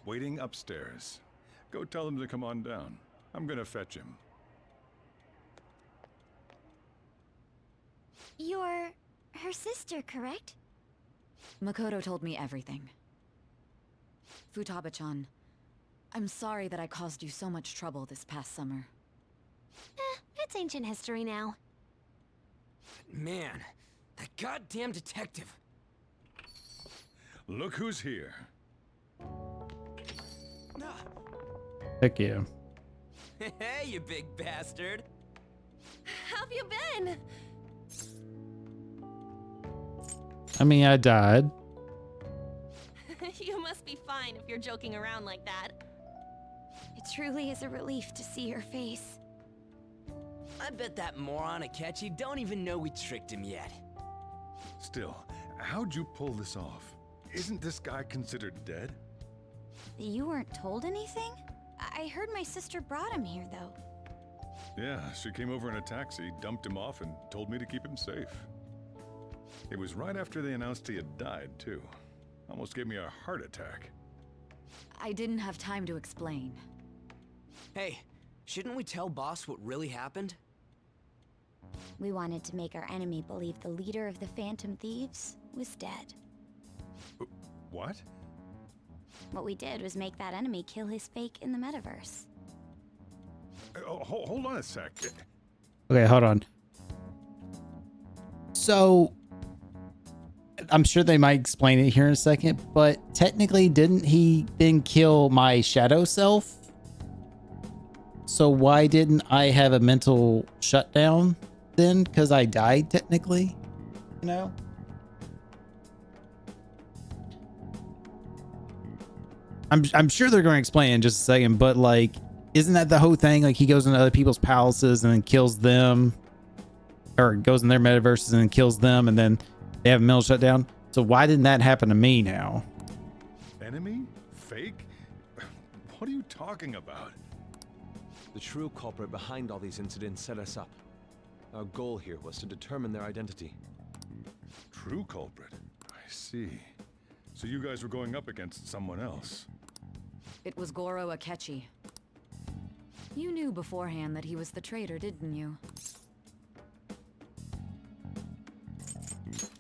[SPEAKER 13] Waiting upstairs. Go tell them to come on down. I'm gonna fetch him.
[SPEAKER 2] You're her sister, correct?
[SPEAKER 11] Makoto told me everything. Futaba-chan, I'm sorry that I caused you so much trouble this past summer.
[SPEAKER 2] It's ancient history now.
[SPEAKER 18] Man, that goddamn detective.
[SPEAKER 13] Look who's here.
[SPEAKER 1] Heck yeah.
[SPEAKER 18] Hey, you big bastard.
[SPEAKER 23] How have you been?
[SPEAKER 1] I mean, I died.
[SPEAKER 23] You must be fine if you're joking around like that.
[SPEAKER 9] It truly is a relief to see your face.
[SPEAKER 18] I bet that moron Akechi don't even know we tricked him yet.
[SPEAKER 13] Still, how'd you pull this off? Isn't this guy considered dead?
[SPEAKER 9] You weren't told anything? I heard my sister brought him here, though.
[SPEAKER 13] Yeah, she came over in a taxi, dumped him off, and told me to keep him safe. It was right after they announced he had died, too. Almost gave me a heart attack.
[SPEAKER 11] I didn't have time to explain.
[SPEAKER 18] Hey, shouldn't we tell boss what really happened?
[SPEAKER 9] We wanted to make our enemy believe the leader of the Phantom Thieves was dead.
[SPEAKER 13] What?
[SPEAKER 9] What we did was make that enemy kill his fake in the metaverse.
[SPEAKER 13] Hold on a sec.
[SPEAKER 1] Okay, hold on. So, I'm sure they might explain it here in a second, but technically, didn't he then kill my shadow self? So why didn't I have a mental shutdown then? Because I died technically, you know? I'm sure they're going to explain in just a second, but like, isn't that the whole thing? Like, he goes into other people's palaces and then kills them, or goes in their metaverses and then kills them, and then they have a mental shutdown. So why didn't that happen to me now?
[SPEAKER 13] Enemy? Fake? What are you talking about?
[SPEAKER 8] The true culprit behind all these incidents set us up. Our goal here was to determine their identity.
[SPEAKER 13] True culprit? I see. So you guys were going up against someone else.
[SPEAKER 11] It was Goro Akechi. You knew beforehand that he was the traitor, didn't you?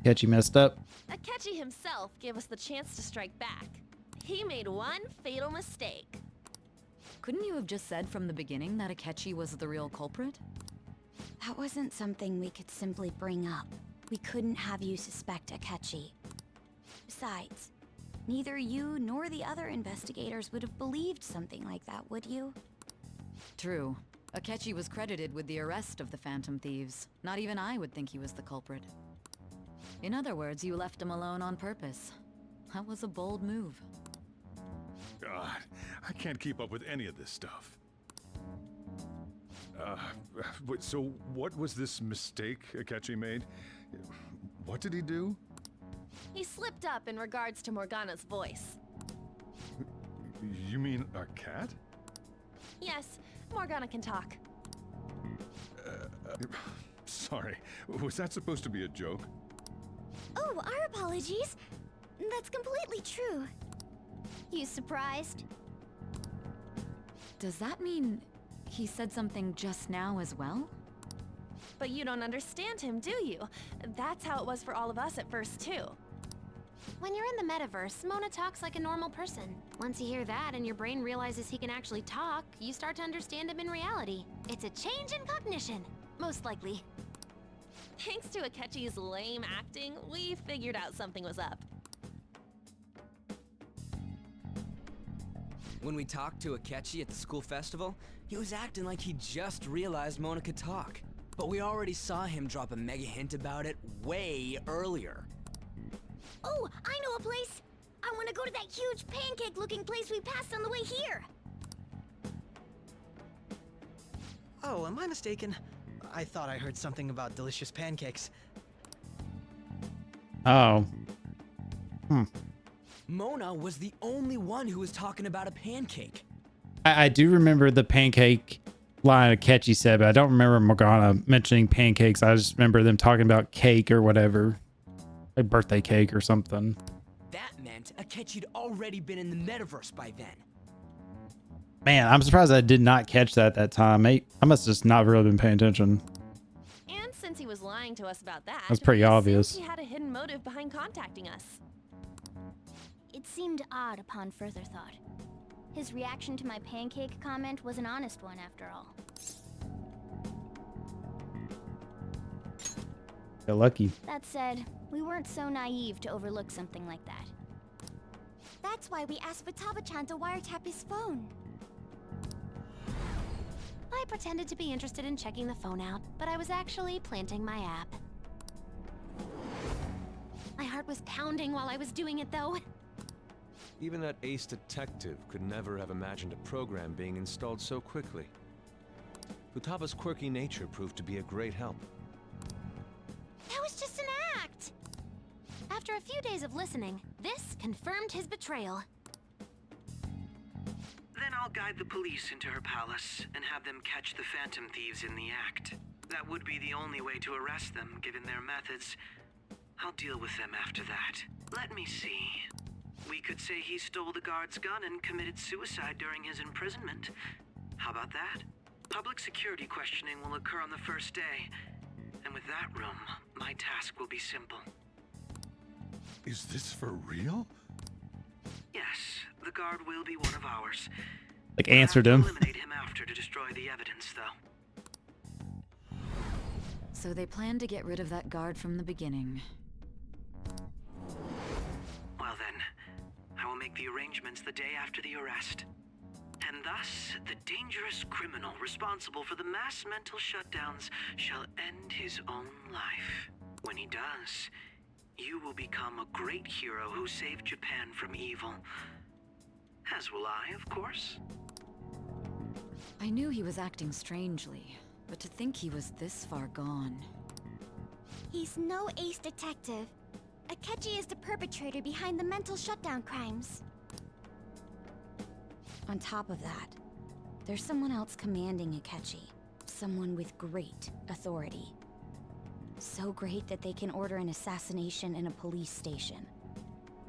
[SPEAKER 1] Akechi messed up.
[SPEAKER 23] Akechi himself gave us the chance to strike back. He made one fatal mistake.
[SPEAKER 11] Couldn't you have just said from the beginning that Akechi was the real culprit?
[SPEAKER 9] That wasn't something we could simply bring up. We couldn't have you suspect Akechi. Besides, neither you nor the other investigators would have believed something like that, would you?
[SPEAKER 11] True. Akechi was credited with the arrest of the Phantom Thieves. Not even I would think he was the culprit. In other words, you left him alone on purpose. That was a bold move.
[SPEAKER 13] God, I can't keep up with any of this stuff. So what was this mistake Akechi made? What did he do?
[SPEAKER 23] He slipped up in regards to Morgana's voice.
[SPEAKER 13] You mean a cat?
[SPEAKER 23] Yes, Morgana can talk.
[SPEAKER 13] Sorry, was that supposed to be a joke?
[SPEAKER 2] Oh, our apologies. That's completely true. You surprised?
[SPEAKER 11] Does that mean he said something just now as well?
[SPEAKER 23] But you don't understand him, do you? That's how it was for all of us at first, too.
[SPEAKER 2] When you're in the metaverse, Mona talks like a normal person. Once you hear that and your brain realizes he can actually talk, you start to understand him in reality. It's a change in cognition, most likely.
[SPEAKER 23] Thanks to Akechi's lame acting, we figured out something was up.
[SPEAKER 18] When we talked to Akechi at the school festival, he was acting like he just realized Mona could talk. But we already saw him drop a mega hint about it way earlier.
[SPEAKER 2] Oh, I know a place! I want to go to that huge pancake-looking place we passed on the way here!
[SPEAKER 6] Oh, am I mistaken? I thought I heard something about delicious pancakes.
[SPEAKER 1] Oh.
[SPEAKER 18] Mona was the only one who was talking about a pancake.
[SPEAKER 1] I do remember the pancake line Akechi said, but I don't remember Morgana mentioning pancakes. I just remember them talking about cake or whatever. Like birthday cake or something.
[SPEAKER 18] That meant Akechi'd already been in the metaverse by then.
[SPEAKER 1] Man, I'm surprised I did not catch that at that time. I must have just not really been paying attention.
[SPEAKER 23] And since he was lying to us about that,
[SPEAKER 1] That's pretty
[SPEAKER 23] we assumed
[SPEAKER 1] obvious.
[SPEAKER 23] he had a hidden motive behind contacting us.
[SPEAKER 2] It seemed odd upon further thought. His reaction to my pancake comment was an honest one after all.
[SPEAKER 1] You're lucky.
[SPEAKER 2] That said, we weren't so naive to overlook something like that. That's why we asked Futaba-chan to wiretap his phone. I pretended to be interested in checking the phone out, but I was actually planting my app. My heart was pounding while I was doing it, though.
[SPEAKER 8] Even that ace detective could never have imagined a program being installed so quickly. Futaba's quirky nature proved to be a great help.
[SPEAKER 2] That was just an act! After a few days of listening, this confirmed his betrayal.
[SPEAKER 3] Then I'll guide the police into her palace and have them catch the Phantom Thieves in the act. That would be the only way to arrest them, given their methods. I'll deal with them after that. Let me see. We could say he stole the guard's gun and committed suicide during his imprisonment. How about that? Public security questioning will occur on the first day. And with that room, my task will be simple.
[SPEAKER 13] Is this for real?
[SPEAKER 3] Yes, the guard will be one of ours.
[SPEAKER 1] Like answered him.
[SPEAKER 3] Eliminate him after to destroy the evidence, though.
[SPEAKER 11] So they planned to get rid of that guard from the beginning.
[SPEAKER 3] Well then, I will make the arrangements the day after the arrest. And thus, the dangerous criminal responsible for the mass mental shutdowns shall end his own life. When he does, you will become a great hero who saved Japan from evil. As will I, of course.
[SPEAKER 11] I knew he was acting strangely, but to think he was this far gone.
[SPEAKER 2] He's no ace detective. Akechi is the perpetrator behind the mental shutdown crimes.
[SPEAKER 9] On top of that, there's someone else commanding Akechi. Someone with great authority. So great that they can order an assassination in a police station.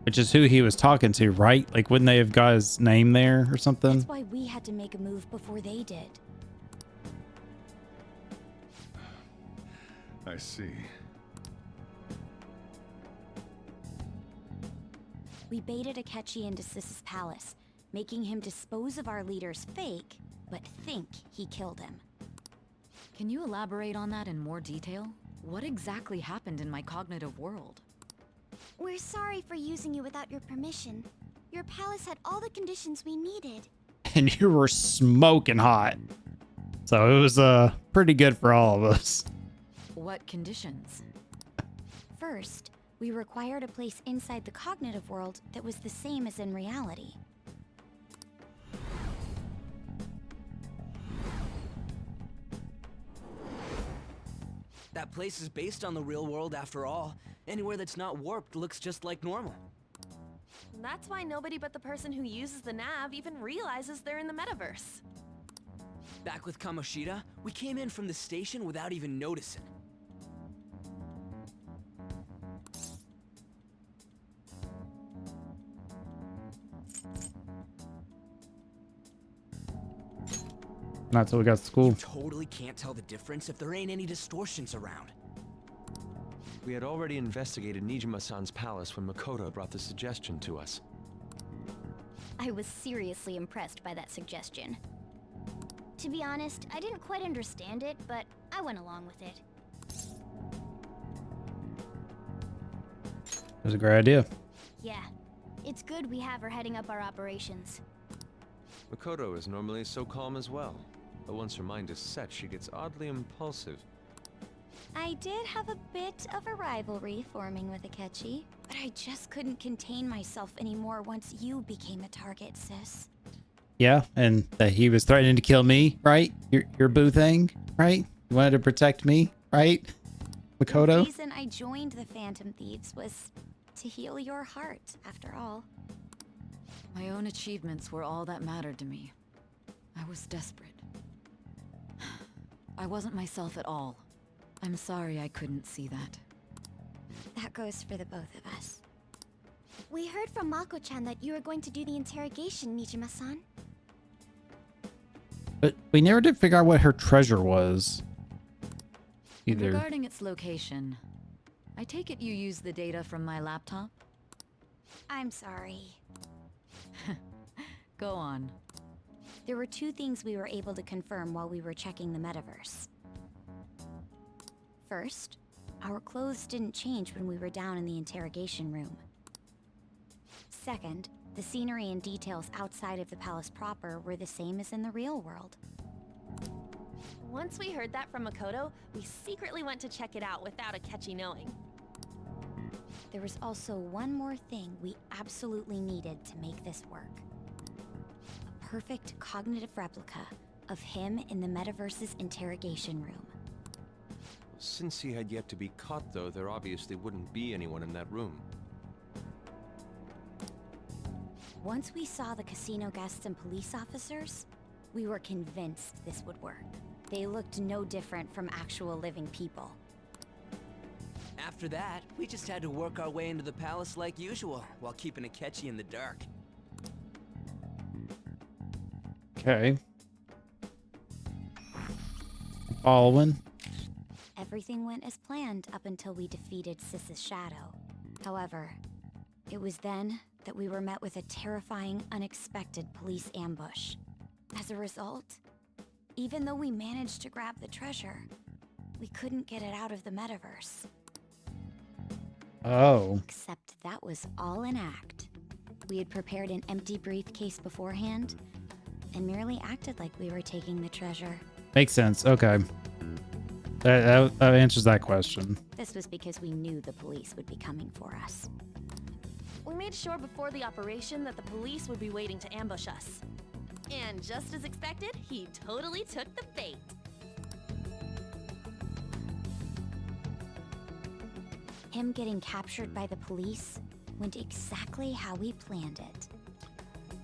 [SPEAKER 1] Which is who he was talking to, right? Like, wouldn't they have got his name there or something?
[SPEAKER 9] That's why we had to make a move before they did.
[SPEAKER 13] I see.
[SPEAKER 9] We baited Akechi into Sis's palace, making him dispose of our leader's fake, but think he killed him.
[SPEAKER 11] Can you elaborate on that in more detail? What exactly happened in my cognitive world?
[SPEAKER 2] We're sorry for using you without your permission. Your palace had all the conditions we needed.
[SPEAKER 1] And you were smoking hot. So it was pretty good for all of us.
[SPEAKER 11] What conditions?
[SPEAKER 2] First, we required a place inside the cognitive world that was the same as in reality.
[SPEAKER 18] That place is based on the real world after all. Anywhere that's not warped looks just like normal.
[SPEAKER 23] That's why nobody but the person who uses the nav even realizes they're in the metaverse.
[SPEAKER 18] Back with Kamoshida, we came in from the station without even noticing.
[SPEAKER 1] Not till we got to school.
[SPEAKER 18] You totally can't tell the difference if there ain't any distortions around.
[SPEAKER 8] We had already investigated Nijima-san's palace when Makoto brought the suggestion to us.
[SPEAKER 2] I was seriously impressed by that suggestion. To be honest, I didn't quite understand it, but I went along with it.
[SPEAKER 1] It was a great idea.
[SPEAKER 2] Yeah, it's good we have her heading up our operations.
[SPEAKER 8] Makoto is normally so calm as well, but once her mind is set, she gets oddly impulsive.
[SPEAKER 2] I did have a bit of a rivalry forming with Akechi, but I just couldn't contain myself anymore once you became a target, sis.
[SPEAKER 1] Yeah, and that he was threatening to kill me, right? Your boo thing, right? You wanted to protect me, right? Makoto?
[SPEAKER 2] The reason I joined the Phantom Thieves was to heal your heart, after all.
[SPEAKER 11] My own achievements were all that mattered to me. I was desperate. I wasn't myself at all. I'm sorry I couldn't see that.
[SPEAKER 2] That goes for the both of us. We heard from Mako-chan that you were going to do the interrogation, Nijima-san.
[SPEAKER 1] But we never did figure out what her treasure was. Either.
[SPEAKER 11] Regarding its location, I take it you used the data from my laptop?
[SPEAKER 2] I'm sorry.
[SPEAKER 11] Go on.
[SPEAKER 2] There were two things we were able to confirm while we were checking the metaverse. First, our clothes didn't change when we were down in the interrogation room. Second, the scenery and details outside of the palace proper were the same as in the real world.
[SPEAKER 23] Once we heard that from Makoto, we secretly went to check it out without Akechi knowing.
[SPEAKER 2] There was also one more thing we absolutely needed to make this work. A perfect cognitive replica of him in the metaverse's interrogation room.
[SPEAKER 8] Since he had yet to be caught, though, there obviously wouldn't be anyone in that room.
[SPEAKER 2] Once we saw the casino guests and police officers, we were convinced this would work. They looked no different from actual living people.
[SPEAKER 18] After that, we just had to work our way into the palace like usual, while keeping Akechi in the dark.
[SPEAKER 1] Okay. Following.
[SPEAKER 2] Everything went as planned up until we defeated Sis's shadow. However, it was then that we were met with a terrifying, unexpected police ambush. As a result, even though we managed to grab the treasure, we couldn't get it out of the metaverse.
[SPEAKER 1] Oh.
[SPEAKER 2] Except that was all an act. We had prepared an empty briefcase beforehand and merely acted like we were taking the treasure.
[SPEAKER 1] Makes sense. Okay. That answers that question.
[SPEAKER 2] This was because we knew the police would be coming for us.
[SPEAKER 23] We made sure before the operation that the police would be waiting to ambush us. And just as expected, he totally took the bait.
[SPEAKER 2] Him getting captured by the police went exactly how we planned it.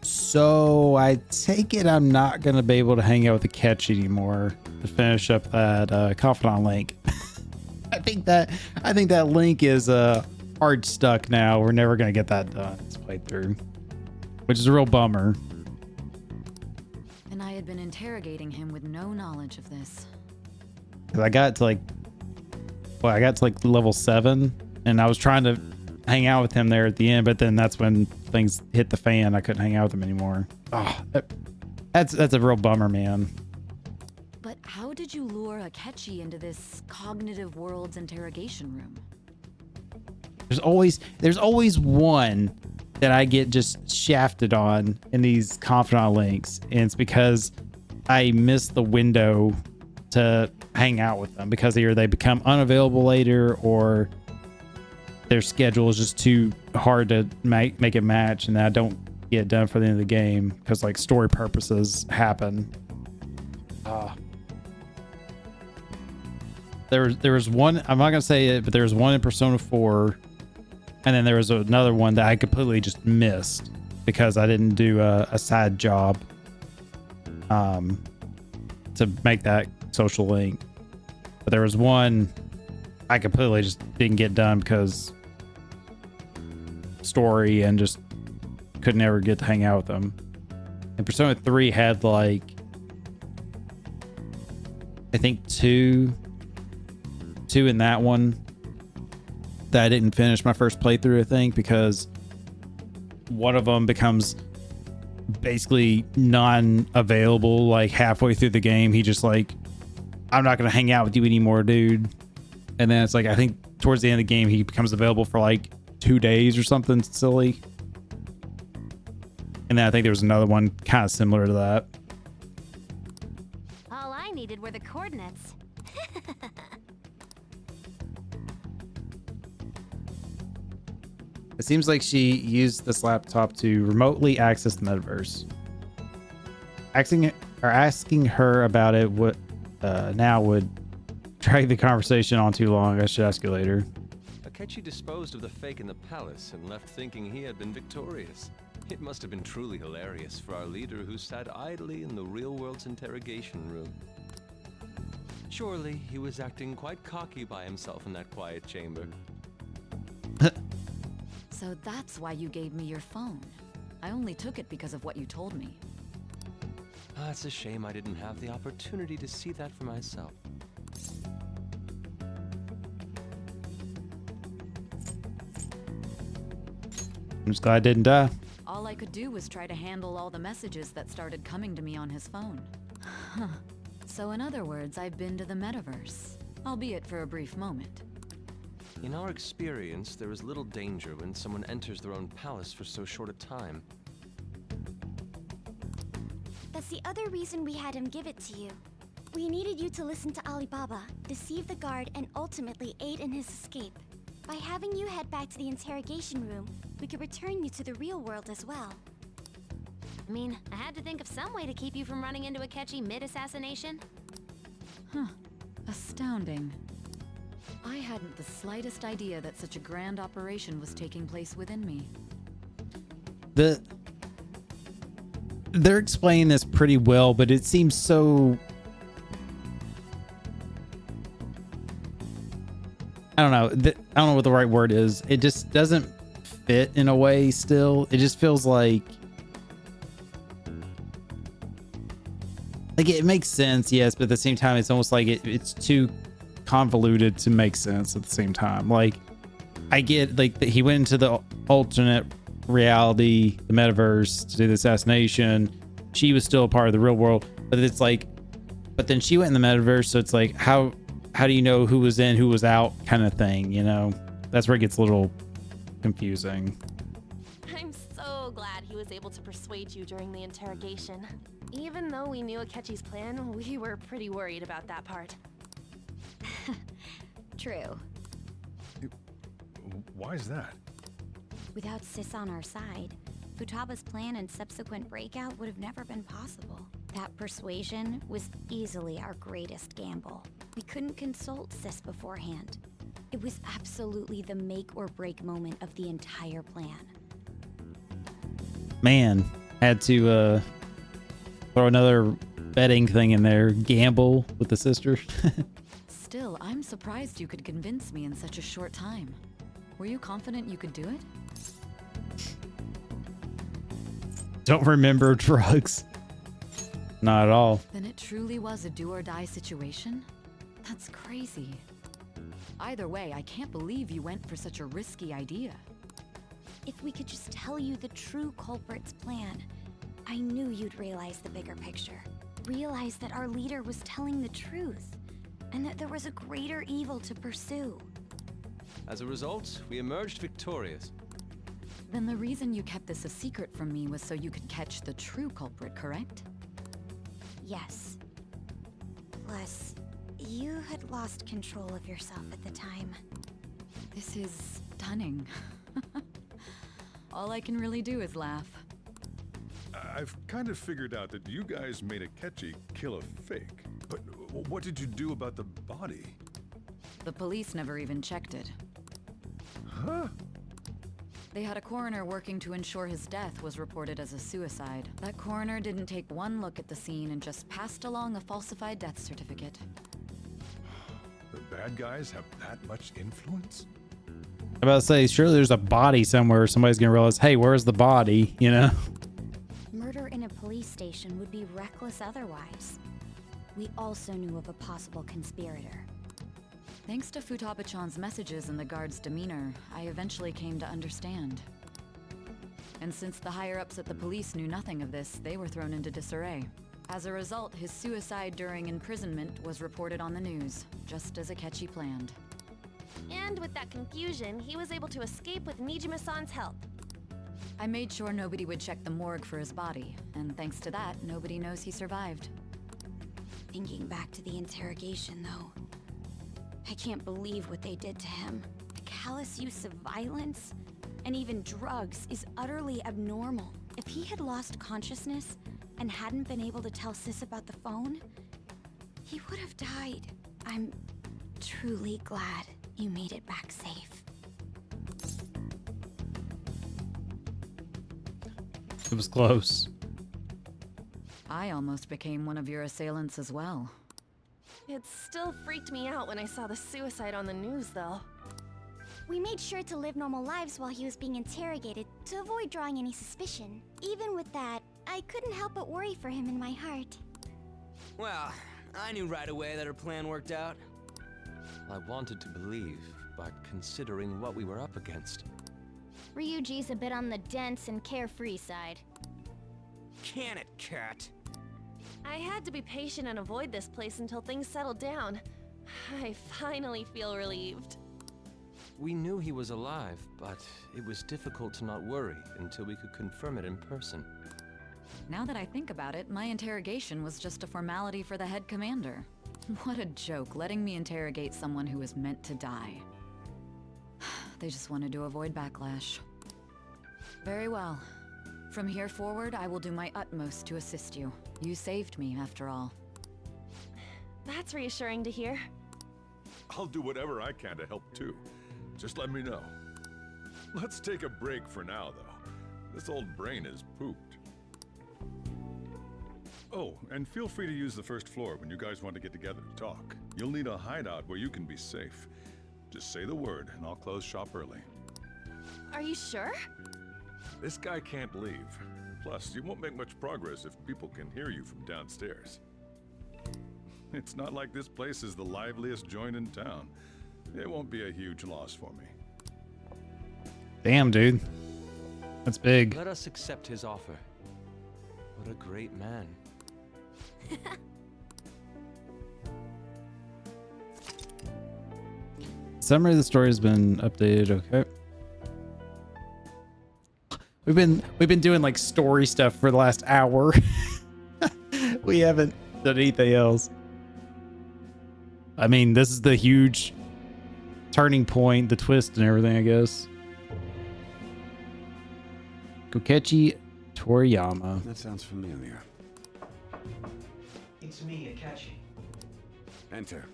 [SPEAKER 1] So I take it I'm not going to be able to hang out with Akechi anymore to finish up that confidant link. I think that link is hard stuck now. We're never going to get that done. It's played through, which is a real bummer.
[SPEAKER 11] And I had been interrogating him with no knowledge of this.
[SPEAKER 1] Cause I got to like level 7 and I was trying to hang out with him there at the end, but then that's when things hit the fan. I couldn't hang out with him anymore. Oh, that's a real bummer, man.
[SPEAKER 2] But
[SPEAKER 11] How did you lure Akechi into this cognitive world's interrogation room?
[SPEAKER 1] There's always one that I get just shafted on in these confidant links, and it's because I miss the window to hang out with them because either they become unavailable later or their schedule is just too hard to make it match, and I don't get it done for the end of the game because like story purposes happen. There was one, I'm not gonna say it, but there was one in Persona 4, and then there was another one that I completely just missed because I didn't do a side job to make that social link. But there was one I completely just didn't get done because story and just couldn't ever get to hang out with them. And Persona 3 had like, I think two in that one that I didn't finish my first playthrough, I think, because one of them becomes basically non-available like halfway through the game. He just like, I'm not going to hang out with you anymore, dude. And then it's like, I think towards the end of the game, he becomes available for like 2 days or something silly. And then I think there was another one kind of similar to that.
[SPEAKER 2] All I needed were the coordinates.
[SPEAKER 1] It seems like she used this laptop to remotely access the metaverse. Asking her about it now would drag the conversation on too long. I should ask you later.
[SPEAKER 8] Akechi disposed of the fake in the palace and left thinking he had been victorious. It must have been truly hilarious for our leader who sat idly in the real world's interrogation room. Surely he was acting quite cocky by himself in that quiet chamber.
[SPEAKER 11] So that's why you gave me your phone. I only took it because of what you told me.
[SPEAKER 8] It's a shame I didn't have the opportunity to see that for myself.
[SPEAKER 1] I'm just glad I didn't die.
[SPEAKER 11] All I could do was try to handle all the messages that started coming to me on his phone. Huh. So in other words, I've been to the metaverse, albeit for a brief moment.
[SPEAKER 8] In our experience, there is little danger when someone enters their own palace for so short a time.
[SPEAKER 2] That's the other reason we had him give it to you. We needed you to listen to Alibaba, deceive the guard, and ultimately aid in his escape. By having you head back to the interrogation room, we could return you to the real world as well.
[SPEAKER 23] I mean, I had to think of some way to keep you from running into Akechi mid-assassination.
[SPEAKER 11] Huh. Astounding. I hadn't the slightest idea that such a grand operation was taking place within me.
[SPEAKER 1] They're explaining this pretty well, but it seems so... I don't know. I don't know what the right word is. It just doesn't fit in a way still. It just feels like it makes sense, yes, but at the same time, it's almost like it's too convoluted to make sense at the same time. Like, I get like he went into the alternate reality, the metaverse, to do the assassination. She was still a part of the real world, but it's like, but then she went in the metaverse, so it's like, how do you know who was in, who was out, kind of thing, you know? That's where it gets a little confusing.
[SPEAKER 23] I'm so glad he was able to persuade you during the interrogation. Even though we knew Akechi's plan, we were pretty worried about that part.
[SPEAKER 9] True.
[SPEAKER 13] Why is that?
[SPEAKER 9] Without Sis on our side, Futaba's plan and subsequent breakout would have never been possible. That persuasion was easily our greatest gamble. We couldn't consult Sis beforehand. It was absolutely the make or break moment of the entire plan.
[SPEAKER 1] Man, had to throw another betting thing in there. Gamble with the sister.
[SPEAKER 11] Still, I'm surprised you could convince me in such a short time. Were you confident you could do it?
[SPEAKER 1] Don't remember drugs. Not at all.
[SPEAKER 11] Then it truly was a do-or-die situation? That's crazy. Either way, I can't believe you went for such a risky idea.
[SPEAKER 2] If we could just tell you the true culprit's plan, I knew you'd realize the bigger picture. realized that our leader was telling the truth, and that there was a greater evil to pursue.
[SPEAKER 8] As a result, we emerged victorious.
[SPEAKER 11] Then the reason you kept this a secret from me was so you could catch the true culprit, correct?
[SPEAKER 2] Yes. Plus, you had lost control of yourself at the time.
[SPEAKER 11] This is stunning. All I can really do is laugh.
[SPEAKER 13] I've kind of figured out that you guys made Akechi kill a fake. But what did you do about the body?
[SPEAKER 11] The police never even checked it.
[SPEAKER 13] Huh?
[SPEAKER 11] They had a coroner working to ensure his death was reported as a suicide. That coroner didn't take one look at the scene and just passed along a falsified death certificate.
[SPEAKER 13] The bad guys have that much influence?
[SPEAKER 1] I'm about to say, surely there's a body somewhere. Somebody's gonna realize, hey, where's the body? You know?
[SPEAKER 2] Murder in a police station would be reckless otherwise. We also knew of a possible conspirator.
[SPEAKER 11] Thanks to Futaba-chan's messages and the guard's demeanor, I eventually came to understand. And since the higher-ups at the police knew nothing of this, they were thrown into disarray. As a result, his suicide during imprisonment was reported on the news, just as Akechi planned.
[SPEAKER 23] And with that confusion, he was able to escape with Nijima-san's help.
[SPEAKER 11] I made sure nobody would check the morgue for his body, and thanks to that, nobody knows he survived.
[SPEAKER 2] Thinking back to the interrogation, though, I can't believe what they did to him. The callous use of violence and even drugs is utterly abnormal. If he had lost consciousness and hadn't been able to tell Sis about the phone, he would have died. I'm truly glad you made it back safe.
[SPEAKER 1] It was close.
[SPEAKER 11] I almost became one of your assailants as well.
[SPEAKER 23] It still freaked me out when I saw the suicide on the news, though.
[SPEAKER 2] We made sure to live normal lives while he was being interrogated to avoid drawing any suspicion. Even with that, I couldn't help but worry for him in my heart.
[SPEAKER 18] Well, I knew right away that her plan worked out.
[SPEAKER 8] I wanted to believe, but considering what we were up against.
[SPEAKER 2] Ryuji's a bit on the dense and carefree side.
[SPEAKER 18] Can it, cat?
[SPEAKER 23] I had to be patient and avoid this place until things settled down. I finally feel relieved.
[SPEAKER 8] We knew he was alive, but it was difficult to not worry until we could confirm it in person.
[SPEAKER 11] Now that I think about it, my interrogation was just a formality for the head commander. What a joke, letting me interrogate someone who was meant to die. They just wanted to avoid backlash. Very well. From here forward, I will do my utmost to assist you. You saved me, after all.
[SPEAKER 23] That's reassuring to hear.
[SPEAKER 13] I'll do whatever I can to help too. Just let me know. Let's take a break for now, though. This old brain is pooped. Oh, and feel free to use the first floor when you guys want to get together to talk. You'll need a hideout where you can be safe. Just say the word, and I'll close shop early.
[SPEAKER 23] Are you sure?
[SPEAKER 13] This guy can't leave. Plus, you won't make much progress if people can hear you from downstairs. It's not like this place is the liveliest joint in town. It won't be a huge loss for me.
[SPEAKER 1] Damn, dude. That's big.
[SPEAKER 8] Let us accept his offer. What a great man.
[SPEAKER 1] Summary of the story has been updated. Okay. We've been doing like story stuff for the last hour. We haven't done anything else. I mean, this is the huge turning point, the twist and everything, I guess. Kokechi Toriyama.
[SPEAKER 14] That sounds familiar.
[SPEAKER 17] It's me, Akechi.
[SPEAKER 14] Enter.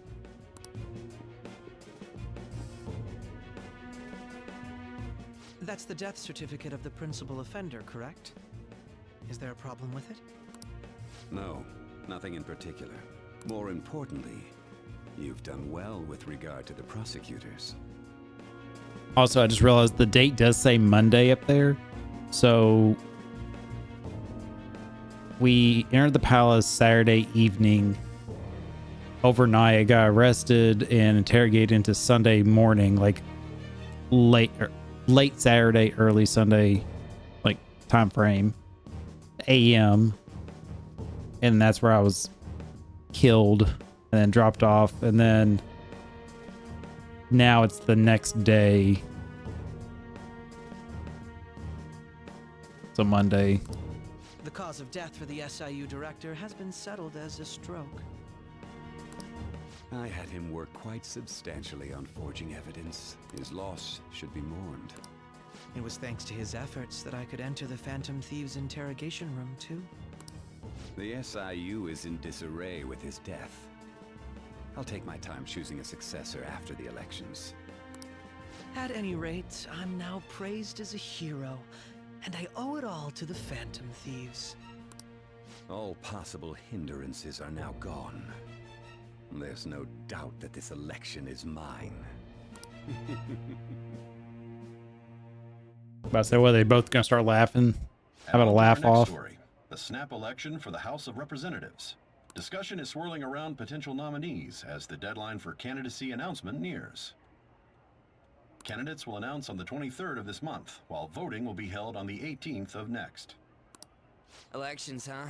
[SPEAKER 6] That's the death certificate of the principal offender, correct? Is there a problem with it?
[SPEAKER 14] No, nothing in particular. More importantly, you've done well with regard to the prosecutors.
[SPEAKER 1] Also, I just realized the date does say Monday up there. So we entered the palace Saturday evening. Overnight, I got arrested and interrogated into Sunday morning, like late Saturday, early Sunday, like time frame, AM. and that's where I was killed and then dropped off, and then now it's the next day. It's a Monday.
[SPEAKER 6] The cause of death for the SIU director has been settled as a stroke.
[SPEAKER 14] I had him work quite substantially on forging evidence. His loss should be mourned.
[SPEAKER 6] It was thanks to his efforts that I could enter the Phantom Thieves' interrogation room, too.
[SPEAKER 14] The SIU is in disarray with his death. I'll take my time choosing a successor after the elections.
[SPEAKER 6] At any rate, I'm now praised as a hero, and I owe it all to the Phantom Thieves.
[SPEAKER 14] All possible hindrances are now gone. There's no doubt that this election is mine.
[SPEAKER 1] About to say, well, they both gonna start laughing, having a laugh off.
[SPEAKER 5] Story, the snap election for the House of Representatives. Discussion is swirling around potential nominees as the deadline for candidacy announcement nears. Candidates will announce on the 23rd of this month, while voting will be held on the 18th of next.
[SPEAKER 18] Elections, huh?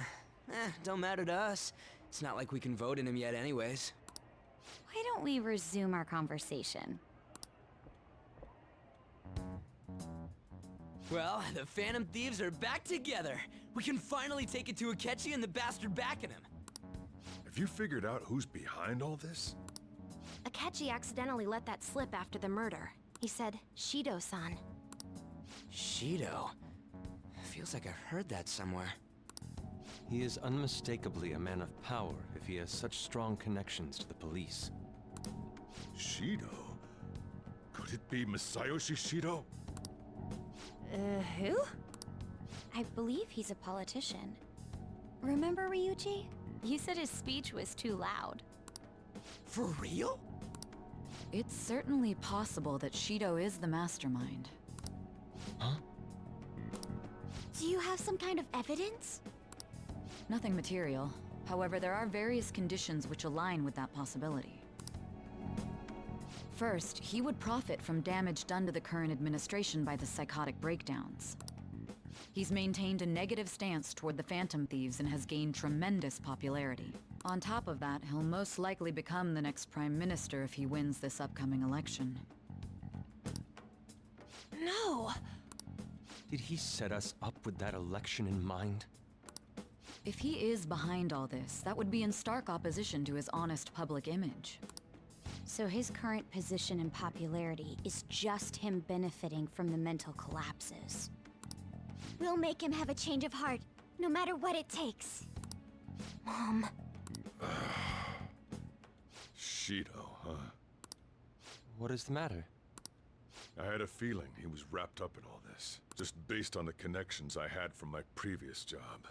[SPEAKER 18] Don't matter to us. It's not like we can vote in them yet anyways.
[SPEAKER 9] Why don't we resume our conversation?
[SPEAKER 18] Well, the Phantom Thieves are back together. We can finally take it to Akechi and the bastard backing him.
[SPEAKER 13] Have you figured out who's behind all this?
[SPEAKER 2] Akechi accidentally let that slip after the murder. He said, Shido-san.
[SPEAKER 18] Shido? Feels like I've heard that somewhere.
[SPEAKER 8] He is unmistakably a man of power if he has such strong connections to the police.
[SPEAKER 13] Shido? Could it be Masayoshi Shido?
[SPEAKER 9] Who? I believe he's a politician. Remember, Ryuji? You said his speech was too loud.
[SPEAKER 18] For real?
[SPEAKER 11] It's certainly possible that Shido is the mastermind.
[SPEAKER 8] Huh?
[SPEAKER 2] Do you have some kind of evidence?
[SPEAKER 11] Nothing material. However, there are various conditions which align with that possibility. First, he would profit from damage done to the current administration by the psychotic breakdowns. He's maintained a negative stance toward the Phantom Thieves and has gained tremendous popularity. On top of that, he'll most likely become the next Prime Minister if he wins this upcoming election.
[SPEAKER 2] No!
[SPEAKER 8] Did he set us up with that election in mind?
[SPEAKER 11] If he is behind all this, that would be in stark opposition to his honest public image.
[SPEAKER 2] So his current position and popularity is just him benefiting from the mental collapses. We'll make him have a change of heart, no matter what it takes. Mom.
[SPEAKER 13] Shido, huh?
[SPEAKER 8] What is the matter?
[SPEAKER 13] I had a feeling he was wrapped up in all this, just based on the connections I had from my previous job.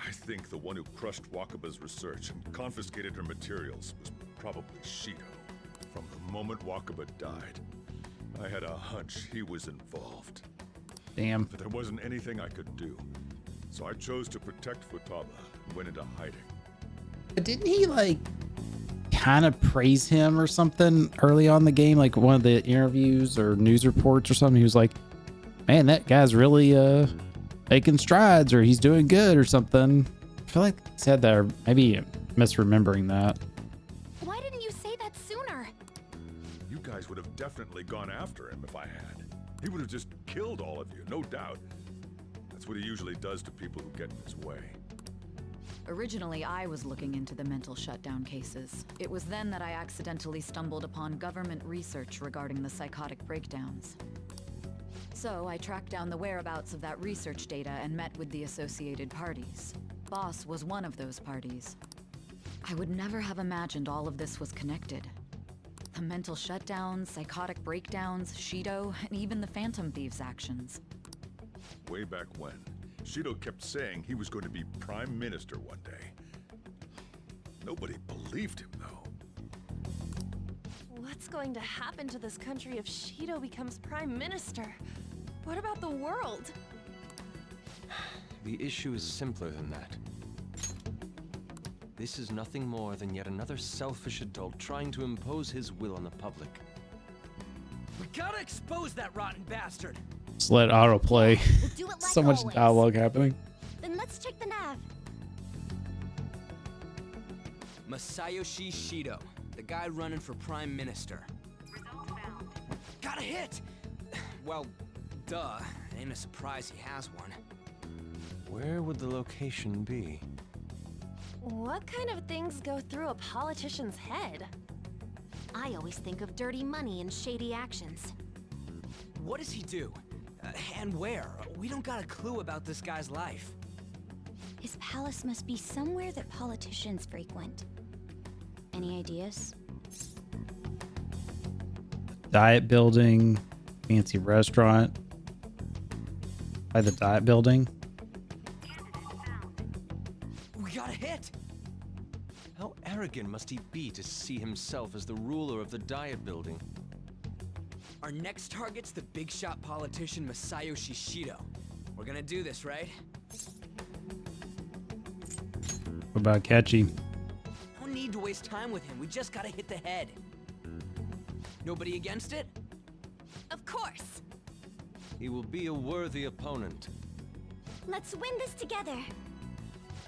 [SPEAKER 13] I think the one who crushed Wakaba's research and confiscated her materials was probably Shido. From the moment Wakaba died, I had a hunch he was involved.
[SPEAKER 1] Damn.
[SPEAKER 13] But there wasn't anything I could do, so I chose to protect Futaba and went into hiding.
[SPEAKER 1] But didn't he, like, kind of praise him or something early on in the game? Like one of the interviews or news reports or something, he was like, man, that guy's really making strides, or he's doing good or something. I feel like he said that, or maybe misremembering that.
[SPEAKER 2] Why didn't you say that sooner?
[SPEAKER 13] You guys would have definitely gone after him if I had. He would have just killed all of you, no doubt. That's what he usually does to people who get in his way.
[SPEAKER 11] Originally, I was looking into the mental shutdown cases. It was then that I accidentally stumbled upon government research regarding the psychotic breakdowns. So I tracked down the whereabouts of that research data and met with the associated parties. Boss was one of those parties. I would never have imagined all of this was connected. The mental shutdowns, psychotic breakdowns, Shido, and even the Phantom Thieves' actions.
[SPEAKER 13] Way back when, Shido kept saying he was going to be Prime Minister one day. Nobody believed him, though.
[SPEAKER 23] What's going to happen to this country if Shido becomes Prime Minister? What about the world?
[SPEAKER 8] The issue is simpler than that. This is nothing more than yet another selfish adult trying to impose his will on the public.
[SPEAKER 18] We gotta expose that rotten bastard!
[SPEAKER 1] Just let autoplay.
[SPEAKER 2] We'll do it like
[SPEAKER 1] So much
[SPEAKER 2] always.
[SPEAKER 1] dialogue happening.
[SPEAKER 2] Then let's check the nav.
[SPEAKER 18] Masayoshi Shido, the guy running for Prime Minister.
[SPEAKER 19] Results found.
[SPEAKER 18] Got a hit! Well, duh. Ain't a surprise he has one.
[SPEAKER 8] Where would the location be?
[SPEAKER 23] What kind of things go through a politician's head?
[SPEAKER 2] I always think of dirty money and shady actions.
[SPEAKER 18] What does he do? And where? We don't got a clue about this guy's life.
[SPEAKER 9] His palace must be somewhere that politicians frequent. Any ideas?
[SPEAKER 1] Diet building, fancy restaurant. By the diet building.
[SPEAKER 18] We got a hit!
[SPEAKER 8] How arrogant must he be to see himself as the ruler of the diet building?
[SPEAKER 18] Our next target's the big shot politician Masayoshi Shido. We're gonna do this, right?
[SPEAKER 1] What about Catchy?
[SPEAKER 18] No need to waste time with him. We just gotta hit the head. Nobody against it?
[SPEAKER 23] Of course.
[SPEAKER 8] He will be a worthy opponent.
[SPEAKER 2] Let's win this together.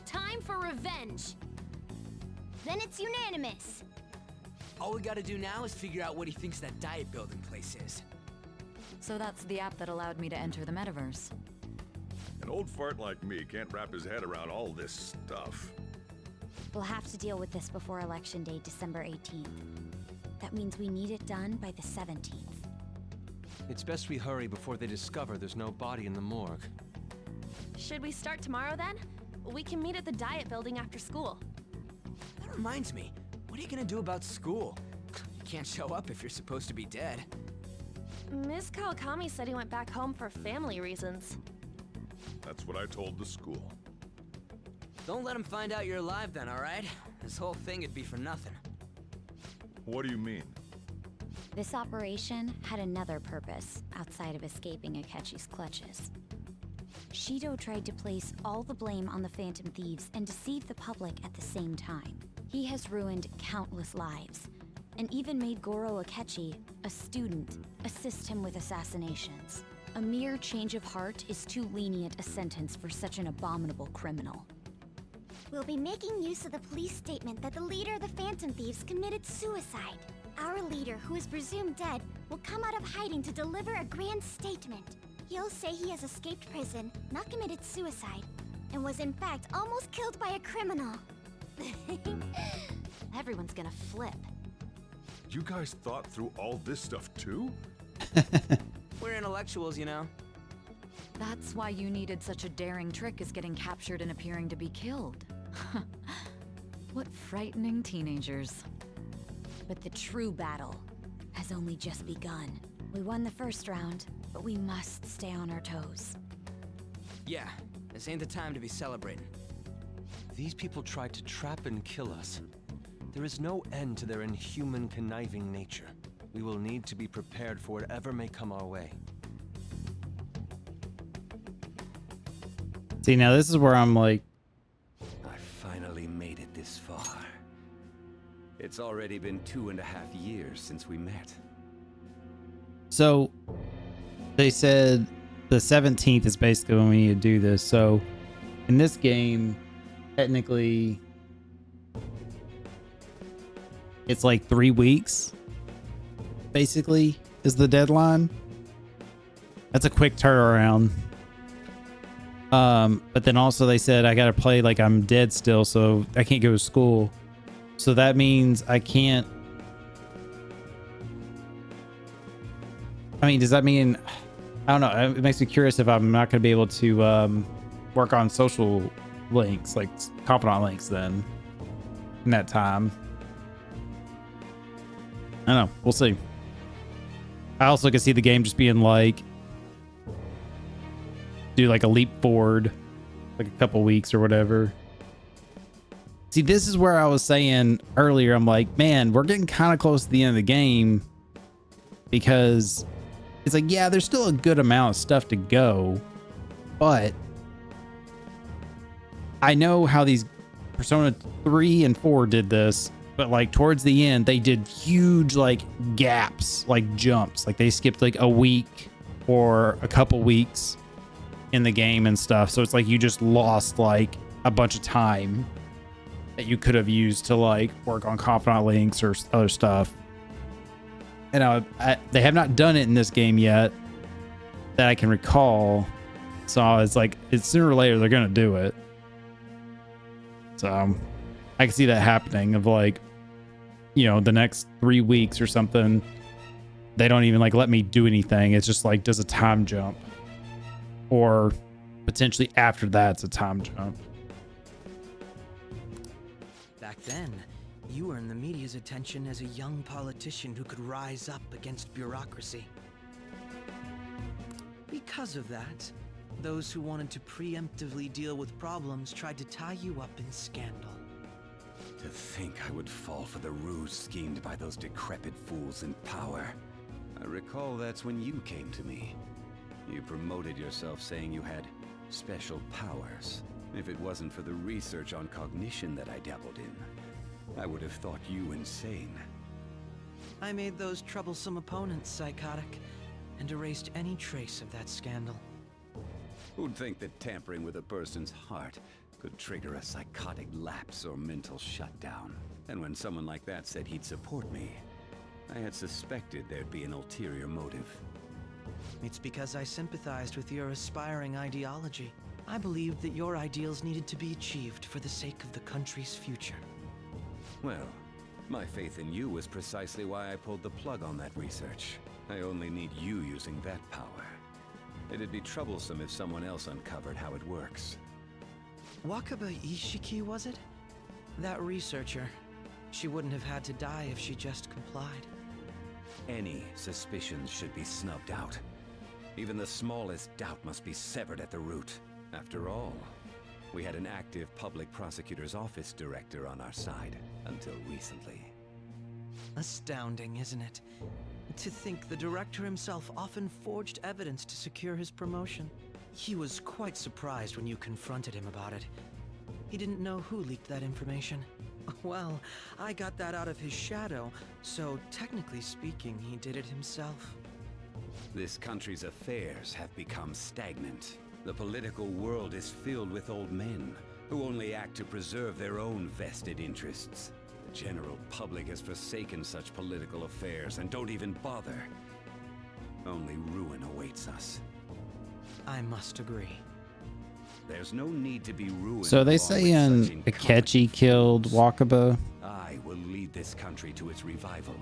[SPEAKER 23] Time for revenge.
[SPEAKER 2] Then it's unanimous.
[SPEAKER 18] All we gotta do now is figure out what he thinks that diet building place is.
[SPEAKER 11] So that's the app that allowed me to enter the metaverse.
[SPEAKER 13] An old fart like me can't wrap his head around all this stuff.
[SPEAKER 9] We'll have to deal with this before Election Day, December 18th. That means we need it done by the 17th.
[SPEAKER 8] It's best we hurry before they discover there's no body in the morgue.
[SPEAKER 23] Should we start tomorrow then? We can meet at the diet building after school.
[SPEAKER 18] That reminds me, what are you gonna do about school? You can't show up if you're supposed to be dead.
[SPEAKER 23] Miss Kawakami said he went back home for family reasons.
[SPEAKER 13] That's what I told the school.
[SPEAKER 18] Don't let him find out you're alive then, alright? This whole thing would be for nothing.
[SPEAKER 13] What do you mean?
[SPEAKER 9] This operation had another purpose outside of escaping Akechi's clutches. Shido tried to place all the blame on the Phantom Thieves and deceive the public at the same time. He has ruined countless lives, and even made Goro Akechi, a student, assist him with assassinations. A mere change of heart is too lenient a sentence for such an abominable criminal.
[SPEAKER 2] We'll be making use of the police statement that the leader of the Phantom Thieves committed suicide. Our leader, who is presumed dead, will come out of hiding to deliver a grand statement. He'll say he has escaped prison, not committed suicide, and was in fact almost killed by a criminal.
[SPEAKER 23] Everyone's gonna flip.
[SPEAKER 13] You guys thought through all this stuff too?
[SPEAKER 18] We're intellectuals, you know.
[SPEAKER 11] That's why you needed such a daring trick as getting captured and appearing to be killed. What frightening teenagers.
[SPEAKER 9] But the true battle has only just begun. We won the first round, but we must stay on our toes.
[SPEAKER 18] Yeah, this ain't the time to be celebrating.
[SPEAKER 8] These people tried to trap and kill us. There is no end to their inhuman, conniving nature. We will need to be prepared for whatever may come our way.
[SPEAKER 1] See, now this is where I'm like,
[SPEAKER 14] I finally made it this far. It's already been 2.5 years since we met.
[SPEAKER 1] so they said the 17th is basically when we need to do this. So in this game, technically, it's like 3 weeks, basically, is the deadline. That's a quick turnaround. But then also they said I gotta play like I'm dead still, so I can't go to school. So that means I can't. I mean, does that mean, I don't know. It makes me curious if I'm not gonna be able to work on social links, like confidant links, then in that time. I don't know. We'll see. I also can see the game just being like, do like a leap forward, like a couple weeks or whatever. See, this is where I was saying earlier, I'm like, man, we're getting kind of close to the end of the game, because it's like, yeah, there's still a good amount of stuff to go, but I know how these Persona 3 and 4 did this, but like towards the end, they did huge like gaps, like jumps, like they skipped like a week or a couple weeks in the game and stuff. So it's like you just lost like a bunch of time. that you could have used to like work on confidant links or other stuff. And they have not done it in this game yet that I can recall. So it's like, it's sooner or later they're going to do it. So I can see that happening of like, you know, the next 3 weeks or something. They don't even like let me do anything. It's just like, does a time jump, or potentially after that's a time jump.
[SPEAKER 6] Back then, you earned the media's attention as a young politician who could rise up against bureaucracy. Because of that, those who wanted to preemptively deal with problems tried to tie you up in scandal.
[SPEAKER 14] To think I would fall for the ruse schemed by those decrepit fools in power. I recall that's when you came to me. You promoted yourself saying you had special powers. If it wasn't for the research on cognition that I dabbled in, I would have thought you insane.
[SPEAKER 6] I made those troublesome opponents psychotic and erased any trace of that scandal.
[SPEAKER 14] Who'd think that tampering with a person's heart could trigger a psychotic lapse or mental shutdown? And when someone like that said he'd support me, I had suspected there'd be an ulterior motive.
[SPEAKER 6] It's because I sympathized with your aspiring ideology. I believed that your ideals needed to be achieved for the sake of the country's future.
[SPEAKER 14] Well, my faith in you was precisely why I pulled the plug on that research. I only need you using that power. It'd be troublesome if someone else uncovered how it works.
[SPEAKER 6] Wakaba Ishiki, was it? That researcher. She wouldn't have had to die if she just complied.
[SPEAKER 14] Any suspicions should be snubbed out. Even the smallest doubt must be severed at the root. After all, we had an active public prosecutor's office director on our side until recently.
[SPEAKER 6] Astounding, isn't it? To think the director himself often forged evidence to secure his promotion. He was quite surprised when you confronted him about it. He didn't know who leaked that information. Well, I got that out of his shadow, so technically speaking, he did it himself.
[SPEAKER 14] This country's affairs have become stagnant. The political world is filled with old men who only act to preserve their own vested interests. The general public has forsaken such political affairs and don't even bother. Only ruin awaits us.
[SPEAKER 6] I must agree.
[SPEAKER 14] There's no need to be ruined.
[SPEAKER 1] So they say in Akechi killed Wakaba.
[SPEAKER 14] I will lead this country to its revival.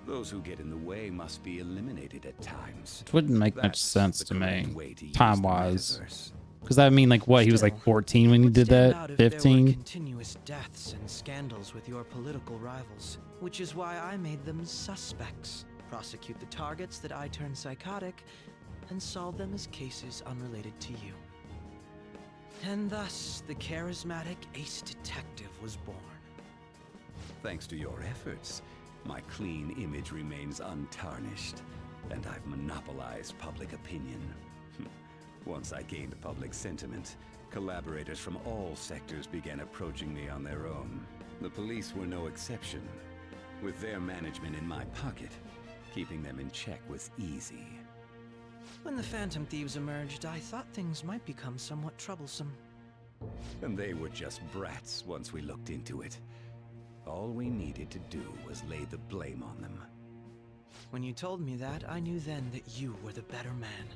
[SPEAKER 14] Those who get in the way must be eliminated at times.
[SPEAKER 1] Which wouldn't make much sense to me, time-wise. Because I mean, like, what, he was like 14 when he did that? 15?
[SPEAKER 6] Continuous deaths and scandals with your political rivals, which is why I made them suspects. Prosecute the targets that I turned psychotic, and solve them as cases unrelated to you. And thus, the charismatic ace detective was born.
[SPEAKER 14] Thanks to your efforts, my clean image remains untarnished, and I've monopolized public opinion. Once I gained public sentiment, collaborators from all sectors began approaching me on their own. The police were no exception. With their management in my pocket, keeping them in check was easy.
[SPEAKER 6] When the Phantom Thieves emerged, I thought things might become somewhat troublesome.
[SPEAKER 14] And they were just brats once we looked into it. All we needed to do was lay the blame on them.
[SPEAKER 6] When you told me that, I knew then that you were the better man.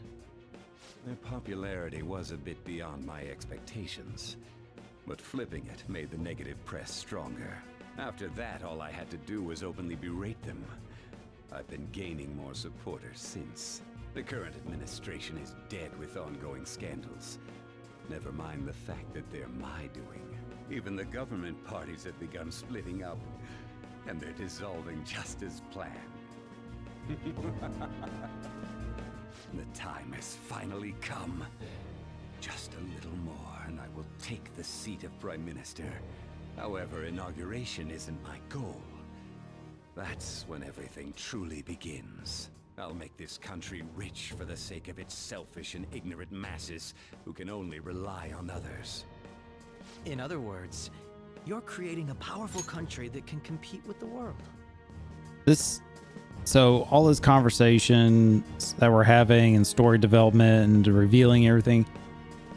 [SPEAKER 14] Their popularity was a bit beyond my expectations, but flipping it made the negative press stronger. After that, all I had to do was openly berate them. I've been gaining more supporters since. The current administration is dead with ongoing scandals. Never mind the fact that they're my doing. Even the government parties have begun splitting up, and they're dissolving just as planned. The time has finally come. Just a little more, and I will take the seat of Prime Minister. However, inauguration isn't my goal. That's when everything truly begins. I'll make this country rich for the sake of its selfish and ignorant masses who can only rely on others.
[SPEAKER 6] In other words, you're creating a powerful country that can compete with the world.
[SPEAKER 1] So all this conversations that we're having and story development and revealing everything,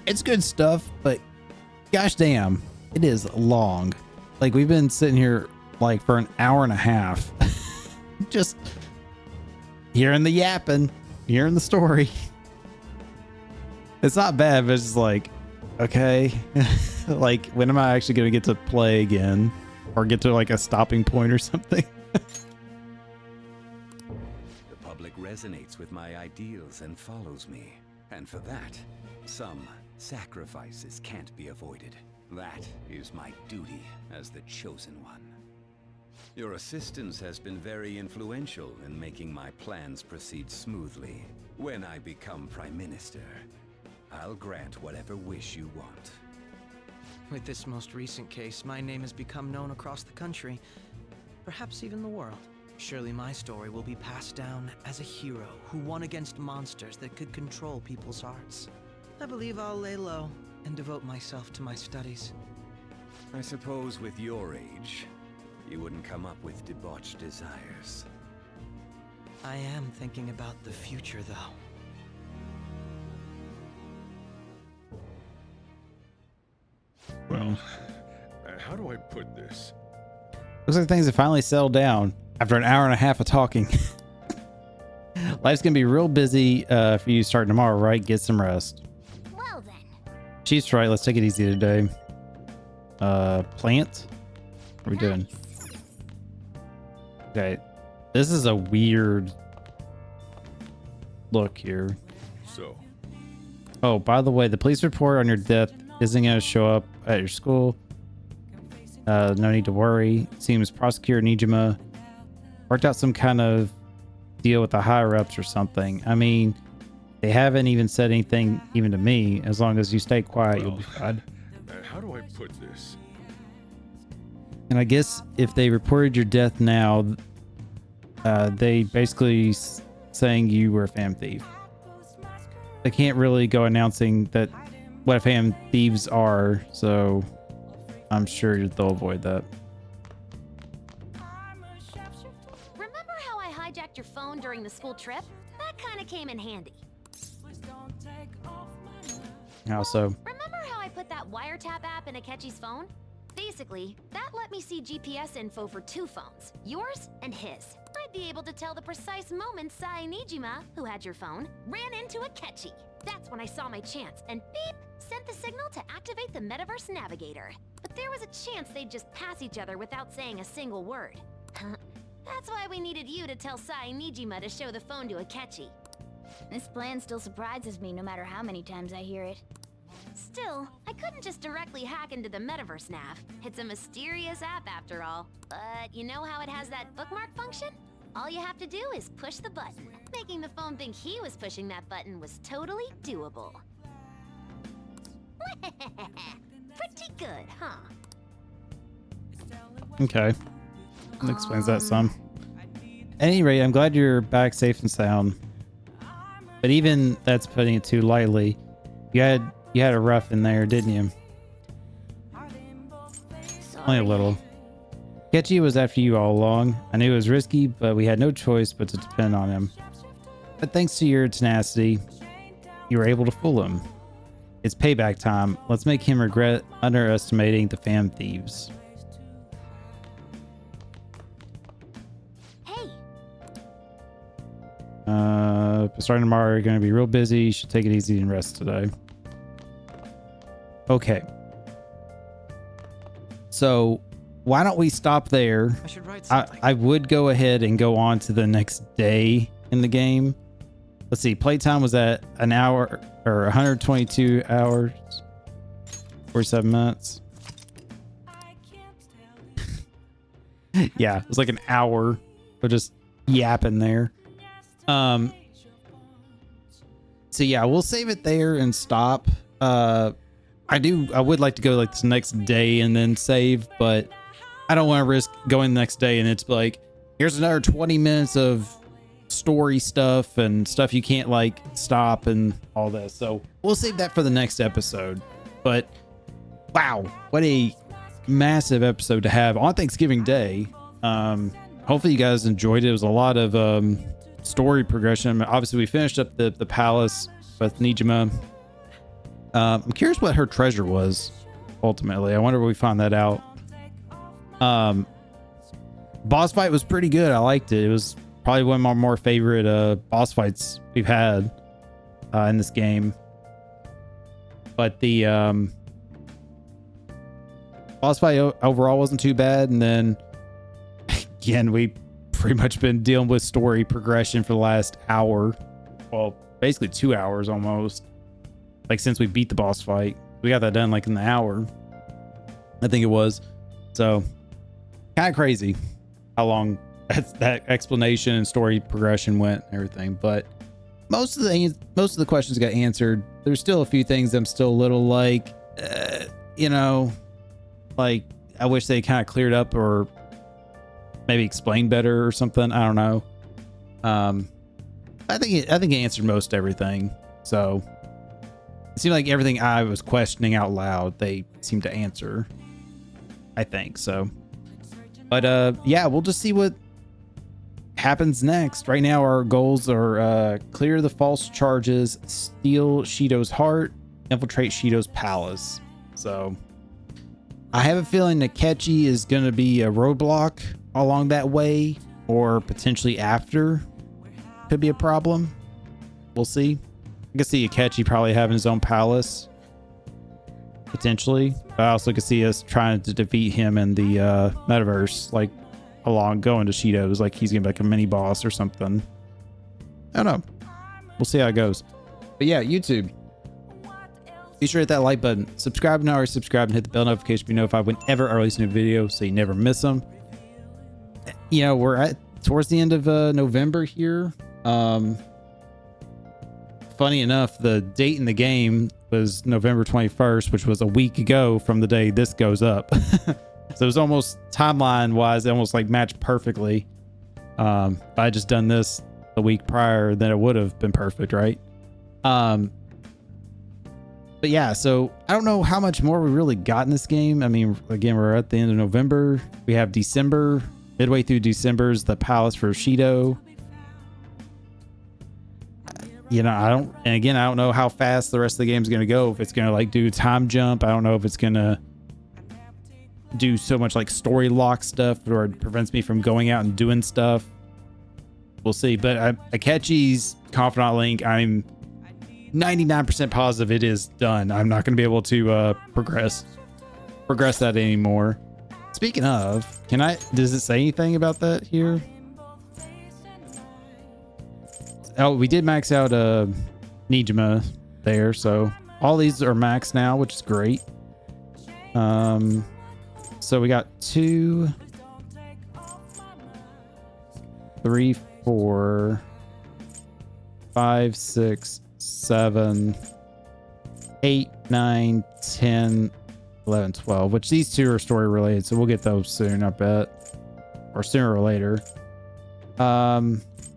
[SPEAKER 1] it's good stuff, but gosh damn, it is long. Like, we've been sitting here like for an hour and a half, just hearing the yapping, hearing the story. It's not bad, but it's just like, okay, like, when am I actually going to get to play again or get to like a stopping point or something?
[SPEAKER 14] The public resonates with my ideals and follows me. And for that, some sacrifices can't be avoided. That is my duty as the chosen one. Your assistance has been very influential in making my plans proceed smoothly. When I become Prime Minister, I'll grant whatever wish you want.
[SPEAKER 6] With this most recent case, my name has become known across the country, perhaps even the world. Surely my story will be passed down as a hero who won against monsters that could control people's hearts. I believe I'll lay low and devote myself to my studies.
[SPEAKER 14] I suppose with your age, you wouldn't come up with debauched desires.
[SPEAKER 6] I am thinking about the future, though.
[SPEAKER 13] Well, how do I put this?
[SPEAKER 1] Looks like things have finally settled down after an hour and a half of talking. Life's gonna be real busy for you starting tomorrow, right? Get some rest.
[SPEAKER 2] Well then.
[SPEAKER 1] Chief's right. Let's take it easy today. Plant? What are we doing? Okay. This is a weird look here.
[SPEAKER 13] So.
[SPEAKER 1] Oh, by the way, the police report on your death isn't going to show up at your school. No need to worry. Seems Prosecutor Nijima worked out some kind of deal with the higher ups or something. I mean, they haven't even said anything even to me. As long as you stay quiet, you'll be fine.
[SPEAKER 13] How do I put this?
[SPEAKER 1] And I guess if they reported your death now, they basically saying you were a fam thief. They can't really go announcing that what fam thieves are, so I'm sure they'll avoid that.
[SPEAKER 23] Remember how I hijacked your phone during the school trip? That kind of came in handy.
[SPEAKER 1] How so?
[SPEAKER 23] Remember how I put that wiretap app in Akechi's phone? Basically, that let me see GPS info for 2 phones, yours and his. I'd be able to tell the precise moment Sai Nijima, who had your phone, ran into Akechi. That's when I saw my chance and beep, sent the signal to activate the Metaverse Navigator. But there was a chance they'd just pass each other without saying a single word. That's why we needed you to tell Sai Nijima to show the phone to Akechi.
[SPEAKER 2] This plan still surprises me no matter how many times I hear it.
[SPEAKER 23] Still, I couldn't just directly hack into the Metaverse Nav. It's a mysterious app after all. But you know how it has that bookmark function? All you have to do is push the button. Making the phone think he was pushing that button was totally doable. Pretty good, huh?
[SPEAKER 1] Okay. That explains that some. At any rate, I'm glad you're back safe and sound. But even that's putting it too lightly. You had a rough in there, didn't you? Only a little. Akechi was after you all along. I knew it was risky, but we had no choice but to depend on him. But thanks to your tenacity, you were able to fool him. It's payback time. Let's make him regret underestimating the fam thieves.
[SPEAKER 23] Hey.
[SPEAKER 1] Starting tomorrow, you're going to be real busy. You should take it easy and rest today. Okay. So why don't we stop there?
[SPEAKER 6] I should write something.
[SPEAKER 1] I would go ahead and go on to the next day in the game. Let's see. Playtime was at an hour or 122 hours, 47 minutes. Yeah, it was like an hour of just yapping there. So yeah, we'll save it there and stop. I would like to go like this next day and then save, but I don't want to risk going the next day and it's like, here's another 20 minutes of story stuff and stuff you can't like stop and all this. So we'll save that for the next episode. But wow, what a massive episode to have on Thanksgiving Day. Hopefully you guys enjoyed it. It was a lot of story progression. Obviously we finished up the palace with Nijima. I'm curious what her treasure was ultimately. I wonder if we find that out. Boss fight was pretty good. I liked it. It was probably one of my more favorite boss fights we've had in this game. But the boss fight overall wasn't too bad. And then again, we pretty much been dealing with story progression for the last hour. Well, basically 2 hours almost. Like since we beat the boss fight. We got that done like in the hour, I think it was. So kind of crazy how long that explanation and story progression went and everything. But most of the questions got answered. There's still a few things I'm still a little like, you know, like I wish they kind of cleared up or maybe explained better or something. I don't know. I think it answered most everything. So it seemed like everything I was questioning out loud, they seemed to answer, I think. So, but yeah, we'll just see what happens next. Right now, our goals are clear the false charges, steal Shido's heart, infiltrate Shido's palace. So I have a feeling Akechi is going to be a roadblock along that way, or potentially after could be a problem. We'll see. I can see Akechi probably having his own palace potentially, but I also could see us trying to defeat him in the metaverse, like along going to Shido's, like he's gonna be like a mini boss or something. I don't know. We'll see how it goes. But yeah, YouTube, be sure to hit that like button, subscribe now, or subscribe and hit the bell notification to be notified whenever I release a new video so you never miss them. You know, we're at towards the end of November here. Funny enough, the date in the game was November 21st, which was a week ago from the day this goes up. So it was almost timeline wise, it almost like matched perfectly. If I had just done this the week prior, then it would have been perfect, right? But yeah, so I don't know how much more we really got in this game. I mean, again, we're at the end of November. We have December. Midway through December's the palace for Shido. You know, I don't know how fast the rest of the game is going to go. If it's going to like do time jump, I don't know if it's going to do so much like story lock stuff or it prevents me from going out and doing stuff. We'll see. But Akechi's Confidant Link, I'm 99% positive it is done. I'm not going to be able to progress that anymore. Speaking of, does it say anything about that here? Oh, we did max out Nijima there, so all these are maxed now, which is great. So we got 2, 3, 4, 5, 6, 7, 8, 9, 10, 11, 12, which these two are story related, so we'll get those soon, I bet, or sooner or later.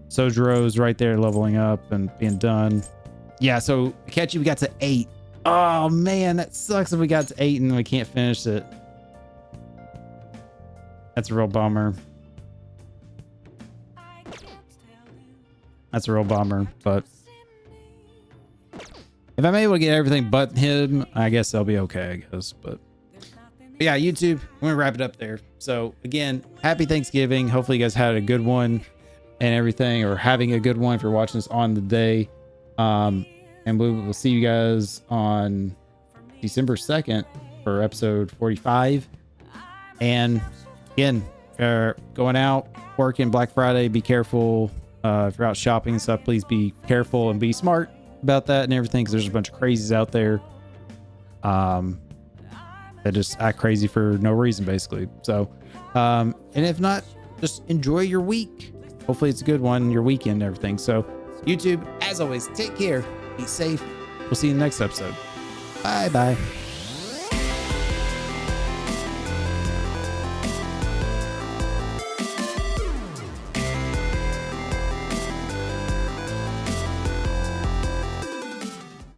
[SPEAKER 1] Sojiro's right there leveling up and being done. Yeah, so Akechi, we got to 8. Oh man, that sucks if we got to 8 and we can't finish it. That's a real bummer. That's a real bummer, but if I'm able to get everything but him, I guess I'll be okay, I guess. But yeah, YouTube, I'm gonna wrap it up there. So again, happy Thanksgiving. Hopefully you guys had a good one and everything, or having a good one if you're watching this on the day. And we will see you guys on December 2nd for episode 45. And again, going out, working Black Friday, be careful. If you're out shopping and stuff, please be careful and be smart about that and everything, because there's a bunch of crazies out there that just act crazy for no reason, basically. So, and if not, just enjoy your week. Hopefully it's a good one, your weekend and everything. So YouTube, as always, take care, be safe. We'll see you in the next episode. Bye bye.